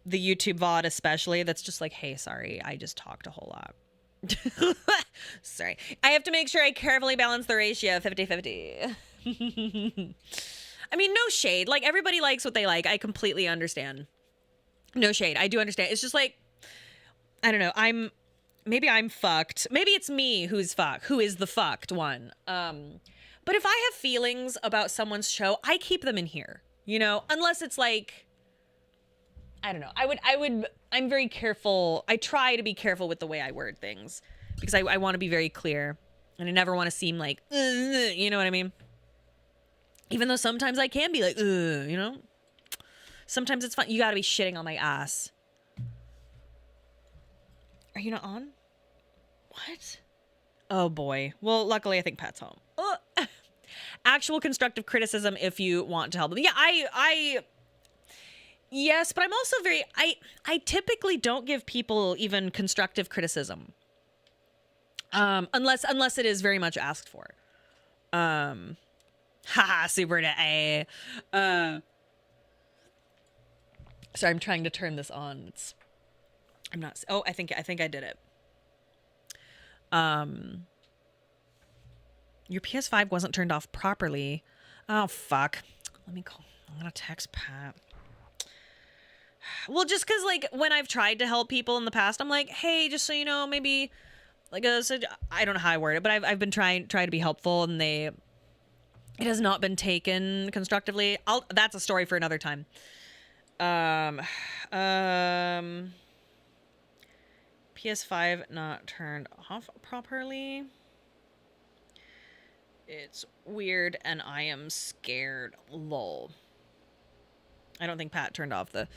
the YouTube VOD especially. That's just like, hey, sorry, I just talked a whole lot. Sorry. I have to make sure I carefully balance the ratio 50-50. I mean, no shade. Like, everybody likes what they like. I completely understand. No shade. I do understand. It's just like, I don't know. Maybe I'm fucked. Maybe it's me who is the fucked one. But if I have feelings about someone's show, I keep them in here, you know, unless it's like, I don't know. I'm very careful. I try to be careful with the way I word things because I want to be very clear, and I never want to seem like, you know what I mean? Even though sometimes I can be like, you know? Sometimes it's fun. You gotta be shitting on my ass. Are you not on? What? Oh boy. Well, luckily I think Pat's home. Actual constructive criticism if you want to help them. Yeah, yes, but I'm also I typically don't give people even constructive criticism. Unless it is very much asked for. Haha, super A. Sorry, I'm trying to turn this on. I'm not. Oh, I think I did it. Your PS5 wasn't turned off properly. Oh fuck. Let me call. I'm gonna text Pat. Well, just because like when I've tried to help people in the past, I'm like, hey, just so you know, maybe like I don't know how I word it, but I've been trying to be helpful, and it has not been taken constructively. That's a story for another time. PS5 not turned off properly. It's weird, and I am scared. Lol. I don't think Pat turned off the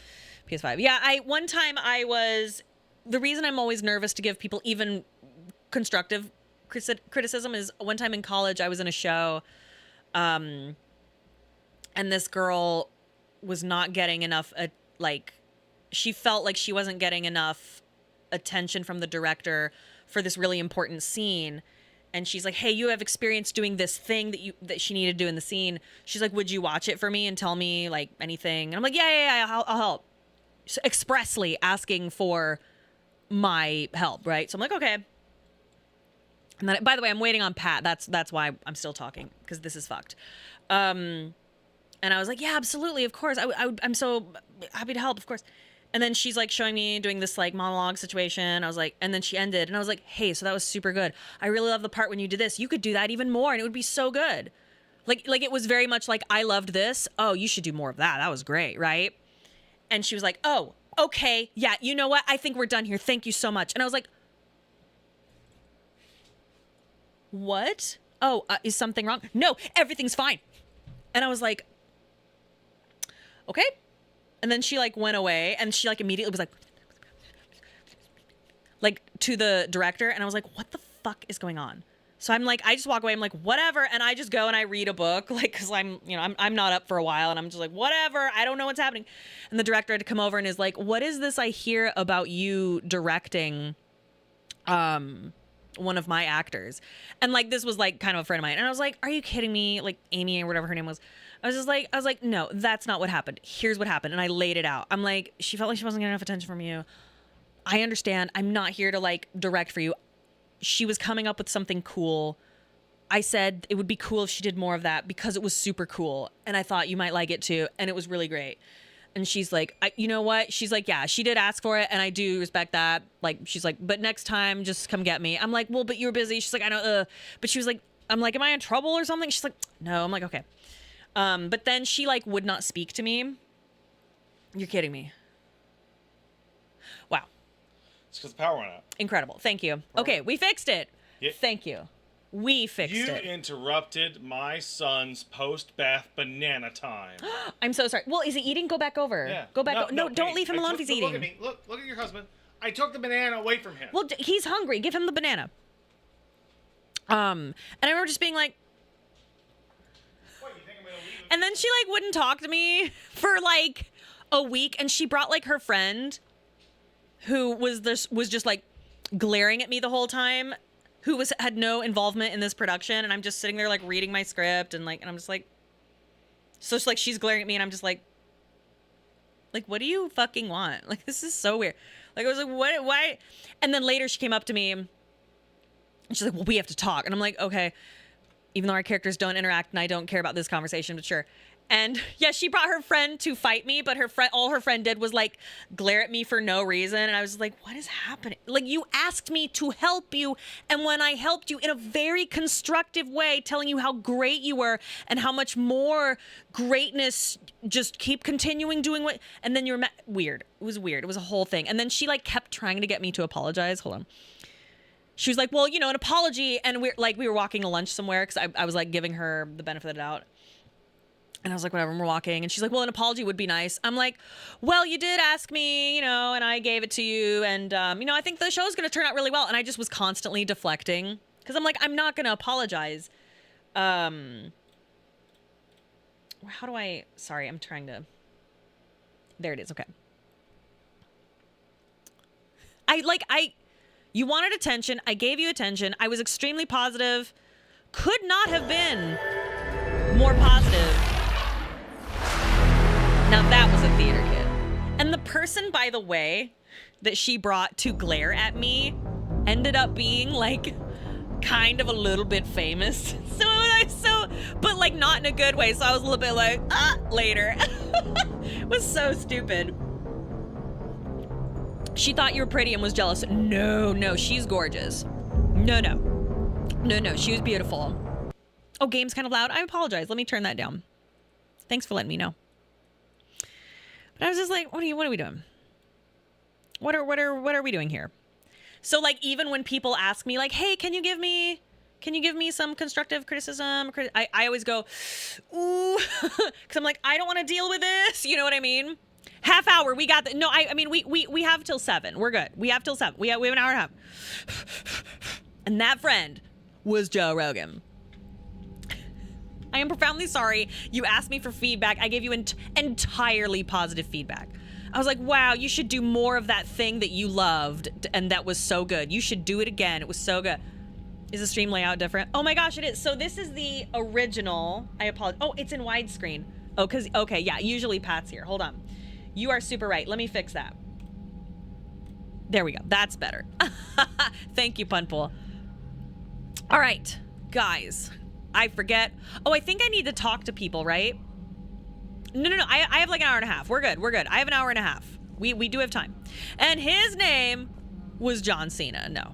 PS5. Yeah, one time the reason I'm always nervous to give people even constructive criticism is one time in college I was in a show, and this girl was not getting enough she felt like she wasn't getting enough attention from the director for this really important scene. And she's like, hey, you have experience doing this thing that she needed to do in the scene. She's like, would you watch it for me and tell me like anything? And I'm like, yeah, I'll help. So expressly asking for my help, right? So I'm like, okay. And then, by the way, I'm waiting on Pat. That's why I'm still talking, because this is fucked. And I was like, yeah, absolutely, of course. I'm so happy to help, of course. And then she's like showing me doing this like monologue situation. I was like, and then she ended and I was like, hey, so that was super good. I really love the part when you did this. You could do that even more and it would be so good. Like it was very much like, I loved this. Oh, you should do more of that. That was great, right? And she was like, oh, okay. Yeah, you know what? I think we're done here. Thank you so much. And I was like, what? Oh, is something wrong? No, everything's fine. And I was like, okay. And then she like went away and she like immediately was like to the director. And I was like, what the fuck is going on? So I'm like, I just walk away. I'm like, whatever. And I just go and I read a book, like, cause I'm not up for a while and I'm just like, whatever. I don't know what's happening. And the director had to come over and is like, what is this I hear about you directing, one of my actors? And like, this was like kind of a friend of mine. And I was like, are you kidding me? Like Amy or whatever her name was. I was like, no, that's not what happened. Here's what happened. And I laid it out. I'm like, she felt like she wasn't getting enough attention from you. I understand. I'm not here to like direct for you. She was coming up with something cool. I said it would be cool if she did more of that because it was super cool. And I thought you might like it too. And it was really great. And she's like, you know what? She's like, yeah, she did ask for it. And I do respect that. Like, she's like, but next time just come get me. I'm like, well, but you're busy. She's like, I know. But she was like, I'm like, am I in trouble or something? She's like, no. I'm like, okay. But then she like would not speak to me. You're kidding me. Wow. It's because the power went out. Incredible. Thank you. Okay, we fixed it. Yeah. Thank you. We fixed it. You interrupted my son's post-bath banana time. I'm so sorry. Well, is he eating? Go back over. Yeah. Go back. No, don't hey, leave him alone if he's eating. Look at me. Look at your husband. I took the banana away from him. Well, he's hungry. Give him the banana. And I remember just being like, What, you think I'm gonna leave him? and then she like wouldn't talk to me for like a week, and she brought like her friend who was just like glaring at me the whole time, who had no involvement in this production, and I'm just sitting there like reading my script and I'm just like, so it's like she's glaring at me and I'm just like what do you fucking want? Like, this is so weird. Like, I was like, what, why? And then later she came up to me and she's like, well, we have to talk. And I'm like, okay, even though our characters don't interact and I don't care about this conversation, but sure. And yeah, she brought her friend to fight me, but all her friend did was like glare at me for no reason. And I was like, what is happening? Like, you asked me to help you. And when I helped you in a very constructive way, telling you how great you were and how much more greatness, just keep continuing doing what, and then you're weird. It was weird. It was a whole thing. And then she like kept trying to get me to apologize. Hold on. She was like, well, you know, an apology. And we were walking to lunch somewhere because I was like giving her the benefit of the doubt. And I was like, whatever, we're walking. And she's like, well, an apology would be nice. I'm like, well, you did ask me, you know, and I gave it to you. And, you know, I think the show's going to turn out really well. And I just was constantly deflecting because I'm like, I'm not going to apologize. How do I, sorry, I'm trying to, there it is. Okay. You wanted attention. I gave you attention. I was extremely positive. Could not have been more positive. Now that was a theater kid. And the person, by the way, that she brought to glare at me ended up being like kind of a little bit famous. But like not in a good way. So I was a little bit like, later. It was so stupid. She thought you were pretty and was jealous. No, she's gorgeous. No, she was beautiful. Oh, game's kind of loud. I apologize. Let me turn that down. Thanks for letting me know. But I was just like, what are we doing? What are we doing here? So like, even when people ask me like, hey, can you give me some constructive criticism? I always go, ooh, because I'm like, I don't want to deal with this. You know what I mean? Half hour, we got the, no, I mean, we have till 7. We're good. We have till 7. We have an hour and a half. And that friend was Joe Rogan. I am profoundly sorry. You asked me for feedback. I gave you entirely positive feedback. I was like, wow, you should do more of that thing that you loved and that was so good. You should do it again. It was so good. Is the stream layout different? Oh my gosh, it is. So this is the original. I apologize. Oh, it's in widescreen. Oh, okay, yeah, usually Pat's here. Hold on. You are super right. Let me fix that. There we go. That's better. Thank you, Punpool. All right, guys. I forget. Oh, I think I need to talk to people, right? No. I have like an hour and a half. We're good. I have an hour and a half. We do have time. And his name was John Cena. No.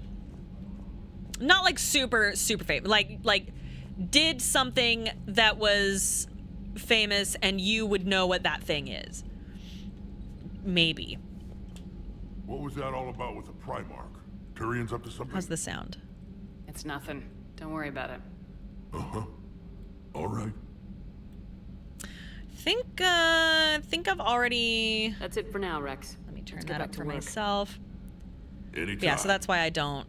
Not like super famous. Like did something that was famous and you would know what that thing is. Maybe. What was that all about with the Primarch? Tyrion's up to something? How's the sound? It's nothing. Don't worry about it. Uh-huh. All right. Think I've already... That's it for now, Rex. Let me turn Let's get that back up to for work. myself. Anytime. Yeah, so that's why I don't.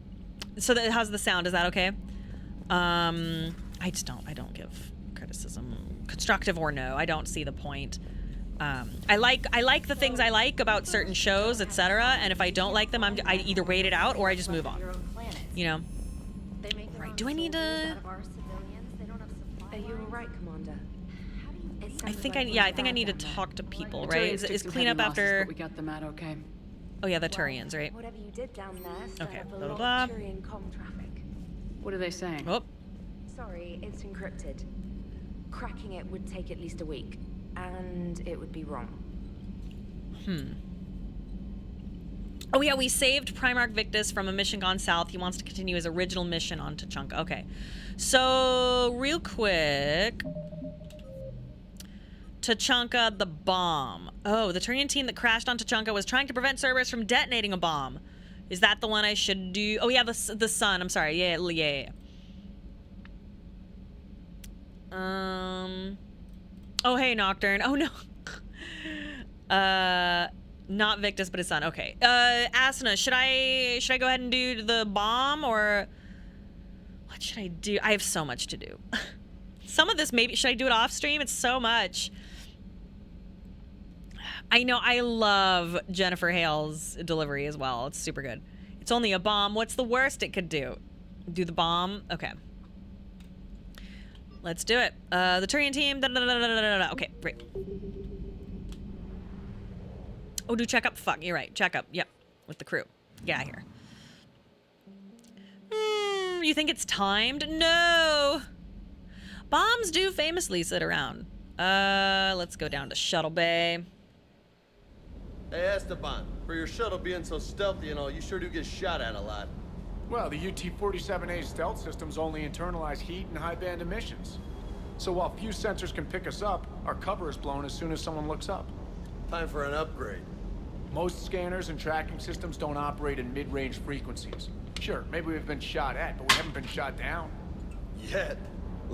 So how's the sound? Is that okay? I don't give criticism, constructive or no. I don't see the point. I like the things I like about certain shows, etc. And if I don't like them, I either wait it out or I just move on. You know. Right? Do I need to? Are you alright, Commander? I think I need to talk to people. Right? Is cleanup after? We got them out okay. Oh yeah, the Turians, right? Whatever you did down there set Okay, up a blah, lot blah, of blah. Turian comm traffic. What are they saying? Oh, Sorry, it's encrypted. Cracking it would take at least a week, and it would be wrong. Oh yeah, we saved Primarch Victus from a mission gone south. He wants to continue his original mission on Tachanka. Okay, so real quick, Tachanka, the bomb. Oh, the Turian team that crashed on Tachanka was trying to prevent Cerberus from detonating a bomb. Is that the one I should do? Oh yeah, the sun. I'm sorry. Yeah. Oh hey, Nocturne. Oh no. Not Victus, but his son. Okay. Asuna, should I go ahead and do the bomb, or what should I do? I have so much to do. Some of this maybe, should I do it off stream? It's so much. I know, I love Jennifer Hale's delivery as well. It's super good. It's only a bomb. What's the worst it could do? Do the bomb? Okay. Let's do it. The Turian team. Okay, great. Oh, do checkup? Fuck, you're right. Checkup. Yep. With the crew. Get out of here. You think it's timed? No. Bombs do famously sit around. Let's go down to Shuttle Bay. Hey, Esteban, for your shuttle being so stealthy and all, you sure do get shot at a lot. Well, the UT-47A stealth systems only internalize heat and high-band emissions. So while few sensors can pick us up, our cover is blown as soon as someone looks up. Time for an upgrade. Most scanners and tracking systems don't operate in mid-range frequencies. Sure, maybe we've been shot at, but we haven't been shot down. Yet.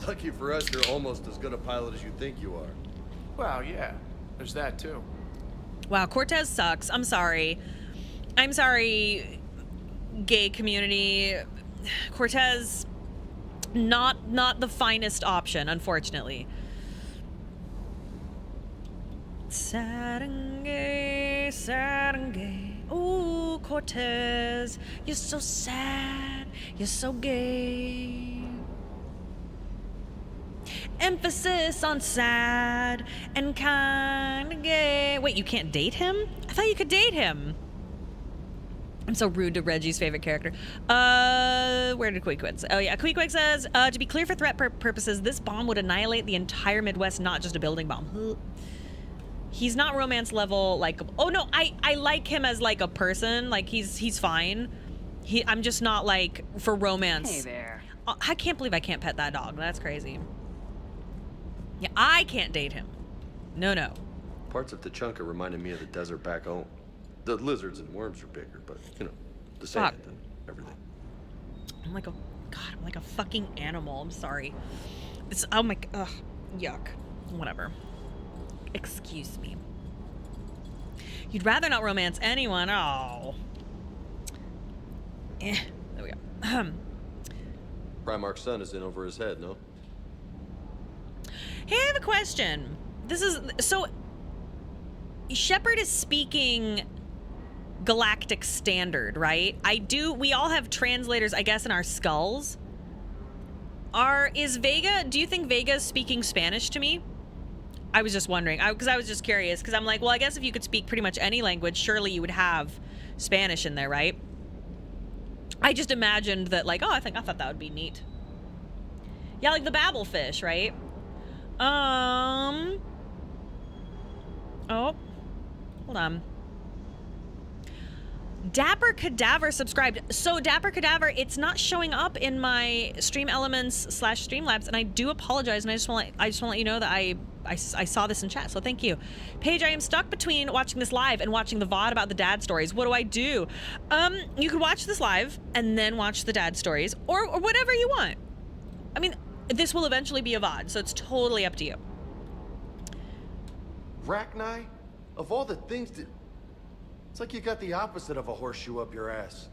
Lucky for us, you're almost as good a pilot as you think you are. Well, yeah, there's that too. Wow, Cortez sucks. I'm sorry. I'm sorry, gay community. Cortez, not the finest option, unfortunately. Sad and gay, sad and gay. Ooh, Cortez, you're so sad, you're so gay. Emphasis on sad and kinda gay. Wait, you can't date him? I thought you could date him. I'm so rude to Reggie's favorite character. Where did Queequeg say? Oh yeah, Queequeg says, to be clear for threat purposes, this bomb would annihilate the entire Midwest, not just a building bomb. He's not romance level, like, oh no, I like him as like a person, like he's fine. I'm just not like for romance. Hey there. I can't believe I can't pet that dog. That's crazy. Yeah, I can't date him. No. Parts of Tachanka reminded me of the desert back home. The lizards and worms are bigger, but, you know, the sand and everything. I'm like a fucking animal. I'm sorry. It's, oh my, ugh, yuck. Whatever. Excuse me. You'd rather not romance anyone. Oh. There we go. Primarch's son is in over his head, no? Hey, I have a question. This is, so, Shepard is speaking Galactic Standard, right? We all have translators, I guess, in our skulls. Do you think Vega is speaking Spanish to me? I was just wondering, because I was just curious, because I'm like, well, I guess if you could speak pretty much any language, surely you would have Spanish in there, right? I just imagined that, like, I thought that would be neat. Yeah, like the Babelfish, right? Oh, hold on. Dapper Cadaver subscribed. So Dapper Cadaver, it's not showing up in my Stream Elements / Streamlabs, and I do apologize. And I just want to let you know that I saw this in chat. So thank you, Paige. I am stuck between watching this live and watching the VOD about the dad stories. What do I do? You could watch this live and then watch the dad stories, or whatever you want. I mean, this will eventually be a VOD, so it's totally up to you. Rachni? Of all the things that... It's like you got the opposite of a horseshoe up your ass.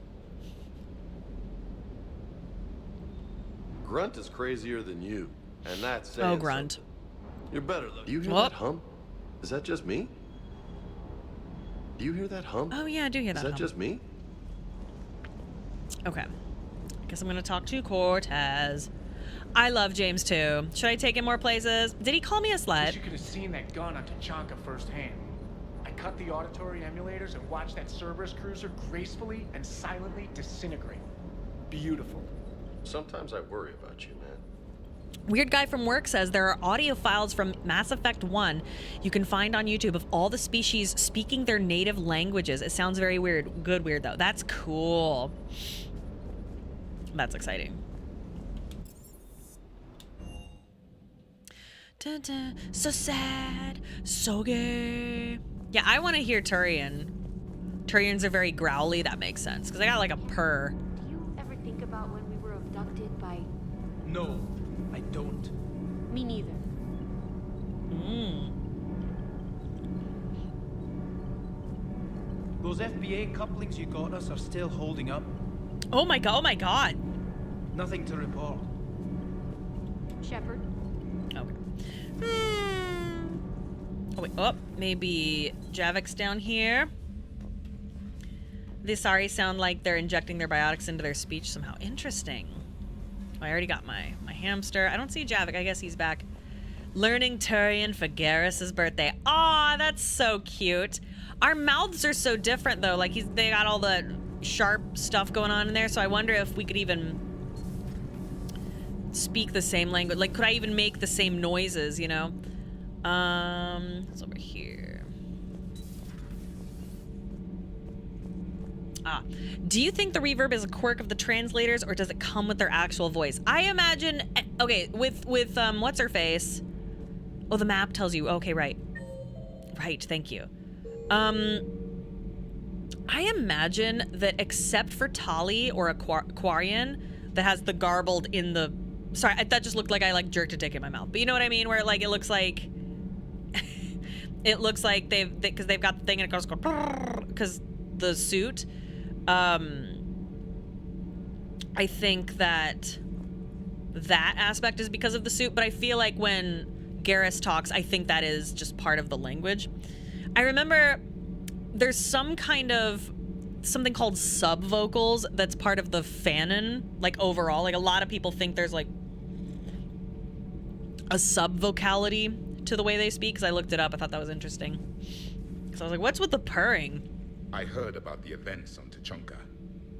Grunt is crazier than you, and that's saying Oh, Grunt. something. You're better though. Do you hear Whoop. that hum? Is that just me? Do you hear that hum? Oh yeah, I do hear that. Is that hum. just me? Okay. Guess I'm gonna talk to Cortez. I love James too. Should I take him more places? Did he call me a Wish slut? you could have seen that gun on Tachanka firsthand. I cut the auditory emulators and watched that Cerberus cruiser gracefully and silently disintegrate. Beautiful. Sometimes I worry about you, man. Weird Guy from Work says there are audio files from Mass Effect 1 you can find on YouTube of all the species speaking their native languages. It sounds very weird. Good weird though. That's cool. That's exciting. Dun, dun. So sad, so gay. Yeah, I want to hear Turian. Turians are very growly. That makes sense because I got like a purr. Do you ever think about when we were abducted by... No, I don't. Me neither. Those FBA couplings you got us are still holding up. Oh my god! Oh my god! Nothing to report. Shepard? Okay. Oh wait. Oh, maybe Javik's down here. The Asari sound like they're injecting their biotics into their speech somehow. Interesting. Oh, I already got my hamster. I don't see Javik. I guess he's back. Learning Turian for Garrus' birthday. Aw, that's so cute. Our mouths are so different though. Like they got all the sharp stuff going on in there. So I wonder if we could even speak the same language. Like, could I even make the same noises? You know. It's over here. Ah, do you think the reverb is a quirk of the translators, or does it come with their actual voice? I imagine. Okay, with what's her face? Oh, the map tells you. Okay, right. Right. Thank you. I imagine that except for Tali or a Quarian that has the garbled in the. Sorry, that just looked like I like jerked a dick in my mouth. But you know what I mean? Where like it looks like. It looks like because they've got the thing and it goes because the suit. I think that aspect is because of the suit, but I feel like when Garrus talks, I think that is just part of the language. I remember there's some kind of something called sub vocals that's part of the fanon, like overall. Like a lot of people think there's like a sub vocality to the way they speak, because I looked it up. I thought that was interesting. So I was like, what's with the purring? I heard about the events on Tachanka.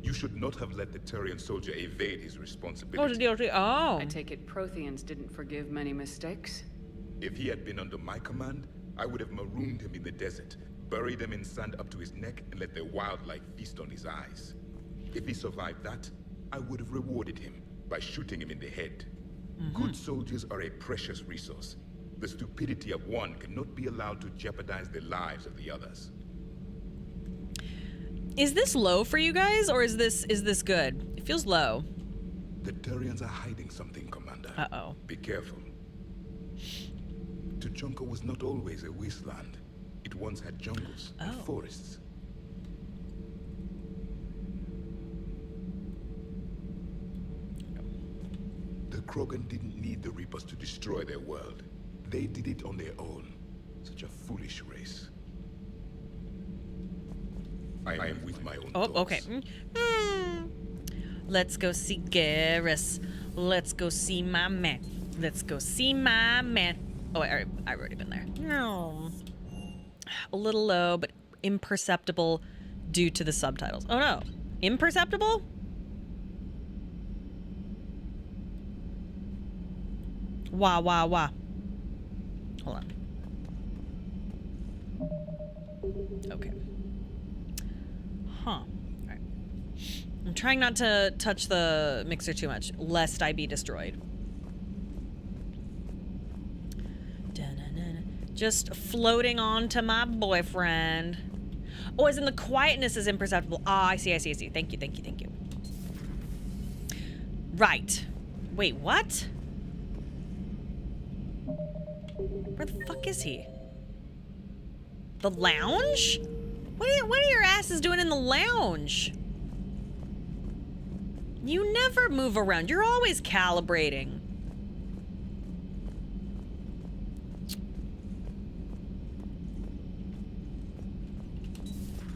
You should not have let the Turian soldier evade his responsibility. Oh. I take it Protheans didn't forgive many mistakes? If he had been under my command, I would have marooned him in the desert, buried him in sand up to his neck, and let the wildlife feast on his eyes. If he survived that, I would have rewarded him by shooting him in the head. Good soldiers are a precious resource. The stupidity of one cannot be allowed to jeopardize the lives of the others. Is this low for you guys, or is this good? It feels low. The Turians are hiding something, Commander. Uh-oh. Be careful. Tachanka was not always a wasteland. It once had jungles and forests. The Krogan didn't need the Reapers to destroy their world. They did it on their own. Such a foolish race. I am with my own Oh, thoughts. okay. Let's go see Garrus. Let's go see my man. Let's go see my man. Oh, I've already been there. No. A little low, but imperceptible due to the subtitles. Oh no. Imperceptible? Wah. Hold on. Okay. Huh. All right. I'm trying not to touch the mixer too much, lest I be destroyed. Da-na-na-na. Just floating on to my boyfriend. Oh, as in the quietness is imperceptible. Ah, I see. Thank you. Right. Wait, what? Where the fuck is he? The lounge? What are your asses doing in the lounge? You never move around. You're always calibrating.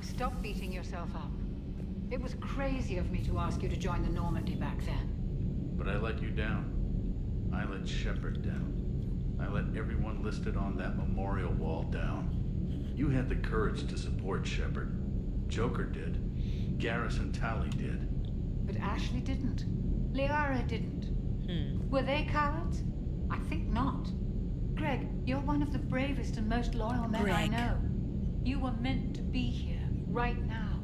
Stop beating yourself up. It was crazy of me to ask you to join the Normandy back then. But I let you down. I let Shepard down. I let everyone listed on that memorial wall down. You had the courage to support Shepard. Joker did. Garrus and Tali did. But Ashley didn't. Liara didn't. Were they cowards? I think not. Greg, you're one of the bravest and most loyal men I know. You were meant to be here, right now.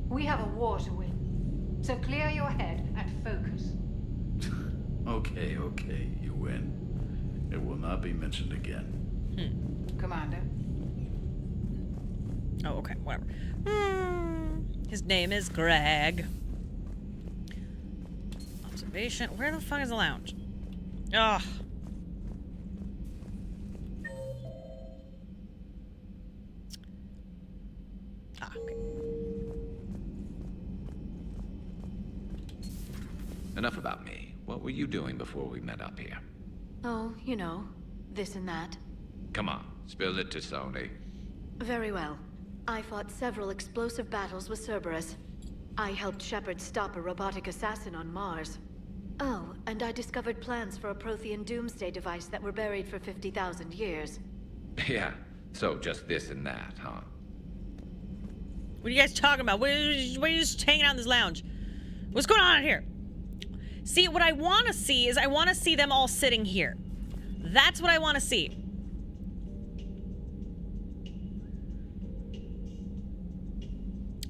We have a war to win. So clear your head and focus. Okay, you win. It will not be mentioned again. Commander. Oh, okay, whatever. His name is Greg. Observation. Where the fuck is the lounge? Ugh. Ah, okay. Enough about me. What were you doing before we met up here? Oh, you know, this and that. Come on, spill it to Sony. Very well. I fought several explosive battles with Cerberus. I helped Shepard stop a robotic assassin on Mars. Oh, and I discovered plans for a Prothean doomsday device that were buried for 50,000 years. Yeah, so just this and that, huh? What are you guys talking about? What are you just hanging out in this lounge? What's going on out here? See, what I want to see is I want to see them all sitting here. That's what I want to see.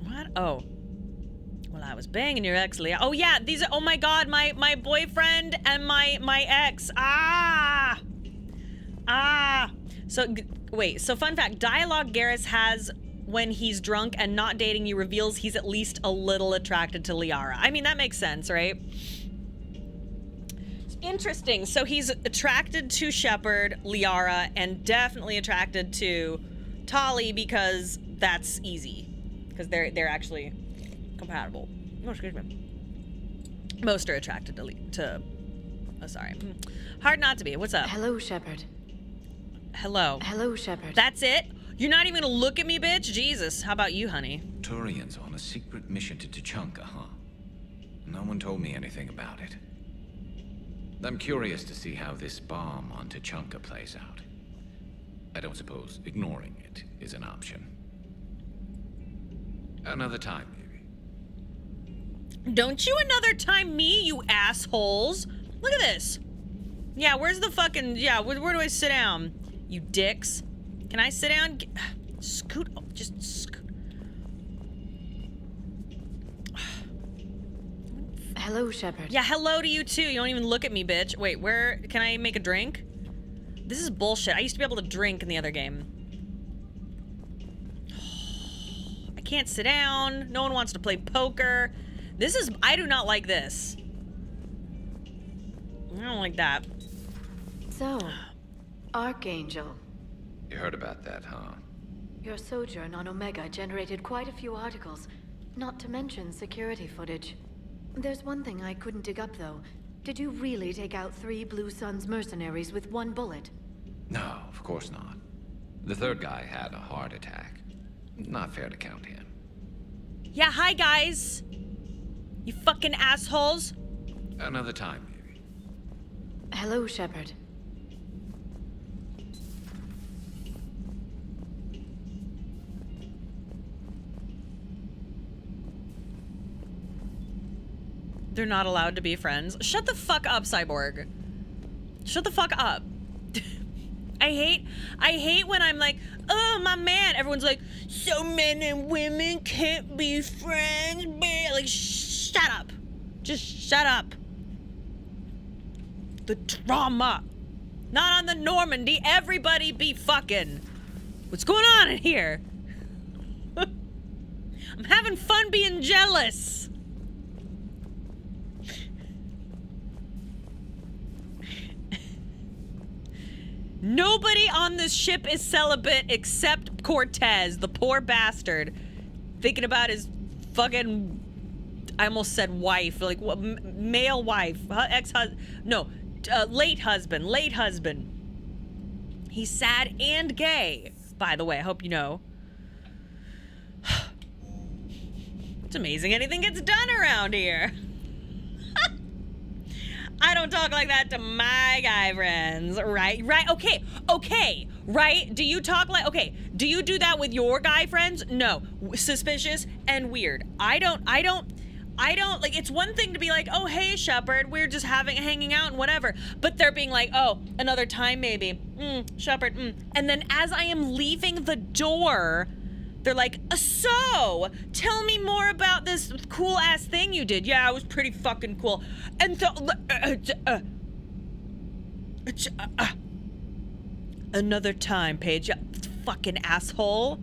What? Oh. Well, I was banging your ex, Leah. Oh, yeah. These are... Oh, my God. My boyfriend and my ex. Ah! Ah! So, wait. So, fun fact. Dialogue Garrus has when he's drunk and not dating you reveals he's at least a little attracted to Liara. I mean, that makes sense, right? Interesting. So he's attracted to Shepard, Liara, and definitely attracted to Tali because that's easy. Because they're actually compatible. Oh, excuse me. Most are attracted to oh, sorry. Hard not to be. What's up? Hello, Shepard. Hello. Hello, Shepard. That's it? You're not even gonna look at me, bitch? Jesus. How about you, honey? Turian's on a secret mission to Tuchanka, huh? No one told me anything about it. I'm curious to see how this bomb on Tuchanka plays out. I don't suppose ignoring it is an option. Another time, maybe. Don't you another time me, you assholes. Look at this. Yeah, where's the fucking... Yeah, where do I sit down? You dicks. Can I sit down? Scoot. Oh, just scoot. Hello, Shepard. Yeah, hello to you too. You don't even look at me, bitch. Wait, where... Can I make a drink? This is bullshit. I used to be able to drink in the other game. I can't sit down. No one wants to play poker. This is... I do not like this. I don't like that. So, Archangel. You heard about that, huh? Your sojourn on Omega generated quite a few articles, not to mention security footage. There's one thing I couldn't dig up, though. Did you really take out 3 Blue Suns mercenaries with 1 bullet? No, of course not. The third guy had a heart attack. Not fair to count him. Yeah, hi guys. You fucking assholes. Another time, maybe. Hello, Shepard. They're not allowed to be friends. Shut the fuck up, Cyborg. Shut the fuck up. I hate when I'm like, oh, my man. Everyone's like, so men and women can't be friends. Like, shut up. Just shut up. The drama. Not on the Normandy. Everybody be fucking. What's going on in here? I'm having fun being jealous. Nobody on this ship is celibate except Cortez, the poor bastard. Thinking about his fucking, I almost said wife, like what, male wife, ex-husband, no, late husband. He's sad and gay, by the way, I hope you know. It's amazing anything gets done around here. I don't talk like that to my guy friends, right? Okay, right? Do you talk like, okay, do you do that with your guy friends? No, suspicious and weird. I don't, like, it's one thing to be like, oh, hey, Shepard, we're just hanging out and whatever. But they're being like, oh, another time maybe, Shepard, And then as I am leaving the door, they're like, so, tell me more about this cool-ass thing you did. Yeah, it was pretty fucking cool. And so, another time, Paige. Yeah, fucking asshole.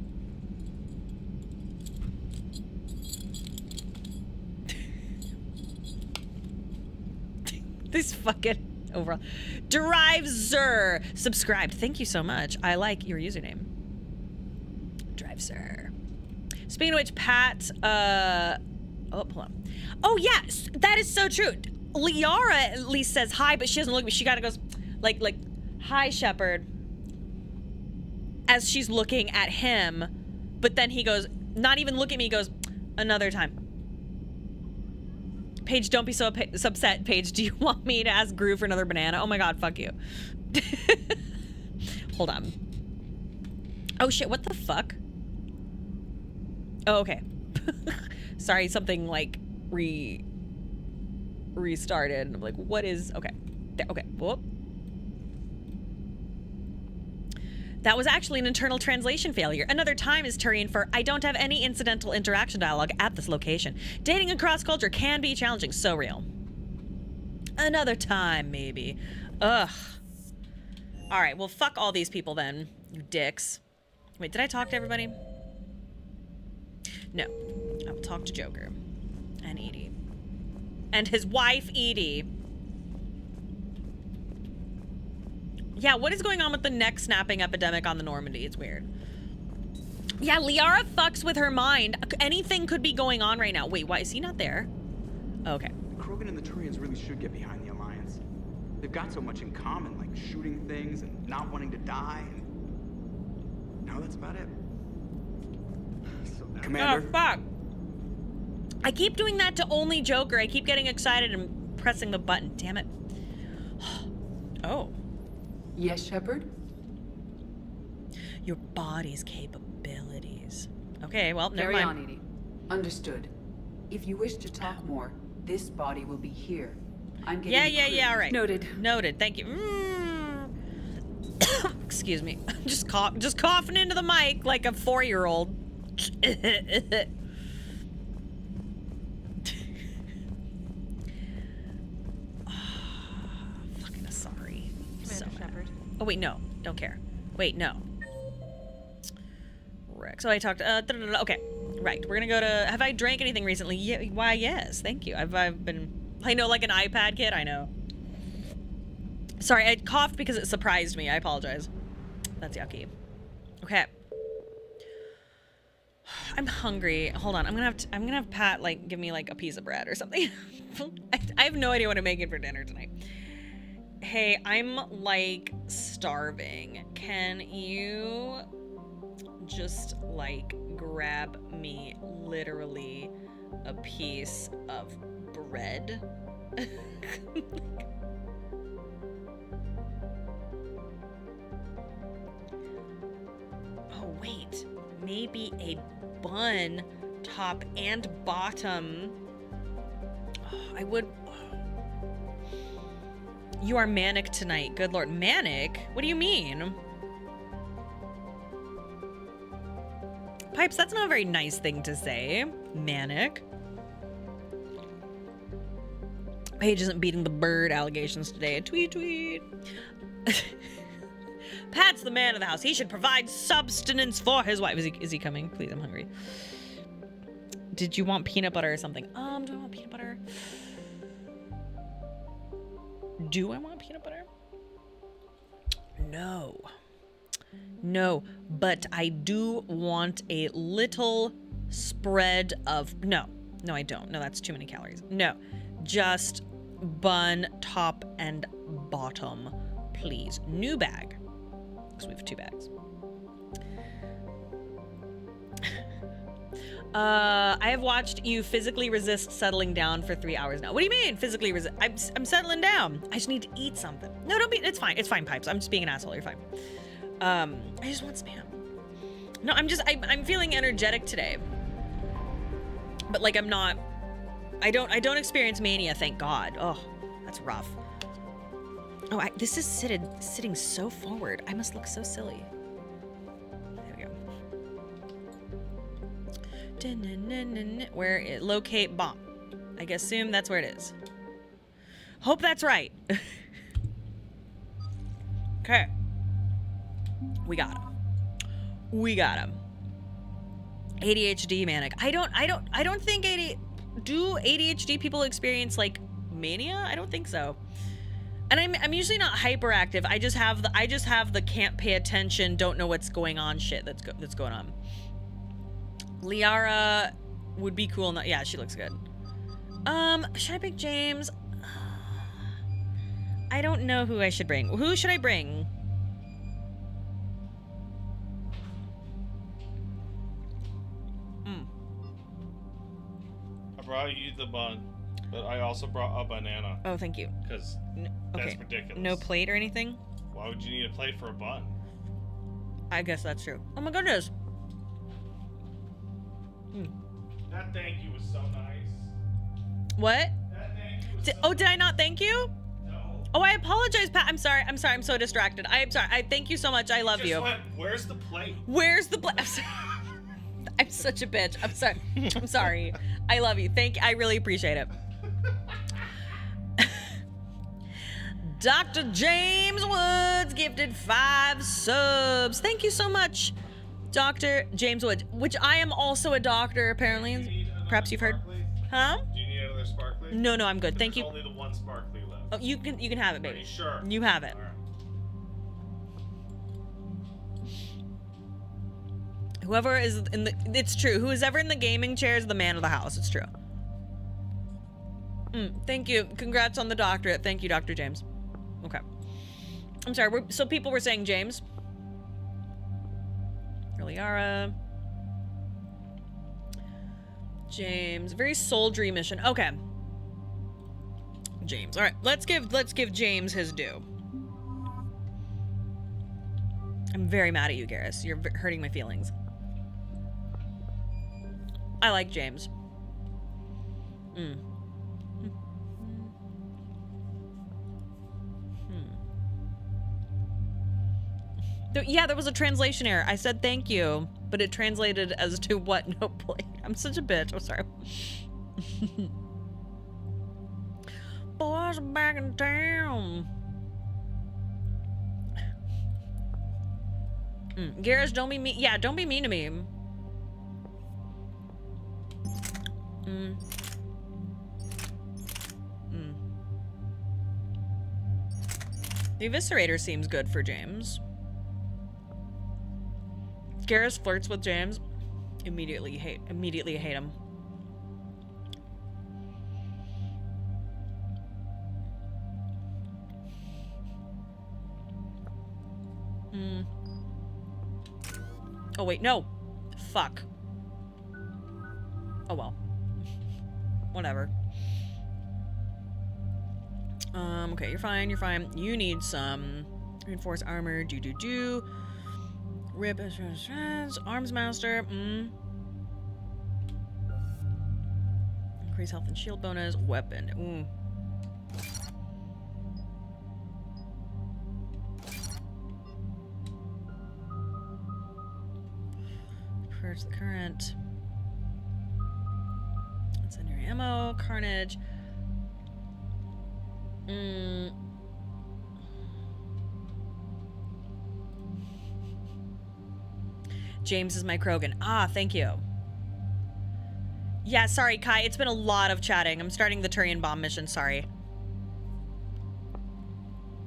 This fucking overall. Derive Zer. Subscribed. Thank you so much. I like your username. Sir. Speaking of which, Pat, oh, hold on. Oh, yes, that is so true. Liara at least says hi, but she doesn't look at me. She kind of goes, like, hi, Shepard, as she's looking at him, but then he goes, not even look at me, he goes, another time. Paige, don't be so upset, Paige. Do you want me to ask Gru for another banana? Oh my god, fuck you. Hold on. Oh shit, what the fuck? Oh, okay. Sorry, something like restarted. I'm like, what is, okay. Okay, whoop. That was actually an internal translation failure. Another time is Turian for, I don't have any incidental interaction dialogue at this location. Dating across culture can be challenging, so real. Another time, maybe. Ugh. All right, well, fuck all these people then, you dicks. Wait, did I talk to everybody? No. I will talk to Joker. And Edie. And his wife, Edie. Yeah, what is going on with the neck snapping epidemic on the Normandy? It's weird. Yeah, Liara fucks with her mind. Anything could be going on right now. Wait, why is he not there? Okay. Krogan and the Turians really should get behind the Alliance. They've got so much in common, like shooting things and not wanting to die. And now that's about it. Commander. Oh, fuck. I keep doing that to only Joker. I keep getting excited and pressing the button. Damn it. Oh. Yes, Shepard? Your body's capabilities. Okay, well, never Carry mind. on, Edie. Understood. If you wish to talk more, this body will be here. I'm getting Yeah, all right. Noted. Noted, thank you. Excuse me. Just coughing into the mic like a 4-year-old. Fucking sorry. Commander Shepard. Oh wait, no, don't care. Wait, no. Rick. So I talked. Okay, right. We're gonna go to. Have I drank anything recently? Yeah. Why? Yes. Thank you. I've been. I know, like an iPad kid. I know. Sorry, I coughed because it surprised me. I apologize. That's yucky. Okay. I'm hungry. Hold on. I'm gonna have Pat like give me like a piece of bread or something. I have no idea what I'm making for dinner tonight. Hey, I'm like starving. Can you Just like grab me literally a piece of bread. Oh wait, maybe a bun, top and bottom. I would. You are manic tonight. Good lord, manic? What do you mean? Pipes, that's not a very nice thing to say. Manic. Paige isn't beating the bird allegations today. Tweet, tweet. Pat's the man of the house. He should provide subsistence for his wife. Is he coming? Please, I'm hungry. Did you want peanut butter or something? Do I want peanut butter? Do I want peanut butter? No. No, but I do want a little spread of... No, I don't. No, that's too many calories. No, just bun, top, and bottom, please. New bag. Because we have 2 bags. I have watched you physically resist settling down for 3 hours now. What do you mean, physically resist? I'm settling down. I just need to eat something. No, don't be... It's fine. It's fine, Pipes. I'm just being an asshole. You're fine. I just want Spam. No, I'm feeling energetic today. But like I'm not... I don't experience mania, thank God. Oh, that's rough. Oh, this is sitting so forward. I must look so silly. There we go. Where it locate bomb. I assume that's where it is. Hope that's right. Okay. We got him. ADHD manic. I don't think do ADHD people experience like mania? I don't think so. And I'm usually not hyperactive. I just have the can't pay attention, don't know what's going on shit that's going on. Liara would be cool. Yeah, she looks good. Should I pick James? I don't know who I should bring. Who should I bring? I brought you the bun, but I also brought a banana. Oh, thank you. Because that's ridiculous. No plate or anything? Why would you need a plate for a bun? I guess that's true. Oh my goodness. That thank you was so nice. What? That thank you was so did I not thank you? No. Oh, I apologize, Pat. I'm sorry. I'm so distracted. I'm sorry. I thank you so much. I love you. Went, where's the plate? Where's the plate? I'm such a bitch. I'm sorry. I'm sorry. I love you. I really appreciate it. Dr. James Woods gifted 5 subs. Thank you so much, Dr. James Woods, which I am also a doctor, apparently. Perhaps you've heard. Huh? Do you need another sparkly? No, I'm good. Thank you. There's only the one sparkly left. Oh, you can have it, baby. Are you sure? You have it. All right. Whoever is in the... It's true. Who is ever in the gaming chair is the man of the house. It's true. Thank you. Congrats on the doctorate. Thank you, Dr. James. Okay. I'm sorry. So people were saying James. Liara. James. Very soldiery mission. Okay. James. All right. Let's give James his due. I'm very mad at you, Garrus. You're hurting my feelings. I like James. Yeah, there was a translation error. I said thank you, but it translated as to what? No plate. I'm such a bitch. I'm sorry. Boys are back in town. Garrus, don't be mean. Yeah, don't be mean to me. The Eviscerator seems good for James. Garrus flirts with James. Immediately hate him. Oh, wait, no. Fuck. Oh, well. Whatever. Okay, you're fine, you're fine. You need some reinforced armor. Do. Rip, arms master. Increase health and shield bonus. Weapon. Ooh. Purge the current. Incendiary ammo. Carnage. James is my Krogan. Ah, thank you. Yeah, sorry, Kai. It's been a lot of chatting. I'm starting the Turian bomb mission. Sorry.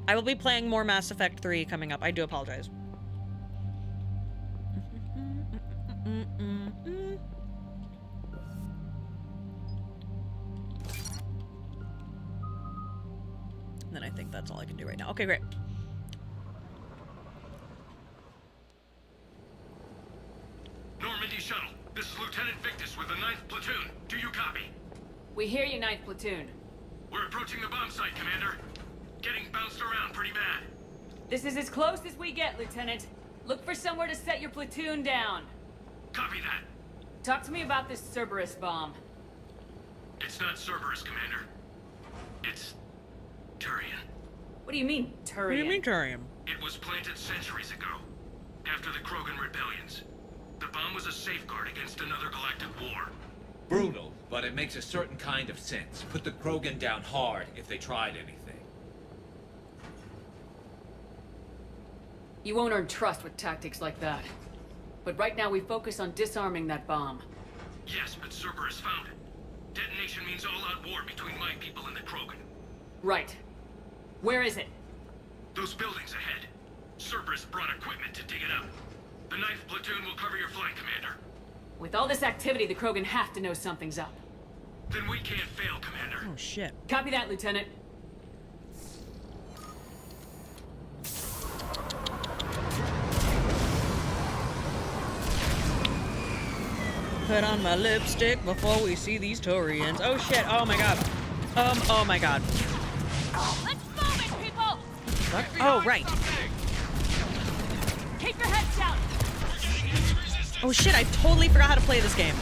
I will be playing more Mass Effect 3 coming up. I do apologize. And then I think that's all I can do right now. Okay, great. Normandy Shuttle, this is Lieutenant Victus with the 9th Platoon. Do you copy? We hear you, 9th Platoon. We're approaching the bomb site, Commander. Getting bounced around pretty bad. This is as close as we get, Lieutenant. Look for somewhere to set your platoon down. Copy that. Talk to me about this Cerberus bomb. It's not Cerberus, Commander. It's Turian. What do you mean, Turian? What do you mean, Turian? It was planted centuries ago, after the Krogan rebellions. The bomb was a safeguard against another galactic war. Brutal, but it makes a certain kind of sense. Put the Krogan down hard if they tried anything. You won't earn trust with tactics like that. But right now we focus on disarming that bomb. Yes, but Cerberus found it. Detonation means all-out war between my people and the Krogan. Right. Where is it? Those buildings ahead. Cerberus brought equipment to dig it up. The 9th Platoon will cover your flank, Commander. With all this activity, the Krogan have to know something's up. Then we can't fail, Commander. Oh, shit. Copy that, Lieutenant. Put on my lipstick before we see these Turians. Oh, shit. Oh, my God. Oh, my God. Let's move it, people! What? Oh, right. Keep your heads down! Oh, shit. I totally forgot how to play this game.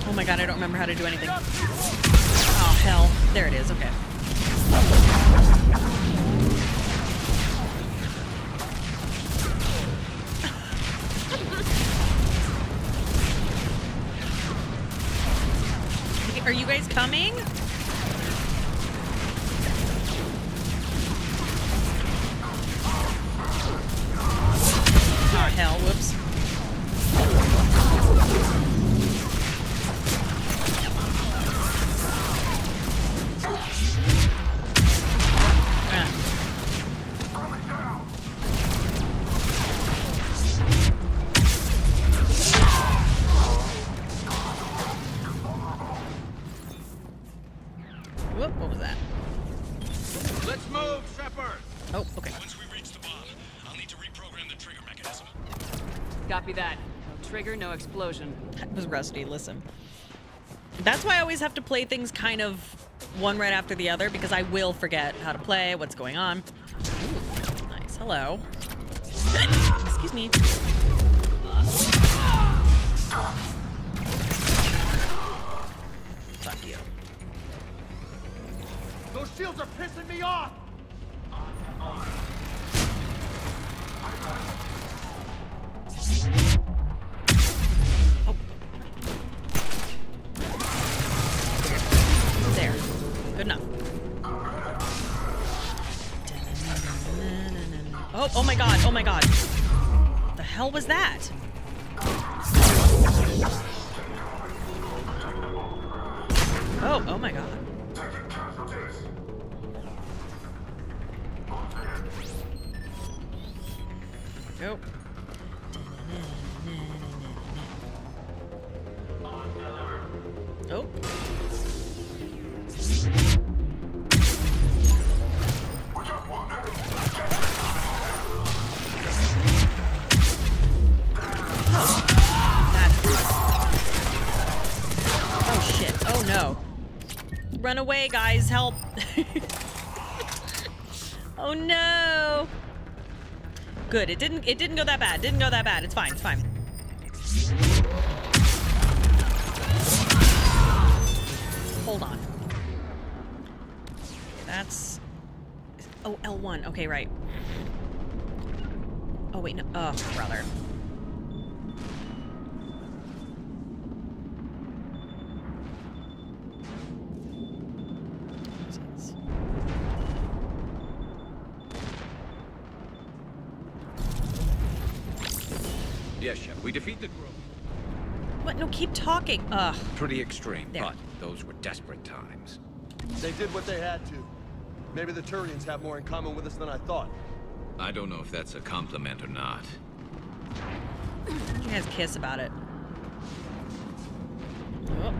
Oh, my God. I don't remember how to do anything. Oh, hell. There it is. Okay. Are you guys coming? Oh, hell. Whoops. Whoop, what was that? Let's move, Shepard! Oh, okay. Once we reach the bomb, I'll need to reprogram the trigger mechanism. Copy that. No trigger, no explosion. That was rusty, listen. That's why I always have to play things kind of one right after the other, because I will forget how to play, what's going on. Ooh, nice. Hello. Excuse me. Fuck you. Those shields are pissing me off! There. Good enough. Oh, oh my God. Oh my God. The hell was that? Oh, oh my God. Go. Oh. away, guys. Help. Oh no. Good. It didn't go that bad. Didn't go that bad. It's fine. It's fine. Hold on. That's... Oh, L1. Okay, right. Oh, wait, no. Oh, brother. Yes, Shep. We defeat the group. What? No, keep talking. Ugh. Pretty extreme, There. but those were desperate times. They did what they had to. Maybe the Turians have more in common with us than I thought. I don't know if that's a compliment or not. You guys kiss about it. Oh.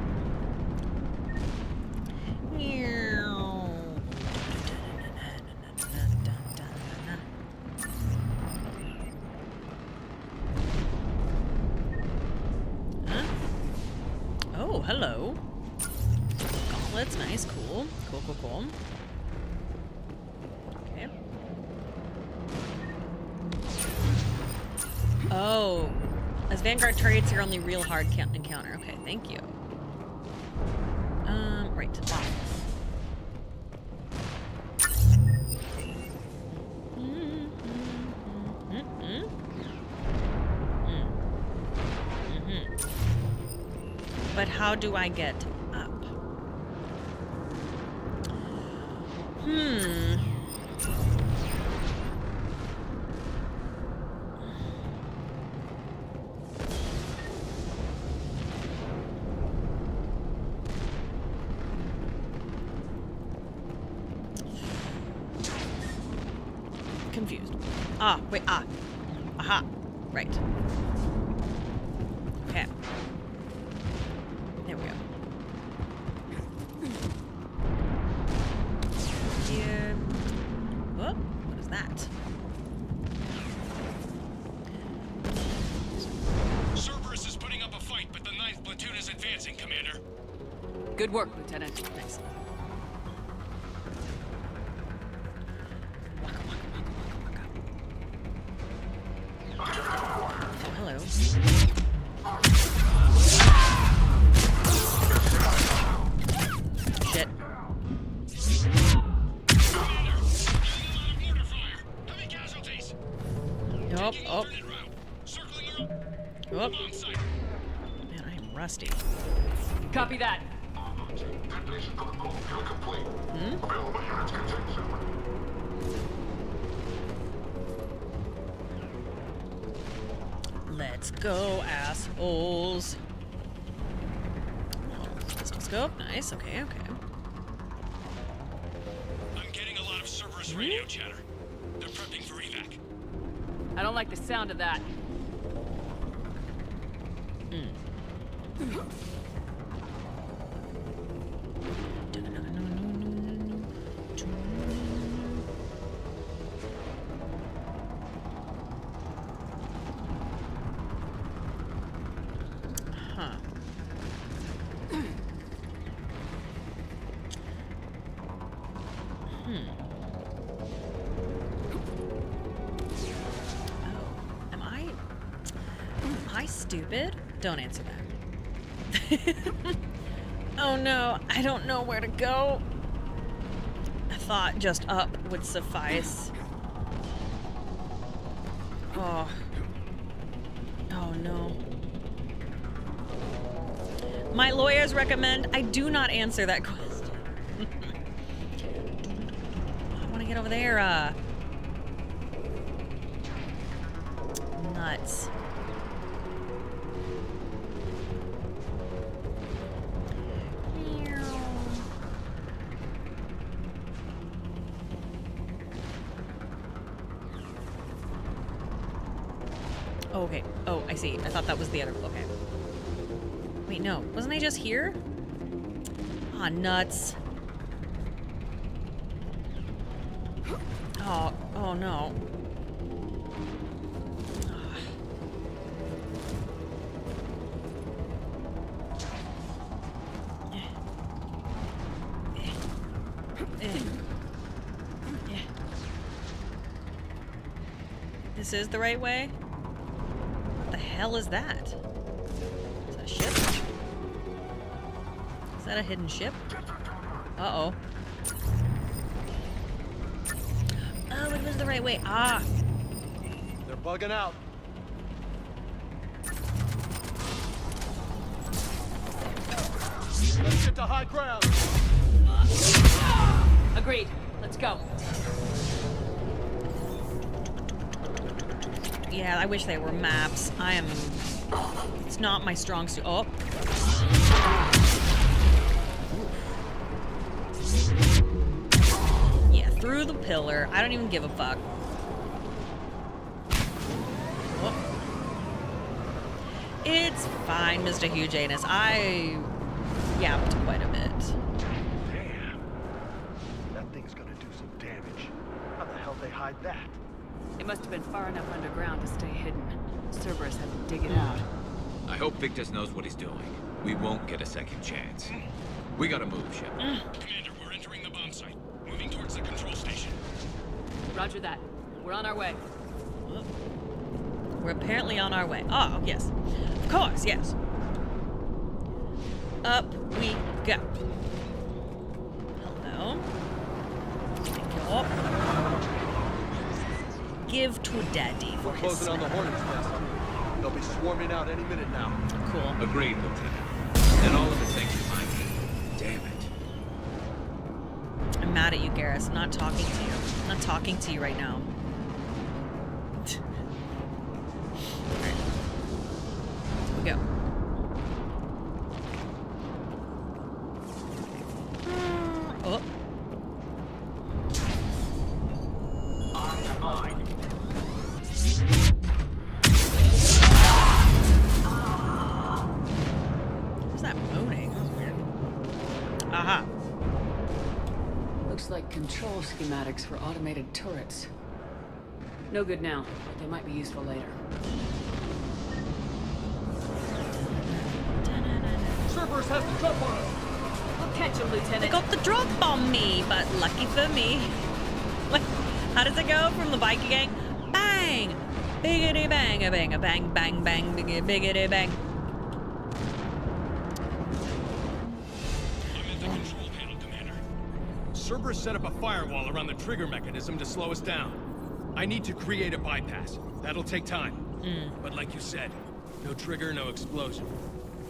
Huh? Oh, hello. Gauntlets, nice, cool. Cool, cool, cool. Okay. Oh. As Vanguard targets your only real hard encounter. Okay, thank you. Right. Wow. But how do I get up? Confused. Ah, wait, ah. Aha. Right. Okay. There we go. Here. Whoop. What is that? Cerberus is putting up a fight, but the 9th platoon is advancing, Commander. Good work, Lieutenant. Nice. Oh, hello. Shit. Nope. Oh. Oh. Man, I am rusty. Copy that. Let's go, assholes. Oh, pistol scope. Nice. Okay, okay. I'm getting a lot of Cerberus radio chatter. They're prepping for evac. I don't like the sound of that. Huh. Oh, am I stupid? Don't answer that. Oh no, I don't know where to go. I thought just up would suffice. Oh. Oh no. My lawyers recommend I do not answer that question. I want to get over there. Nuts. Oh, okay. Oh, I see. I thought that was the other. Okay. Wait, no. Wasn't I just here? Aw, nuts. Oh, oh no. This is the right way? What the hell is that? Is that a ship? Is that a hidden ship? Uh-oh. Oh, it was the right way. Ah! They're bugging out. Let's get to high ground. Agreed. Let's go. Yeah, I wish they were maps. It's not my strong suit. Oh. Yeah, through the pillar. I don't even give a fuck. Oh. It's fine, Mr. Huge Anus. I yapped quite a bit. Damn. That thing's gonna do some damage. How the hell they hide that? It must have been far enough underground to stay hidden. Cerberus had to dig it out. I hope Victus knows what he's doing. We won't get a second chance. We gotta move, Shep. Commander, we're entering the bomb site. Moving towards the control station. Roger that. We're on our way. We're apparently on our way. Oh, yes. Of course, yes. Up we go. Hello. Oh. Give to Daddy for We're his closing on the Hornet's nest. They'll be swarming out any minute now. Cool. Agreed, Lieutenant. And all of the things behind me. Damn it. I'm mad at you, Garrus. I'm not talking to you. I'm not talking to you right now. Alright. We go. Oh. What's that moaning? That was weird. Aha. Looks like control schematics for automated turrets. No good now, but they might be useful later. Cerberus has the jump on us! We'll catch him, Lieutenant. They got the drop on me, but lucky for me. What? How does it go from the bikie gang? Bang! Biggity bang a bang a bang bang bang biggity bang. I'm at the control panel, Commander. Cerberus set up a firewall around the trigger mechanism to slow us down. I need to create a bypass. That'll take time. But like you said, no trigger, no explosion.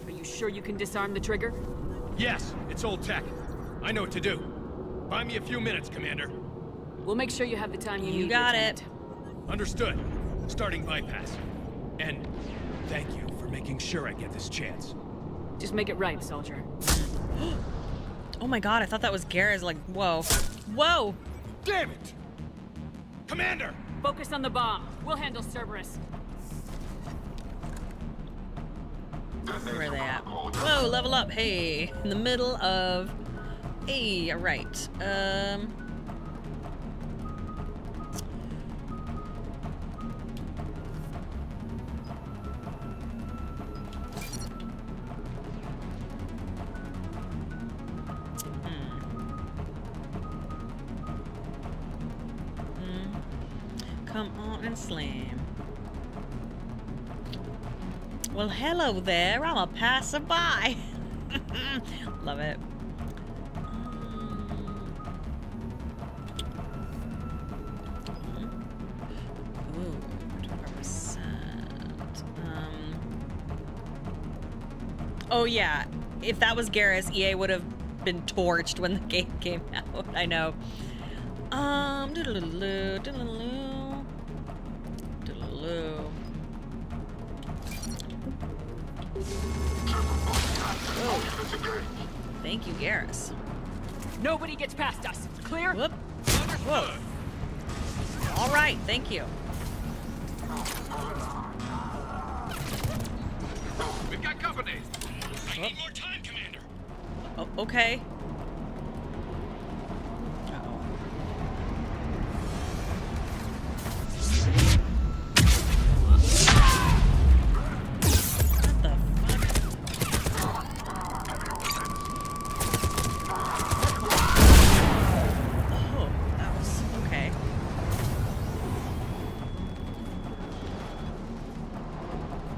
Are you sure you can disarm the trigger? Yes, it's old tech. I know what to do. Buy me a few minutes, Commander. We'll make sure you have the time you need. You got Lieutenant. it. Understood. Starting bypass. And thank you for making sure I get this chance. Just make it right, soldier. Oh my god, I thought that was Garrus. Like, whoa. Whoa! Damn it! Commander! Focus on the bomb. We'll handle Cerberus. Where are they at? Whoa, level up. Hey, in the middle of... Hey, right. Come on and slam. Well, hello there. I'm a passerby. Love it. Ooh, 25%. Oh yeah, if that was Garrus, EA would have been torched when the game came out. I know. Doodle-doo, doodle-doo, doodle-doo. Whoa. Thank you, Garrus. Nobody gets past us. Clear? Whoop. Whoa. All right, thank you. We've got company. I need more time, Commander. Oh, okay.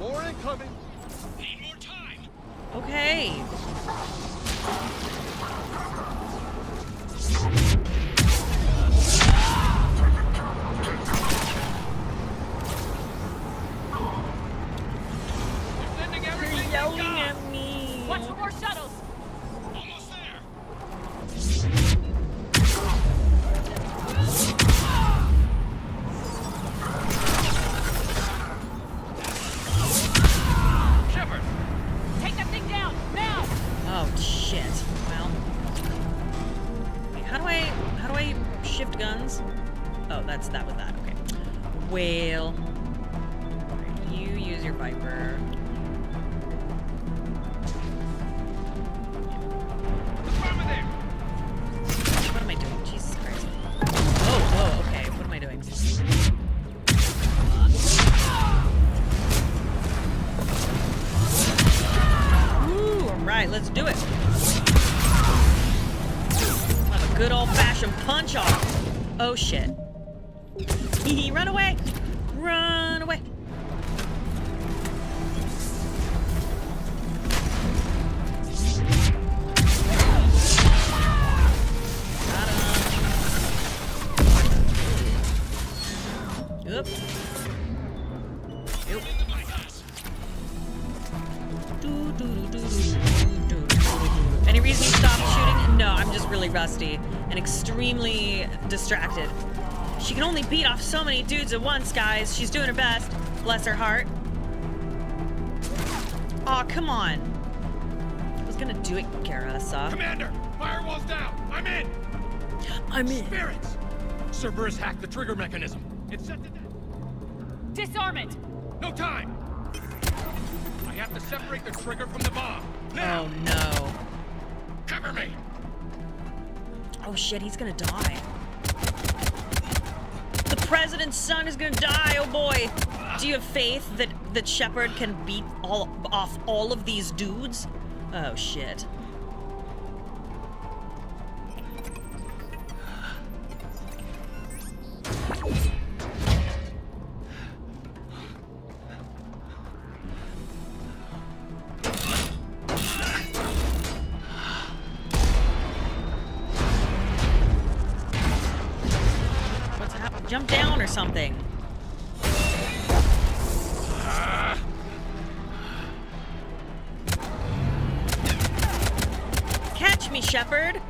More incoming. Need more time. Okay. They're yelling at me. Watch for more shuttles. Almost there. Shepard, take that thing down now. Oh shit. Well. Okay, how do I shift guns? Oh, that was that. Okay. Well, you use your Viper. What am I doing? Jesus Christ. Oh, okay. What am I doing? Ooh, alright, let's do it. Have a good old-fashioned punch-off. Oh, shit. Run away! Run away! Yep. Yep. Any reason you stopped shooting? No, I'm just really rusty and extremely distracted. She can only beat off so many dudes at once, guys. She's doing her best. Bless her heart. Aw, come on. I was gonna do it, Garrus. Commander, firewall's down. I'm in. Spirits. Cerberus hacked the trigger mechanism. It set the... Disarm it. No time. I have to separate the trigger from the bomb. Now. Oh, no. Cover me. Oh, shit, he's gonna die. The president's son is gonna die, oh boy. Do you have faith that Shepard can beat off all of these dudes? Oh, shit. What's happening? Jump down or something. Catch me, Shepard.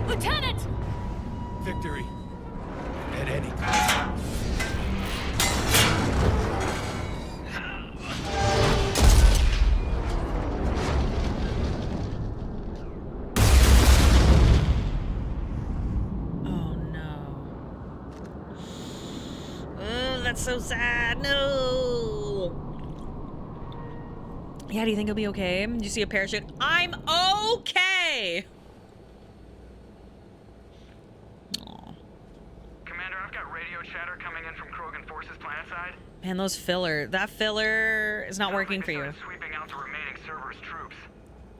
Lieutenant! Victory. At any cost. Oh no. Oh, that's so sad. No. Yeah, do you think he'll be okay? Do you see a parachute? I'm okay. Commander, I've got radio chatter coming in from Krogan forces planetside. Man, that filler is not working for you. Sweeping out the remaining Cerberus troops.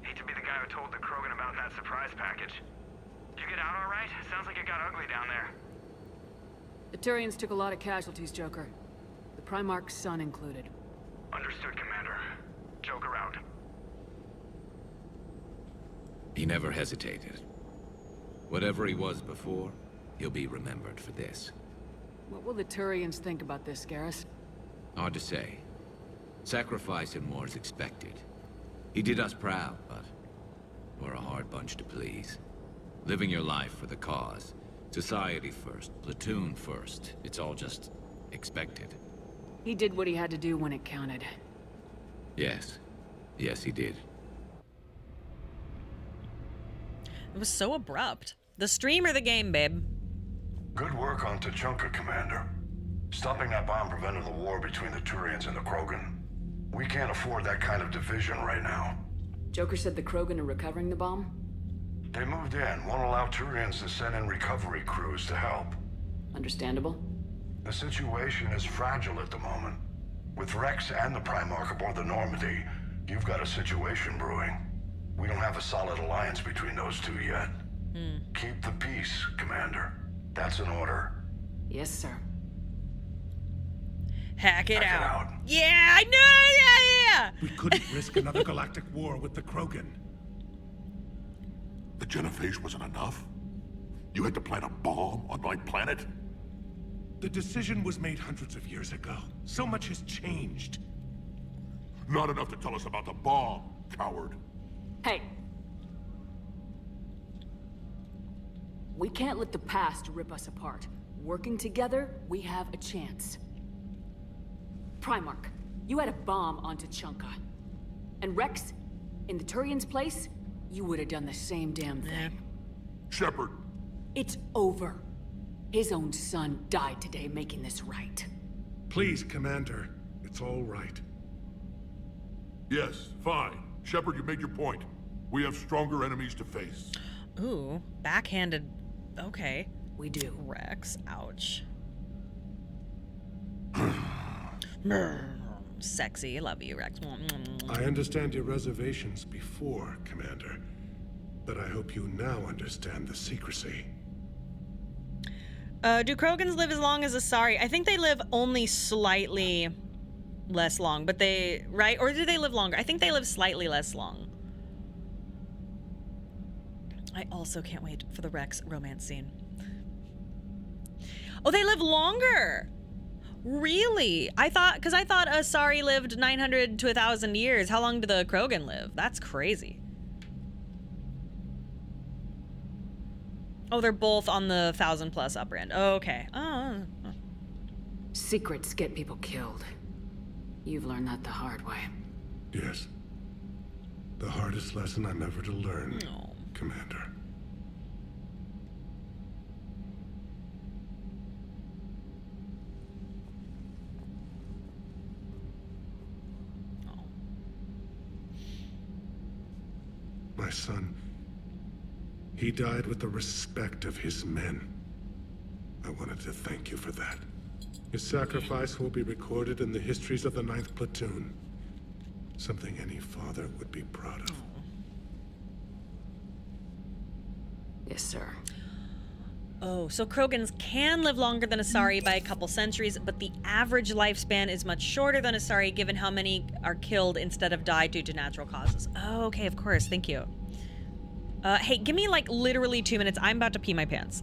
Hate to be the guy who told the Krogan about that surprise package. Did you get out all right? Sounds like it got ugly down there. The Turians took a lot of casualties, Joker. The Primarch's son included. Understood, Commander. Joker out. He never hesitated. Whatever he was before, he'll be remembered for this. What will the Turians think about this, Garrus? Hard to say. Sacrifice and war's expected. He did us proud, but we're a hard bunch to please. Living your life for the cause. Society first, platoon first. It's all just expected. He did what he had to do when it counted. Yes. Yes, he did. It was so abrupt. The stream or the game, babe? Good work on Tuchanka, Commander. Stopping that bomb prevented the war between the Turians and the Krogan. We can't afford that kind of division right now. Joker said the Krogan are recovering the bomb? They moved in, won't allow Turians to send in recovery crews to help. Understandable. The situation is fragile at the moment. With Rex and the Primarch aboard the Normandy, you've got a situation brewing. We don't have a solid alliance between those two yet. Keep the peace, Commander. That's an order. Yes, sir. Hack it out. Yeah, I know. Yeah. We couldn't risk another galactic war with the Krogan. The genophage wasn't enough? You had to plant a bomb on my planet? The decision was made hundreds of years ago. So much has changed. Not enough to tell us about the bomb, coward. Hey. We can't let the past rip us apart. Working together, we have a chance. Primarch, you had a bomb on Tuchanka. And Rex, in the Turian's place, you would have done the same damn thing. Shepard. It's over. His own son died today making this right. Please, Commander. It's all right. Yes, fine. Shepard, you made your point. We have stronger enemies to face. Ooh, backhanded. Okay. We do. Rex, ouch. Sexy, love you, Rex. I understand your reservations before, Commander. But I hope you now understand the secrecy. Do Krogans live as long as Asari? I think they live only slightly less long, but they, right? Or do they live longer? I think they live slightly less long. I also can't wait for the Rex romance scene. Oh, they live longer! Really? I thought Asari lived 900 to 1,000 years. How long do the Krogan live? That's crazy. Oh, they're both on the 1,000+ upbrand. Oh, okay. Oh. Secrets get people killed. You've learned that the hard way. Yes. The hardest lesson I'm ever to learn, Commander. My son, he died with the respect of his men. I wanted to thank you for that. His sacrifice will be recorded in the histories of the 9th Platoon. Something any father would be proud of. Yes, sir. Oh, so Krogans can live longer than Asari by a couple centuries, but the average lifespan is much shorter than Asari given how many are killed instead of die due to natural causes. Oh, okay, of course, thank you. Hey, give me like literally 2 minutes. I'm about to pee my pants.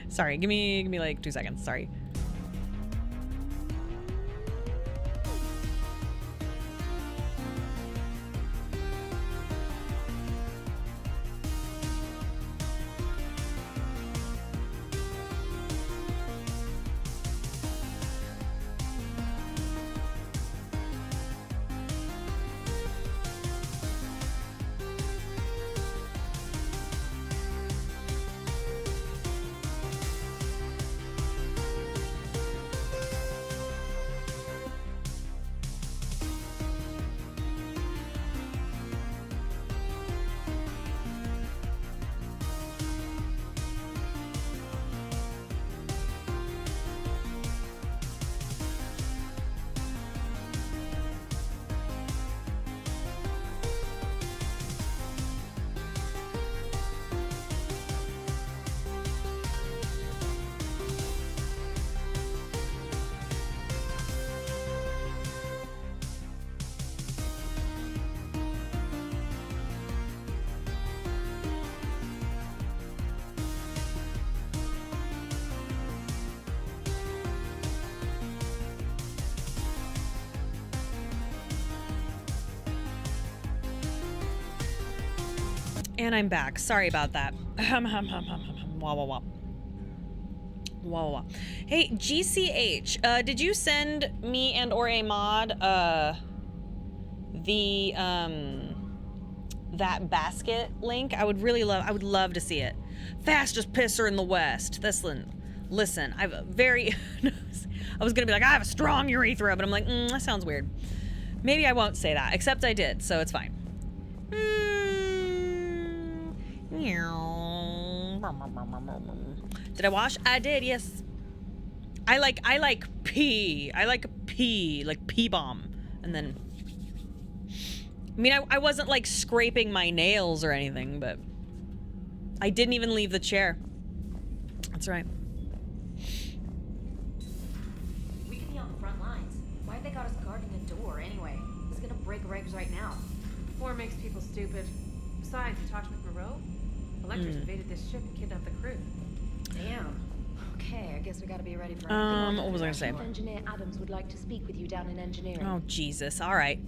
Sorry, give me like 2 seconds, sorry. And I'm back. Sorry about that. Wah, wah, wah. Wah, wah. Hey, GCH, did you send me and or a mod that basket link? I would love to see it. Fastest pisser in the West. Listen, I've a very I was gonna be like, I have a strong urethra, but I'm like, that sounds weird. Maybe I won't say that, except I did, so it's fine. Did I wash? I did, yes. I like pee. I like P, like P-bomb. And then... I mean, I wasn't, like, scraping my nails or anything, but... I didn't even leave the chair. That's right. We could be on the front lines. Why have they got us guarding a door anyway? It's gonna break regs right now. War makes people stupid. Besides, you talked with Moreau? Electors invaded this ship and kidnapped the crew. Damn. Okay, I guess we gotta be ready for What was I gonna say? Engineer Adams would like to speak with you down in engineering. Oh, Jesus. All right.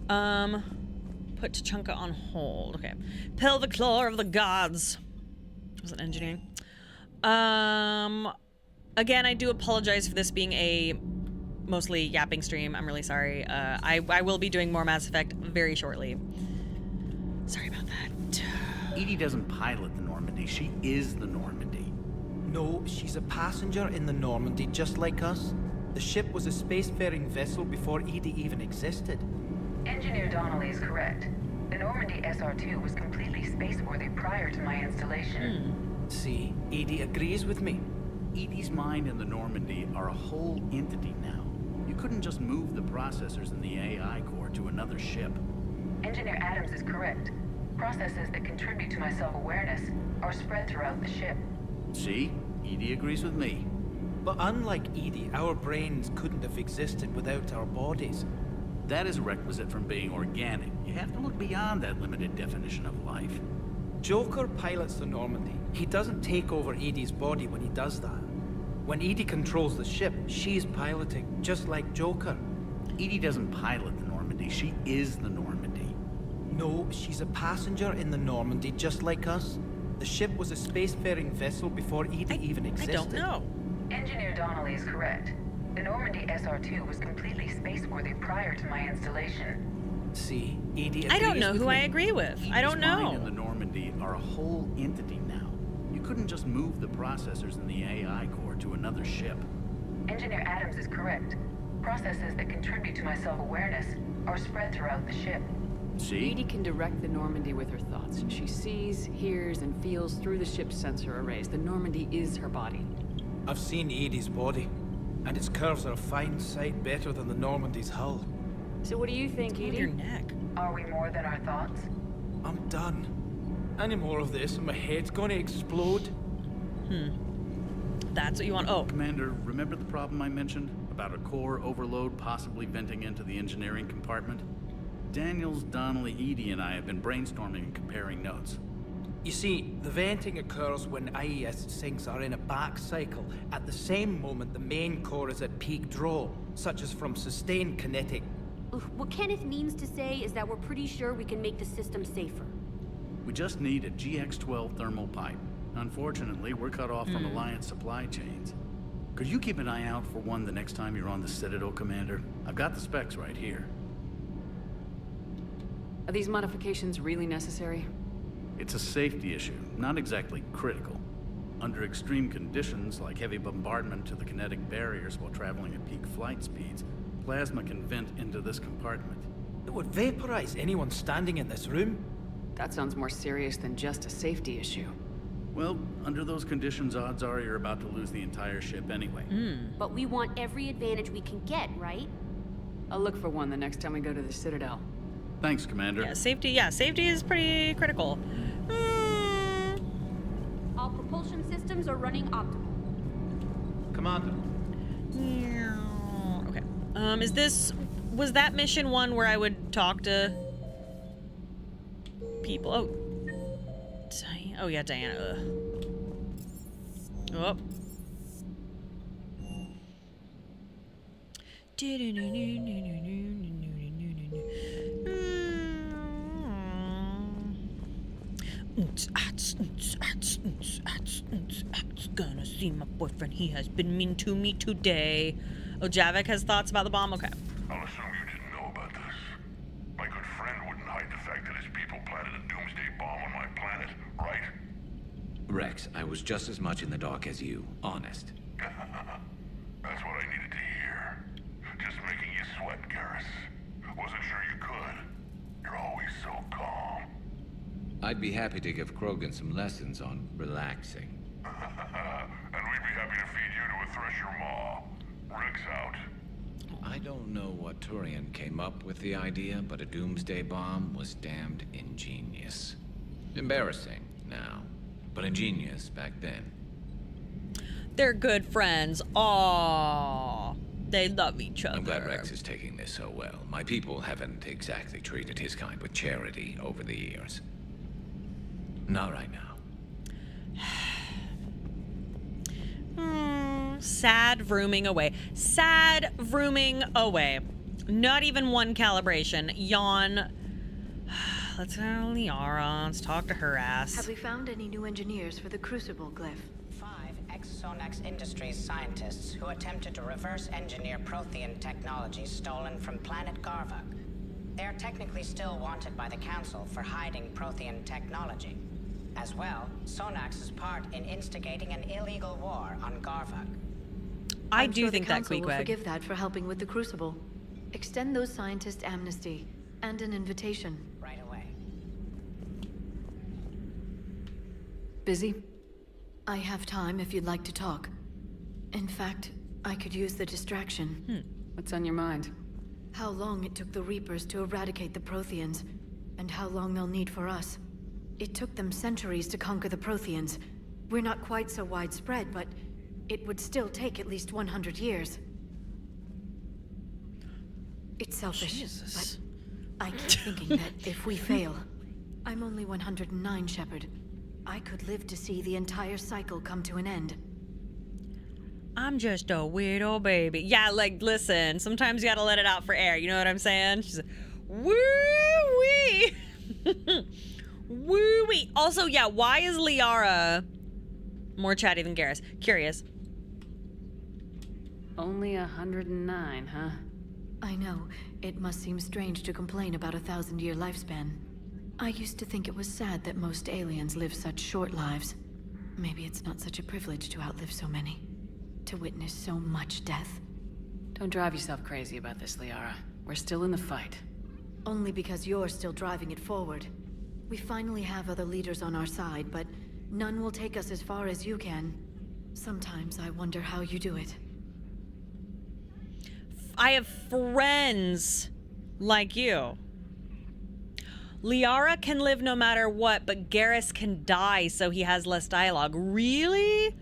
Put Tachanka on hold. Okay. Pelvic floor of the gods. Was it engineering? Again, I do apologize for this being a mostly yapping stream. I'm really sorry. I will be doing more Mass Effect very shortly. Sorry about that. Edie doesn't pilot the Normandy. She is the Normandy. No, she's a passenger in the Normandy, just like us. The ship was a spacefaring vessel before Edie even existed. Engineer Donnelly is correct. The Normandy SR-2 was completely spaceworthy prior to my installation. See, Edie agrees with me. Edie's mind and the Normandy are a whole entity now. You couldn't just move the processors in the AI core to another ship. Engineer Adams is correct. Processes that contribute to my self-awareness are spread throughout the ship. See? Edie agrees with me. But unlike Edie, our brains couldn't have existed without our bodies. That is a requisite from being organic. You have to look beyond that limited definition of life. Joker pilots the Normandy. He doesn't take over Edie's body when he does that. When Edie controls the ship, she's piloting, just like Joker. Edie doesn't pilot the Normandy. She is the Normandy. No, she's a passenger in the Normandy, just like us. The ship was a spacefaring vessel before Edie even existed. I don't know. Engineer Donnelly is correct. The Normandy SR-2 was completely spaceworthy prior to my installation. See, Edie I don't know who I agree with. I don't know. Edie's mind and the Normandy are a whole entity now. You couldn't just move the processors in the AI core to another ship. Engineer Adams is correct. Processes that contribute to my self-awareness are spread throughout the ship. See? Edie can direct the Normandy with her thoughts. She sees, hears, and feels through the ship's sensor arrays. The Normandy is her body. I've seen Edie's body, and its curves are a fine sight better than the Normandy's hull. So what do you think, Edie? Your neck. Are we more than our thoughts? I'm done. Any more of this and my head's gonna explode. That's what you want. Oh. Commander, remember the problem I mentioned? About a core overload possibly venting into the engineering compartment? Daniels, Donnelly, Edie, and I have been brainstorming and comparing notes. You see, the venting occurs when IES sinks are in a back cycle at the same moment the main core is at peak draw, such as from sustained kinetic. What Kenneth means to say is that we're pretty sure we can make the system safer. We just need a GX-12 thermal pipe. Unfortunately, we're cut off from Alliance supply chains. Could you keep an eye out for one the next time you're on the Citadel, Commander? I've got the specs right here. Are these modifications really necessary? It's a safety issue, not exactly critical. Under extreme conditions, like heavy bombardment to the kinetic barriers while traveling at peak flight speeds, plasma can vent into this compartment. It would vaporize anyone standing in this room. That sounds more serious than just a safety issue. Well, under those conditions, odds are you're about to lose the entire ship anyway. But we want every advantage we can get, right? I'll look for one the next time we go to the Citadel. Thanks, Commander. Yeah, safety is pretty critical. All propulsion systems are running optimal. Commander. Okay. Was that mission one where I would talk to people? Oh yeah, Diana. Oh. Gonna see my boyfriend. He has been mean to me today. Oh, Javik has thoughts about the bomb? Okay. I'll assume you didn't know about this. My good friend wouldn't hide the fact that his people planted a doomsday bomb on my planet, right? Rex, I was just as much in the dark as you, honest. That's what I needed to hear. Just making you sweat, Garrus. Wasn't sure you could. You're always so calm. I'd be happy to give Krogan some lessons on relaxing. And we'd be happy to feed you to a thresher maw. Rex out. I don't know what Turian came up with the idea, but a doomsday bomb was damned ingenious. Embarrassing now, but ingenious back then. They're good friends. Aww. They love each other. I'm glad Rex is taking this so well. My people haven't exactly treated his kind with charity over the years. Not right now. Sad vrooming away. Sad vrooming away. Not even one calibration. Yawn. Let's go to Liara. Let's talk to her ass. Have we found any new engineers for the Crucible glyph? 5 ex-Sonax Industries scientists who attempted to reverse engineer Prothean technology stolen from planet Garvuk. They are technically still wanted by the Council for hiding Prothean technology. As well, Sonax's part in instigating an illegal war on Garvuk. I do think that Council will Queequeg. forgive that for helping with the Crucible. Extend those scientists amnesty and an invitation. Right away. Busy? I have time if you'd like to talk. In fact, I could use the distraction. What's on your mind? How long it took the Reapers to eradicate the Protheans, and how long they'll need for us. It took them centuries to conquer the Protheans. We're not quite so widespread, but it would still take at least 100 years. It's selfish, but I keep thinking that if we fail, I'm only 109, Shepard. I could live to see the entire cycle come to an end. I'm just a weirdo baby. Yeah, like, listen, sometimes you gotta let it out for air. You know what I'm saying? She's like, woo-wee. Woo-wee. Also, yeah, why is Liara more chatty than Garrus? Curious. Only 109, huh? I know. It must seem strange to complain about a 1,000-year lifespan. I used to think it was sad that most aliens live such short lives. Maybe it's not such a privilege to outlive so many. To witness so much death. Don't drive yourself crazy about this, Liara. We're still in the fight. Only because you're still driving it forward. We finally have other leaders on our side, but none will take us as far as you can. Sometimes I wonder how you do it. I have friends like you. Liara can live no matter what, but Garrus can die, so he has less dialogue. Really?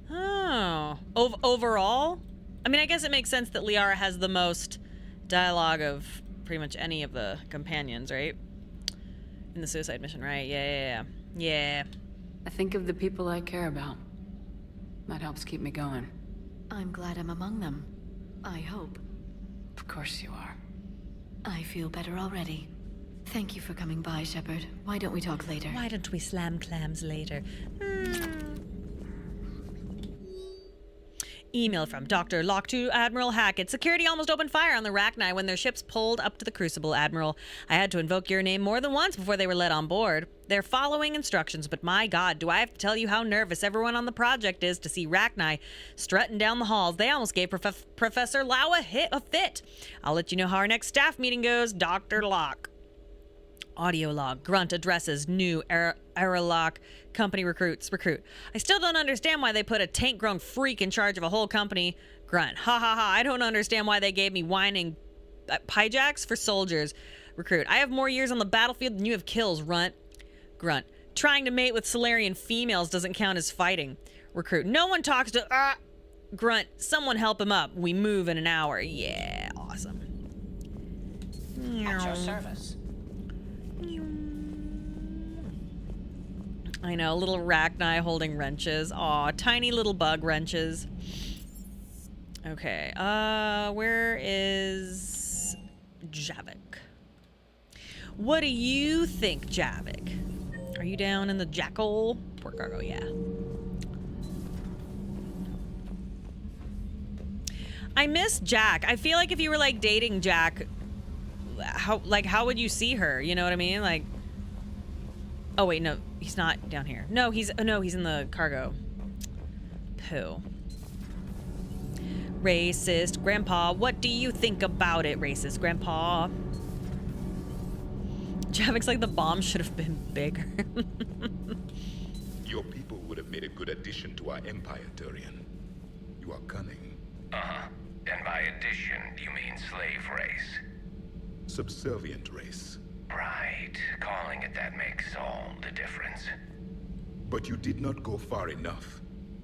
Oh. Overall? I mean, I guess it makes sense that Liara has the most dialogue of pretty much any of the companions, right? In the suicide mission, right? Yeah. I think of the people I care about. That helps keep me going. I'm glad I'm among them. I hope. Of course you are. I feel better already. Thank you for coming by, Shepard. Why don't we talk later? Why don't we slam clams later? Email from Dr. Locke to Admiral Hackett. Security almost opened fire on the Rachni when their ships pulled up to the Crucible, Admiral. I had to invoke your name more than once before they were let on board. They're following instructions, but my God, do I have to tell you how nervous everyone on the project is to see Rachni strutting down the halls? They almost gave Professor Lau a fit. I'll let you know how our next staff meeting goes, Dr. Locke. Audio log. Grunt addresses new Aerolock company recruit. I still don't understand why they put a tank-grown freak in charge of a whole company. Grunt. Ha ha ha. I don't understand why they gave me whining pijacks for soldiers. Recruit. I have more years on the battlefield than you have kills, Runt. Grunt. Trying to mate with Solarian females doesn't count as fighting. Recruit. No one talks to... Grunt. Someone help him up. We move in an hour. Yeah. Awesome. At your service. I know, little Rachni holding wrenches. Aw, tiny little bug wrenches. Okay, where is Javik? What do you think, Javik? Are you down in the Jackal? Port cargo, yeah. I miss Jack. I feel like if you were like dating Jack, how would you see her? You know what I mean? Like, oh wait, no, he's not down here. No, he's in the cargo. Pooh. Racist Grandpa, what do you think about it, racist Grandpa? Javik's like, the bomb should have been bigger. Your people would have made a good addition to our empire, Turian. You are cunning. Uh-huh. And by addition, you mean slave race? Subservient race. Right. Calling it that makes all the difference. But you did not go far enough.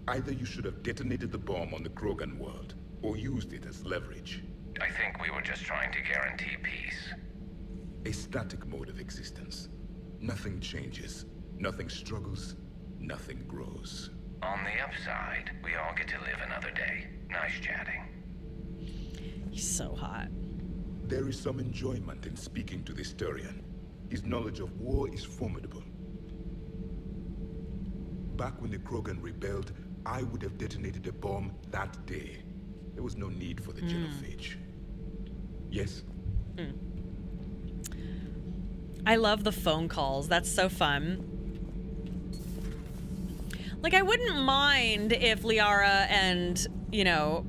Either you should have detonated the bomb on the Krogan world, or used it as leverage. I think we were just trying to guarantee peace. A static mode of existence. Nothing changes, nothing struggles, nothing grows. On the upside, we all get to live another day. Nice chatting. He's so hot. There is some enjoyment in speaking to this Turian. His knowledge of war is formidable. Back when the Krogan rebelled, I would have detonated a bomb that day. There was no need for the genophage. Yes? I love the phone calls. That's so fun. Like, I wouldn't mind if Liara and, you know,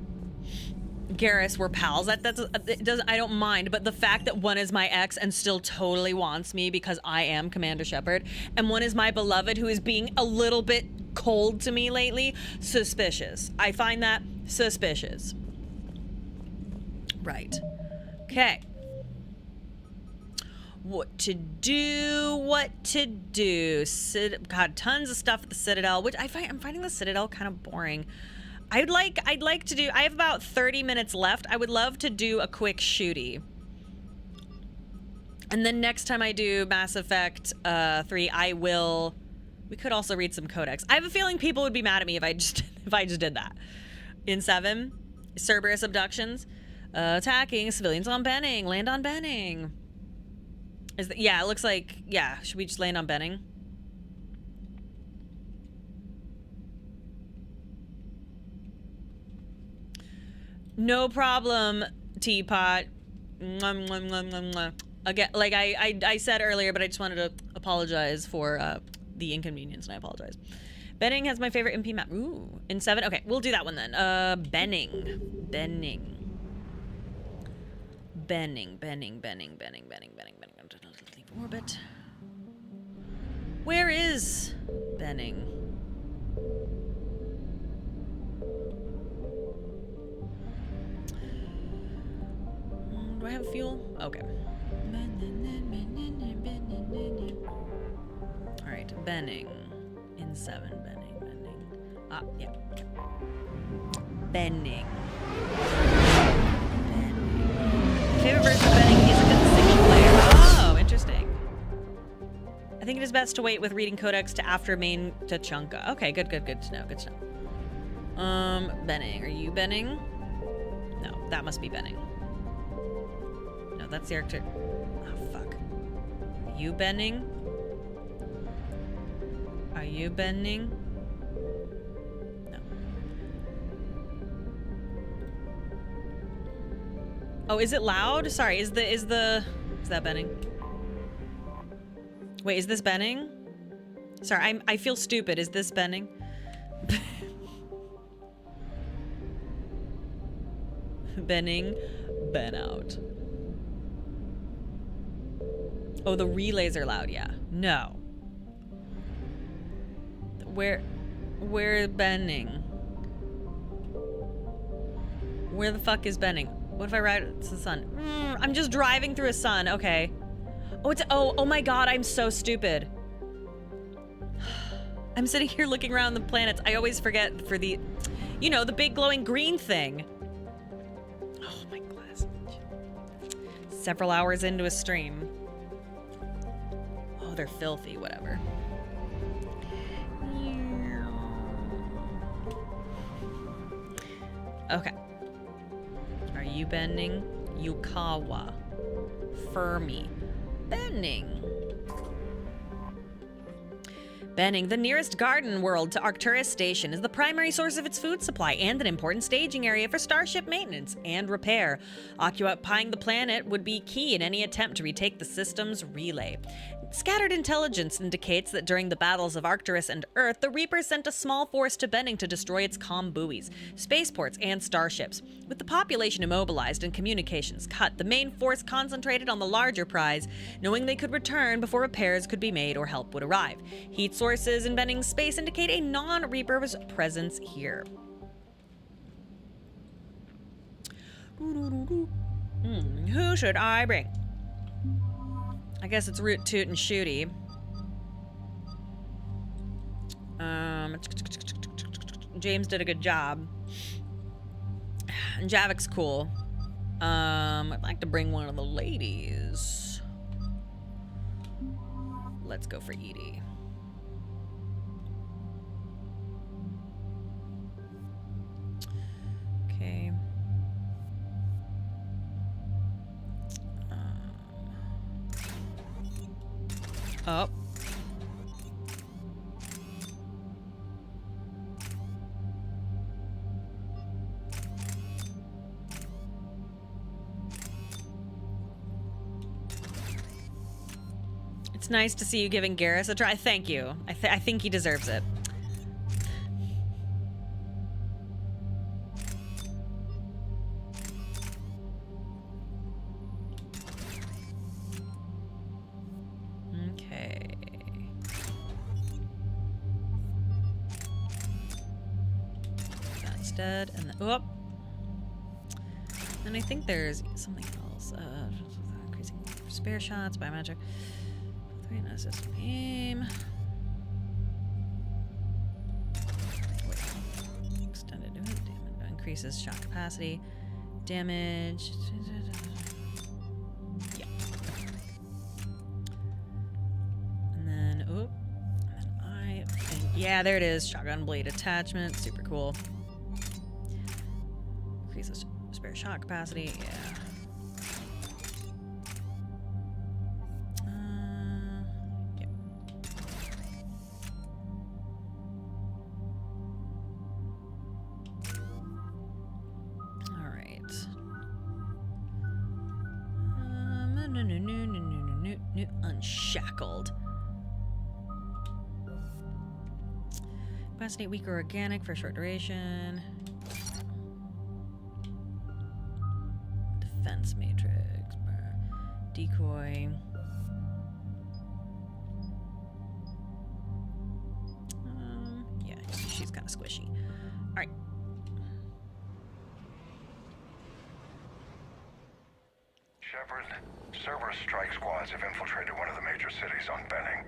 Garrus were pals. I don't mind, but the fact that one is my ex and still totally wants me because I am Commander Shepard, and one is my beloved who is being a little bit cold to me lately, suspicious. I find that suspicious. Right. Okay. What to do? God, tons of stuff at the Citadel, which I'm finding the Citadel kind of boring. I'd like to do, I have about 30 minutes left. I would love to do a quick shooty. And then next time I do Mass Effect 3, we could also read some codex. I have a feeling people would be mad at me if I just did that. In 7, Cerberus abductions, attacking civilians on Benning, land on Benning. Yeah, it looks like, yeah, should we just land on Benning? No problem, Teapot. Again, like I said earlier, but I just wanted to apologize for the inconvenience, and I apologize. Benning has my favorite MP map. Ooh, in 7? Okay, we'll do that one then. Benning. Orbit. Where is Benning? Do I have fuel? Okay. All right, Benning in 7. Benning. Ah, yeah. Okay. Benning. My favorite version of Benning is against single player. Oh, interesting. I think it is best to wait with reading codex to after main Tachanka. Okay, good to know. Benning. Are you Benning? No, that must be Benning. No, that's the Arctic. Oh, fuck. Are you Benning? Are you Benning? No. Oh, is it loud? Sorry, is that Benning? Wait, is this Benning? Sorry, I feel stupid. Is this Benning? Benning, Ben out. Oh, the relays are loud, yeah. No. Where Benning? Where the fuck is Benning? What if I ride to the sun? I'm just driving through a sun, okay. Oh my god, I'm so stupid. I'm sitting here looking around the planets. I always forget for the, you know, the big glowing green thing. Oh, my glasses. Several hours into a stream. Oh, they're filthy, whatever. Okay. Are you Benning? Yukawa. Fermi. Benning. Benning, the nearest garden world to Arcturus Station, is the primary source of its food supply and an important staging area for starship maintenance and repair. Occupying the planet would be key in any attempt to retake the system's relay. Scattered intelligence indicates that during the battles of Arcturus and Earth, the Reapers sent a small force to Benning to destroy its comm buoys, spaceports, and starships. With the population immobilized and communications cut, the main force concentrated on the larger prize, knowing they could return before repairs could be made or help would arrive. Heat sources in Benning's space indicate a non-Reaper's presence here. Who should I bring? I guess it's Root, Toot, and Shooty. James did a good job. And Javik's cool. I'd like to bring one of the ladies. Let's go for Edie. Okay. Oh. It's nice to see you giving Garrus a try. Thank you. I think he deserves it. Okay. That's dead. And then, oh. And I think there's something else. Increasing spare shots, biometric. Assist beam. Wait. Extended damage. Increases shot capacity. Damage. Yeah. And then, oh. And then I think, yeah, there it is. Shotgun blade attachment. Super cool. Increases spare shot capacity. Yeah. Unshackled. Capacity weak or organic for a short duration. Defense matrix. Decoy. Yeah, she's kind of squishy. All right. Shepard, Cerberus strike squads have infiltrated one of the major cities on Benning.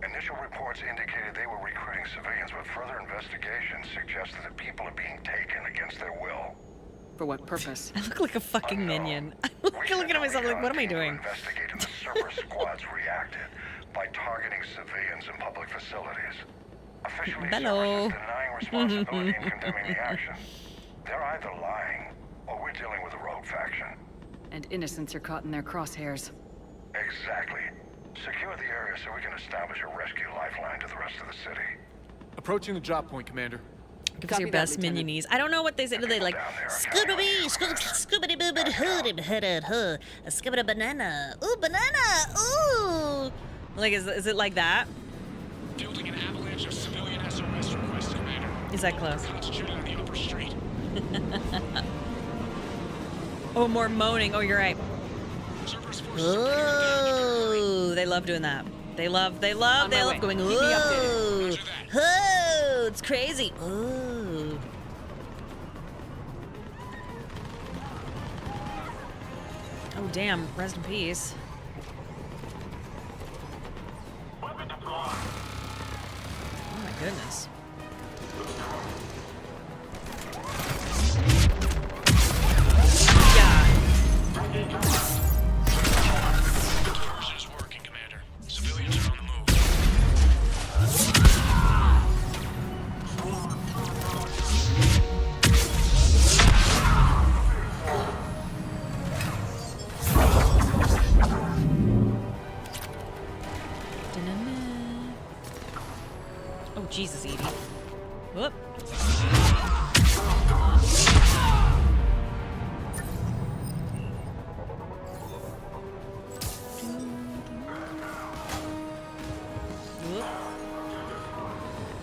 Initial reports indicated they were recruiting civilians, but further investigations suggest that the people are being taken against their will. For what purpose? I look like a fucking minion. I'm looking at myself like, what am I doing? Investigating the Cerberus squads reacted by targeting civilians in public facilities. Officially, Hello. Cerberus is denying responsibility and condemning the action. They're either lying, or we're dealing with a rogue faction. And innocents are caught in their crosshairs. Exactly. Secure the area so we can establish a rescue lifeline to the rest of the city. Approaching the drop point, Commander. Give us your best minionese. I don't know what they say. Do they like scoobity scoobity boobity hooded hooded huh? A scoobity banana. Ooh, banana. Ooh. Like is it like that? Building an avalanche of civilian SOS requests, Commander. Is that close? Concentrated on the upper street. Oh, more moaning. Oh, you're right. Oh, they love doing that. They love going, oh, oh, it's crazy. Oh. Oh, damn. Rest in peace. Oh, my goodness. Diversion is working, Commander. Civilians are on the move. Oh, Jesus, Edie. Whoop.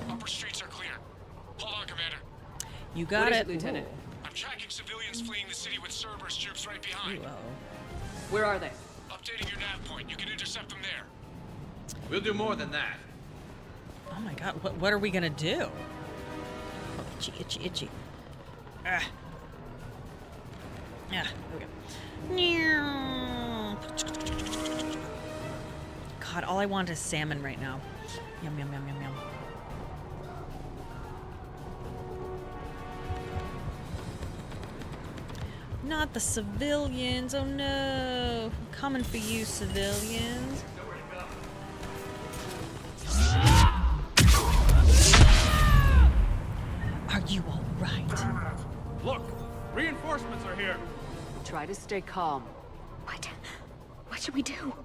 Upper streets are clear. Hold on, Commander. You got it, Lieutenant. I'm tracking civilians fleeing the city with Cerberus troops right behind. Where are they? Updating your nav point. You can intercept them there. We'll do more than that. Oh my god, what are we gonna do? Oh, itchy, itchy, itchy. Ah. Yeah, there we go. God, all I want is salmon right now. Yum, yum, yum, yum, yum. Not the civilians. Oh no. I'm coming for you, civilians. Are you all right? Look, reinforcements are here. Try to stay calm. What should we do?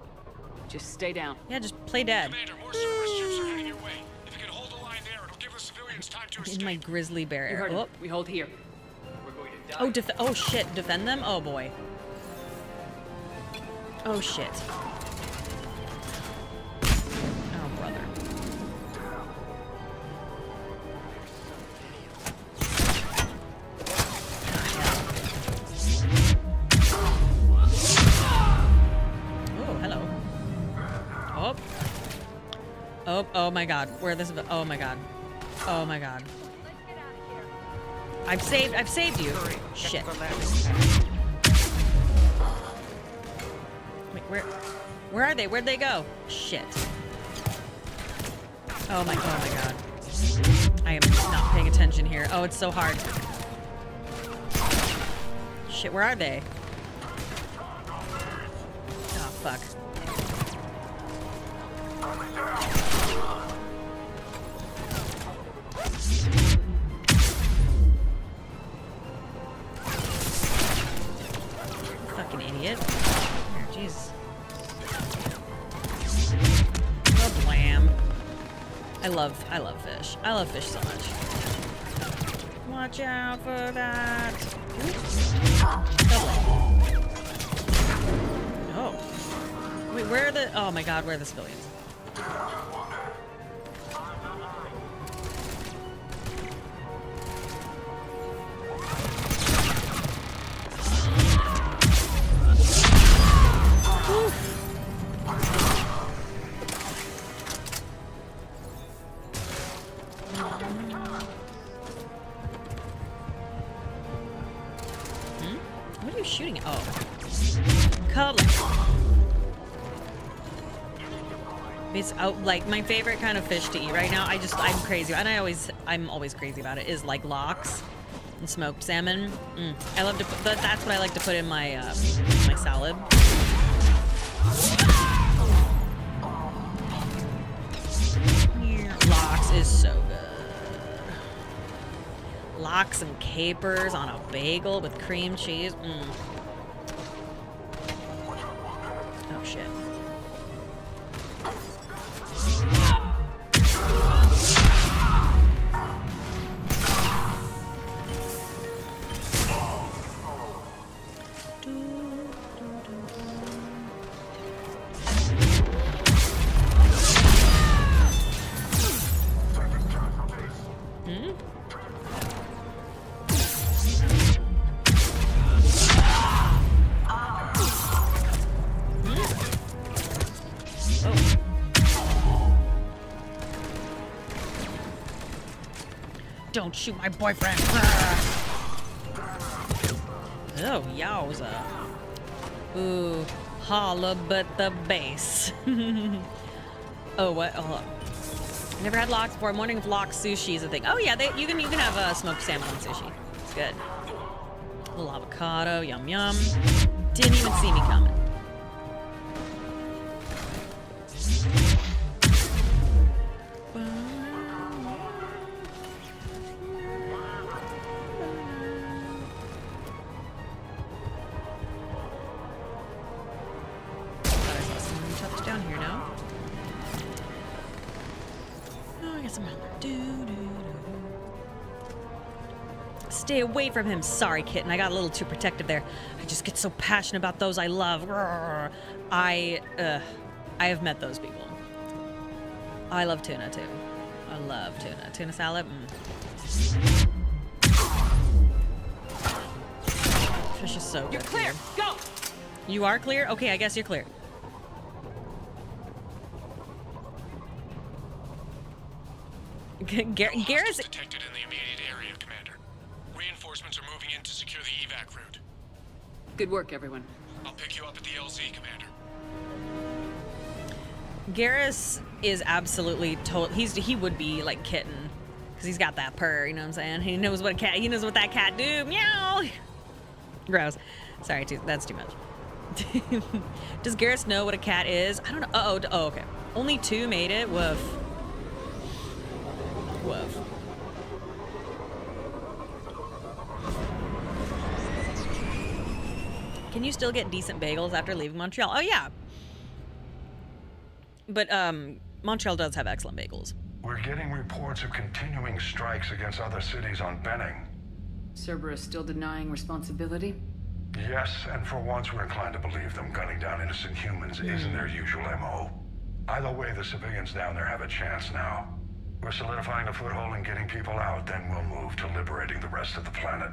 Just stay down. Yeah, just play dead. Commander, more Cerberus troops are heading your way. If you can hold the line there, it'll give the civilians time to escape. In my grizzly bear. You heard Oh. him. We hold here. Oh, oh shit, defend them? Oh boy. Oh shit. Oh brother. Oh, hello. Oh. Oh my god. Where this, oh my god. Oh my god. I've saved you. Shit. Wait, where are they? Where'd they go? Shit. Oh my god. I am not paying attention here. Oh, it's so hard. Shit, where are they? Oh, fuck. Fucking idiot. Jeez. Oh, blam. I love fish. I love fish so much. Watch out for that. Oh. Wait, where are the... Oh my god, where are the civilians? What are you shooting at? Oh. Come. It's like my favorite kind of fish to eat right now. I'm crazy, and I'm always crazy about it. Is like lox and smoked salmon. I love to put, that's what I like to put in my my salad. Lox is so good. Lox and capers on a bagel with cream cheese. Oh shit. Don't shoot my boyfriend. Oh, yowza. Ooh, holla but the bass. Oh, what? Hold on. Never had lox before. I'm wondering if lox sushi is a thing. Oh yeah, you can have smoked salmon on sushi. It's good. A little avocado, yum yum. Didn't even see me coming. Down here now. Oh, I got some. Stay away from him. Sorry, kitten. I got a little too protective there. I just get so passionate about those I love. I have met those people. I love tuna too. I love tuna. Tuna salad. Fish is so good. You're clear. Go. You are clear? Okay, I guess you're clear. Garrus detected in the immediate area, Commander. Reinforcements are moving in to secure the evac route. Good work, everyone. I'll pick you up at the LZ, Commander. Garrus is absolutely he would be like Kitten, because he's got that purr, you know what I'm saying? He knows what that cat do. Meow. Gross. Sorry, that's too much. Does Garrus know what a cat is? I don't know. Oh, okay. Only 2 made it. Woof. Woof. Can you still get decent bagels after leaving Montreal? Oh, yeah. But Montreal does have excellent bagels. We're getting reports of continuing strikes against other cities on Benning. Cerberus still denying responsibility? Yes, and for once we're inclined to believe them. Gunning down innocent humans isn't their usual MO. Either way, the civilians down there have a chance now. We're solidifying a foothold and getting people out, then we'll move to liberating the rest of the planet.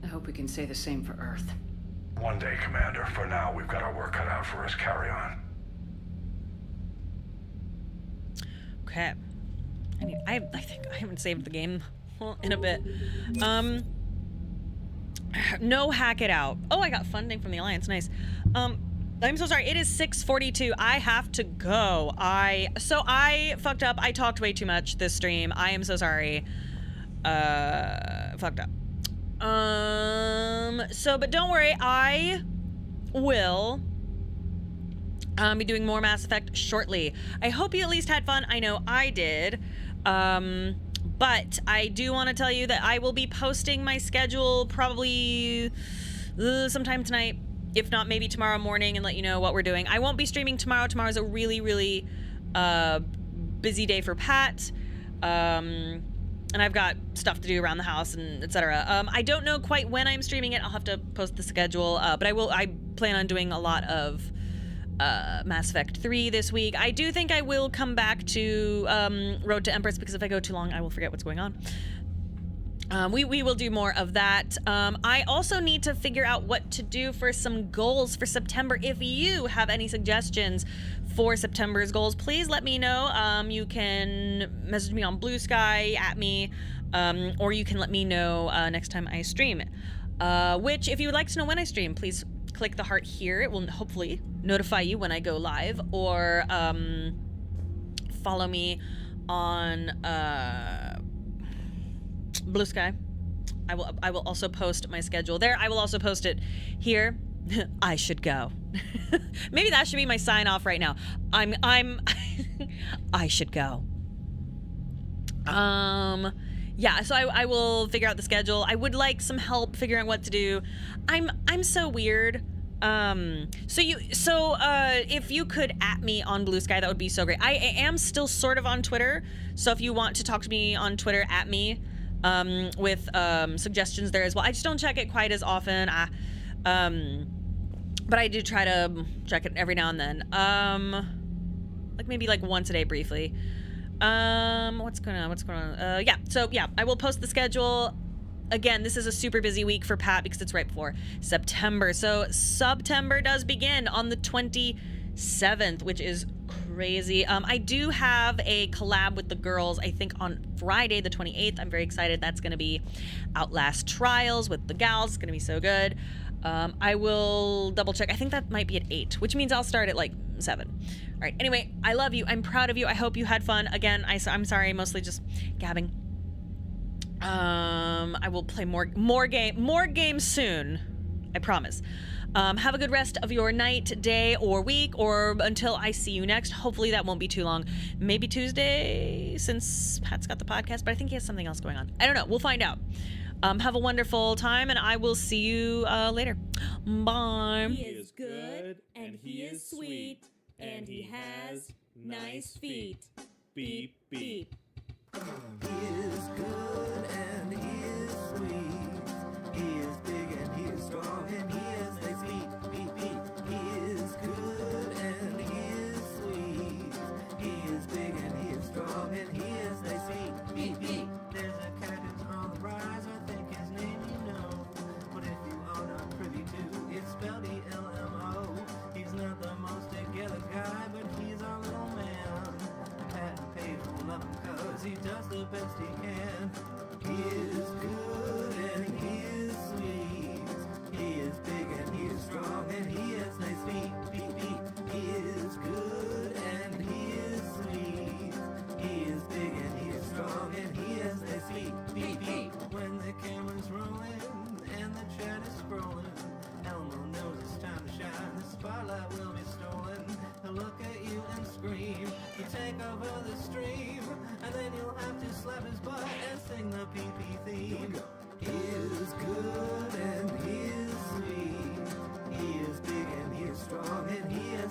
I hope we can say the same for Earth. One day, Commander. For now, we've got our work cut out for us. Carry on. Okay. I think I haven't saved the game in a bit. No, hack it out. Oh, I got funding from the Alliance. Nice. I'm so sorry. It is 6:42. I have to go. I fucked up. I talked way too much this stream. I am so sorry. Fucked up. But don't worry. I will be doing more Mass Effect shortly. I hope you at least had fun. I know I did. But I do want to tell you that I will be posting my schedule probably sometime tonight, if not maybe tomorrow morning, and let you know what we're doing. I won't be streaming tomorrow. Tomorrow's a really, really busy day for Pat. And I've got stuff to do around the house and etc. I don't know quite when I'm streaming it. I'll have to post the schedule, but I plan on doing a lot of Mass Effect 3 this week. I do think I will come back to Road to Empress, because if I go too long, I will forget what's going on. We will do more of that. I also need to figure out what to do for some goals for September. If you have any suggestions for September's goals, please let me know. You can message me on Blue Sky, at me, or you can let me know next time I stream. Which, if you would like to know when I stream, please click the heart here. It will hopefully notify you when I go live, or follow me on Blue Sky. I will also post my schedule there. I will also post it here. I should go. Maybe that should be my sign off right now. I should go. Yeah, so I will figure out the schedule. I would like some help figuring out what to do. I'm so weird. If you could at me on Blue Sky, that would be so great. I am still sort of on Twitter, so if you want to talk to me on Twitter, at me, with suggestions there as well. I just don't check it quite as often. But I do try to check it every now and then. Like maybe like once a day briefly. What's going on? Yeah, I will post the schedule. Again, this is a super busy week for Pat because it's right before September. So September does begin on the 27th, which is crazy. I do have a collab with the girls, I think on Friday the 28th. I'm very excited. That's going to be Outlast Trials with the gals. It's going to be so good. I will double check. I think that might be at 8, which means I'll start at like 7. All right. Anyway, I love you. I'm proud of you. I hope you had fun. Again, I'm sorry, mostly just gabbing. I will play more games soon. I promise. Have a good rest of your night, day, or week, or until I see you next. Hopefully that won't be too long. Maybe Tuesday, since Pat's got the podcast, but I think he has something else going on. I don't know. We'll find out. Have a wonderful time, and I will see you later. Bye. He is good, and he is sweet, and he has nice feet. Beep, beep. He is good and he is sweet. He is big and he is strong and he is nice feet. Beep, beep. He is good and he is sweet. He is big and he is strong and he is nice feet. Beep, beep. There's a cat who's on the rise. I think his name you know. But if you are not privy to, it's spelled E-L-M-O. He's not the most together guy, but he's our little man. Pat pays will love him 'cause he does the best he can. He is good and he is sweet. He is big and he is slap his butt and sing the PP theme. Here we go. He is good and he is sweet. He is big and he is strong and he is